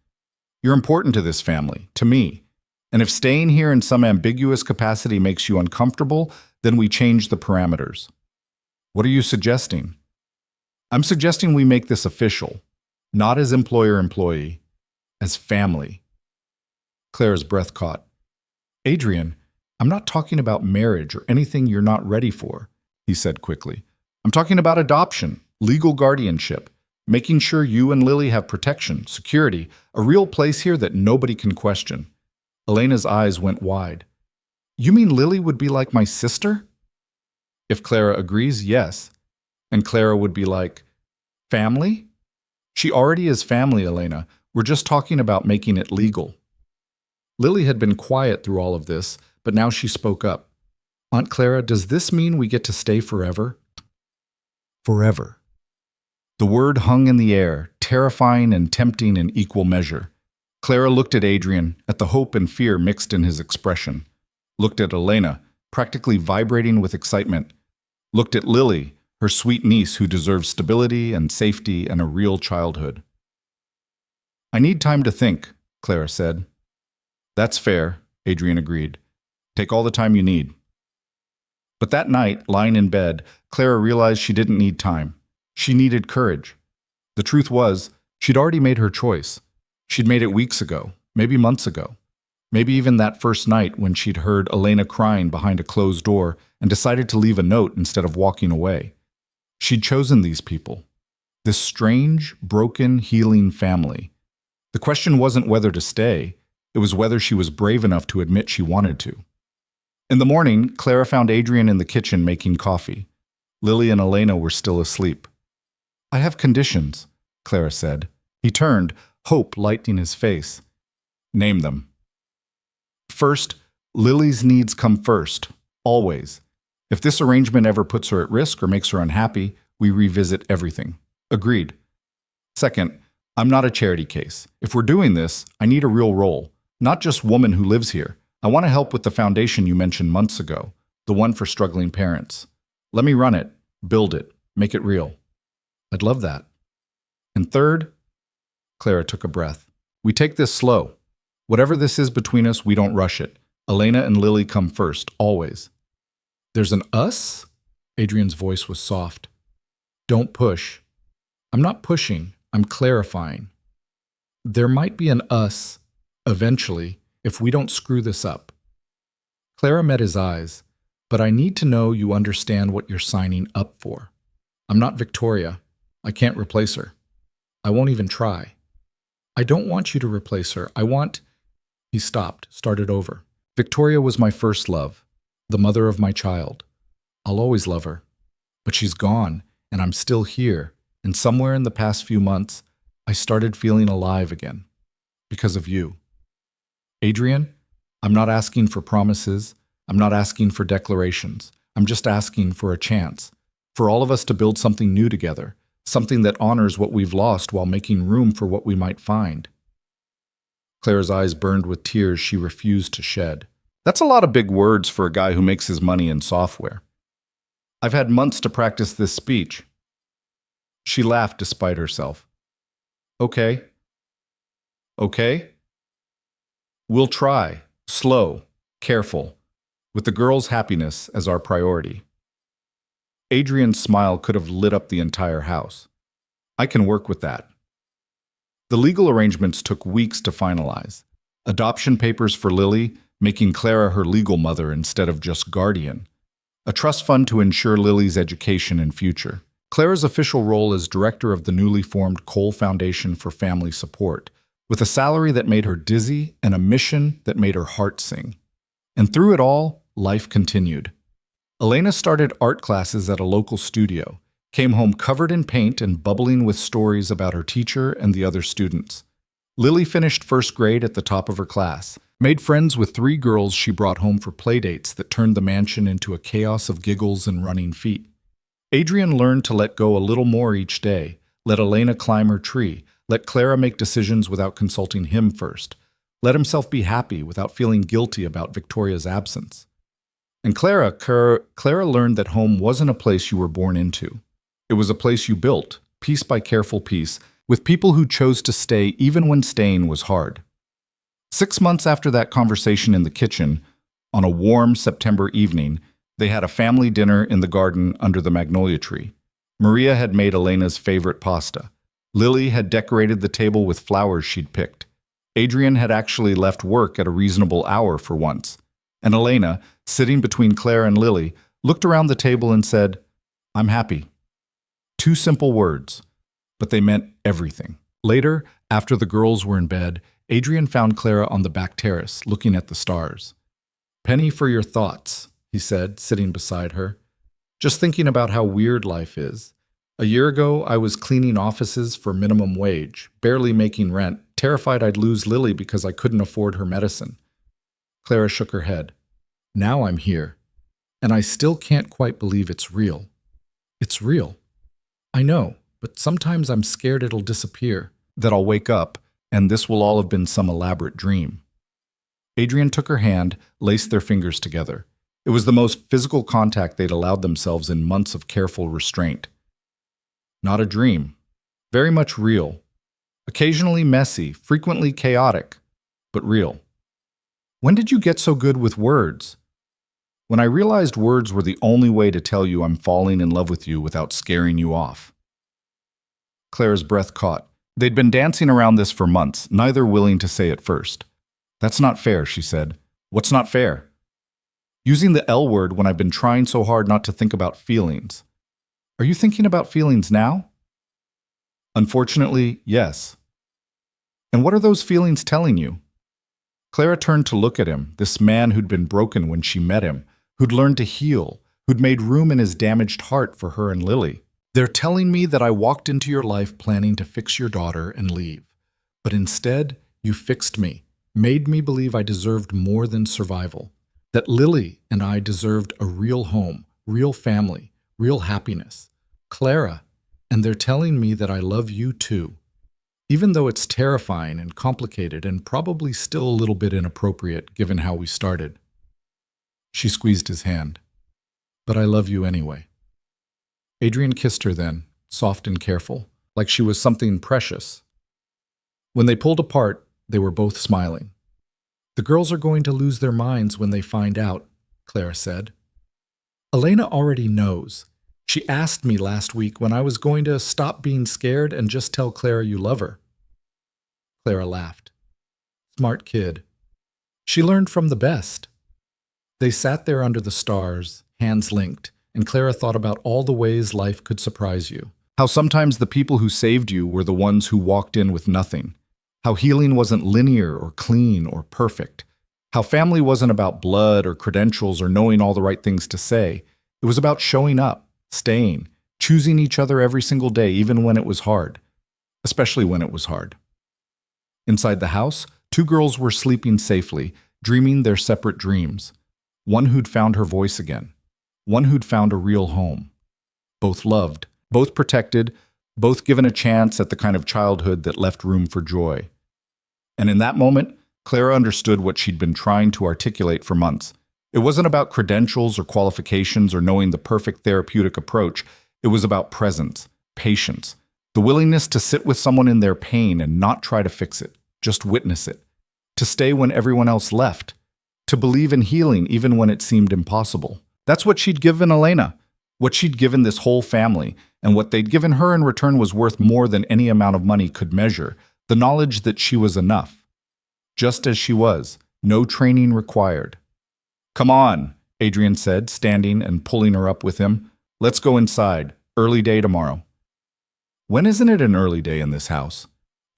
You're important to this family, to me. And if staying here in some ambiguous capacity makes you uncomfortable, then we change the parameters. What are you suggesting? I'm suggesting we make this official, not as employer-employee, as family. Clara's breath caught. Adrian, I'm not talking about marriage or anything you're not ready for, he said quickly. I'm talking about adoption, legal guardianship, making sure you and Lily have protection, security, a real place here that nobody can question. Elena's eyes went wide. You mean Lily would be like my sister? If Clara agrees, yes. And Clara would be like, family? She already is family, Elena. We're just talking about making it legal. Lily had been quiet through all of this, but now she spoke up. Aunt Clara, does this mean we get to stay forever? Forever. The word hung in the air, terrifying and tempting in equal measure. Clara looked at Adrian, at the hope and fear mixed in his expression. Looked at Elena, practically vibrating with excitement. Looked at Lily, her sweet niece who deserves stability and safety and a real childhood. I need time to think, Clara said. That's fair, Adrian agreed. Take all the time you need. But that night, lying in bed, Clara realized she didn't need time. She needed courage. The truth was, she'd already made her choice. She'd made it weeks ago, maybe months ago. Maybe even that first night when she'd heard Elena crying behind a closed door and decided to leave a note instead of walking away. She'd chosen these people. This strange, broken, healing family. The question wasn't whether to stay. It was whether she was brave enough to admit she wanted to. In the morning, Clara found Adrian in the kitchen making coffee. Lily and Elena were still asleep. I have conditions, Clara said. He turned, hope lighting his face. Name them. First, Lily's needs come first. Always. If this arrangement ever puts her at risk or makes her unhappy, we revisit everything. Agreed. Second, I'm not a charity case. If we're doing this, I need a real role, not just woman who lives here. I want to help with the foundation you mentioned months ago, the one for struggling parents. Let me run it, build it, make it real. I'd love that. And third, Clara took a breath. We take this slow. Whatever this is between us, we don't rush it. Elena and Lily come first, always. There's an us? Adrian's voice was soft. Don't push. I'm not pushing, I'm clarifying. There might be an us, eventually, if we don't screw this up. Clara met his eyes, but I need to know you understand what you're signing up for. I'm not Victoria. I can't replace her. I won't even try. I don't want you to replace her. He stopped, started over. Victoria was my first love, the mother of my child. I'll always love her. But she's gone, and I'm still here, and somewhere in the past few months, I started feeling alive again. Because of you. Adrian, I'm not asking for promises. I'm not asking for declarations. I'm just asking for a chance. For all of us to build something new together. Something that honors what we've lost while making room for what we might find. Clara's eyes burned with tears she refused to shed. That's a lot of big words for a guy who makes his money in software. I've had months to practice this speech. She laughed despite herself. Okay. Okay? We'll try, slow, careful, with the girl's happiness as our priority. Adrian's smile could have lit up the entire house. I can work with that. The legal arrangements took weeks to finalize. Adoption papers for Lily, making Clara her legal mother instead of just guardian. A trust fund to ensure Lily's education and future. Clara's official role as director of the newly formed Cole Foundation for Family Support, with a salary that made her dizzy and a mission that made her heart sing. And through it all, life continued. Elena started art classes at a local studio, came home covered in paint and bubbling with stories about her teacher and the other students. Lily finished first grade at the top of her class, made friends with 3 girls she brought home for playdates that turned the mansion into a chaos of giggles and running feet. Adrian learned to let go a little more each day, let Elena climb her tree, let Clara make decisions without consulting him first, let himself be happy without feeling guilty about Victoria's absence. And Clara learned that home wasn't a place you were born into. It was a place you built, piece by careful piece, with people who chose to stay even when staying was hard. 6 months after that conversation in the kitchen, on a warm September evening, they had a family dinner in the garden under the magnolia tree. Maria had made Elena's favorite pasta. Lily had decorated the table with flowers she'd picked. Adrian had actually left work at a reasonable hour for once. And Elena, sitting between Claire and Lily, looked around the table and said, "I'm happy." 2 simple words, but they meant everything. Later, after the girls were in bed, Adrian found Clara on the back terrace, looking at the stars. "Penny for your thoughts," he said, sitting beside her. "Just thinking about how weird life is. A year ago, I was cleaning offices for minimum wage, barely making rent, terrified I'd lose Lily because I couldn't afford her medicine." Clara shook her head. "Now I'm here, and I still can't quite believe it's real. It's real. I know, but sometimes I'm scared it'll disappear, that I'll wake up, and this will all have been some elaborate dream." Adrian took her hand, laced their fingers together. It was the most physical contact they'd allowed themselves in months of careful restraint. Not a dream. Very much real. Occasionally messy, frequently chaotic, but real. "When did you get so good with words?" "When I realized words were the only way to tell you I'm falling in love with you without scaring you off." Clara's breath caught. They'd been dancing around this for months, neither willing to say it first. "That's not fair," she said. "What's not fair?" "Using the L word when I've been trying so hard not to think about feelings." "Are you thinking about feelings now?" "Unfortunately, yes." "And what are those feelings telling you?" Clara turned to look at him, this man who'd been broken when she met him, who'd learned to heal, who'd made room in his damaged heart for her and Lily. "They're telling me that I walked into your life planning to fix your daughter and leave. But instead, you fixed me, made me believe I deserved more than survival. That Lily and I deserved a real home, real family, real happiness. Clara, and they're telling me that I love you too. Even though it's terrifying and complicated and probably still a little bit inappropriate given how we started. She squeezed his hand. But I love you anyway. Adrian kissed her then, soft and careful, like she was something precious. When they pulled apart, they were both smiling. The girls are going to lose their minds when they find out, Clara said. Elena already knows. She asked me last week when I was going to stop being scared and just tell Clara you love her. Clara laughed. Smart kid. She learned from the best. They sat there under the stars, hands linked, and Clara thought about all the ways life could surprise you. How sometimes the people who saved you were the ones who walked in with nothing. How healing wasn't linear or clean or perfect. How family wasn't about blood or credentials or knowing all the right things to say. It was about showing up, staying, choosing each other every single day, even when it was hard. Especially when it was hard. Inside the house, two girls were sleeping safely, dreaming their separate dreams. One who'd found her voice again. One who'd found a real home. Both loved, both protected, both given a chance at the kind of childhood that left room for joy. And in that moment, Clara understood what she'd been trying to articulate for months. It wasn't about credentials or qualifications or knowing the perfect therapeutic approach. It was about presence, patience, the willingness to sit with someone in their pain and not try to fix it, just witness it, to stay when everyone else left, to believe in healing even when it seemed impossible. That's what she'd given Elena, what she'd given this whole family, and what they'd given her in return was worth more than any amount of money could measure, the knowledge that she was enough. Just as she was, no training required. Come on, Adrian said, standing and pulling her up with him. Let's go inside. Early day tomorrow. When isn't it an early day in this house?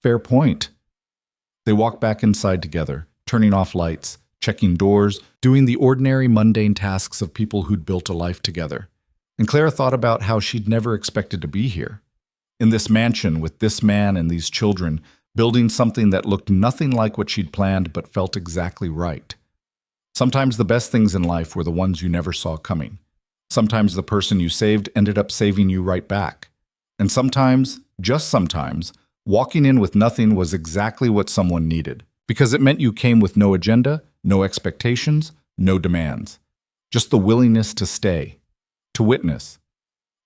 Fair point. They walked back inside together, turning off lights, checking doors, doing the ordinary mundane tasks of people who'd built a life together. And Clara thought about how she'd never expected to be here. In this mansion with this man and these children, building something that looked nothing like what she'd planned but felt exactly right. Sometimes the best things in life were the ones you never saw coming. Sometimes the person you saved ended up saving you right back. And sometimes, just sometimes, walking in with nothing was exactly what someone needed, because it meant you came with no agenda, no expectations, no demands. Just the willingness to stay, to witness,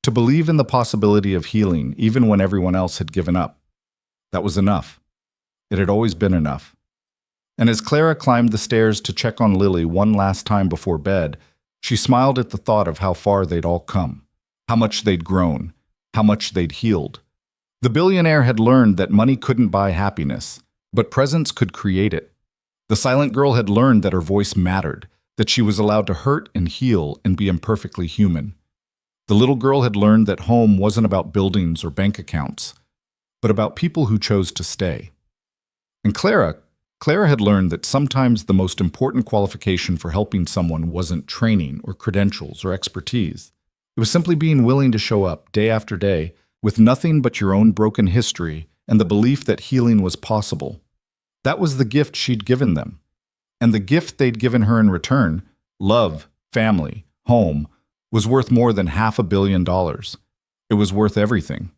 to believe in the possibility of healing even when everyone else had given up. That was enough. It had always been enough. And as Clara climbed the stairs to check on Lily one last time before bed, she smiled at the thought of how far they'd all come, how much they'd grown, how much they'd healed. The billionaire had learned that money couldn't buy happiness, but presence could create it. The silent girl had learned that her voice mattered, that she was allowed to hurt and heal and be imperfectly human. The little girl had learned that home wasn't about buildings or bank accounts, but about people who chose to stay. And Clara had learned that sometimes the most important qualification for helping someone wasn't training or credentials or expertise. It was simply being willing to show up day after day with nothing but your own broken history and the belief that healing was possible. That was the gift she'd given them. And the gift they'd given her in return, love, family, home, was worth more than $500 million. It was worth everything.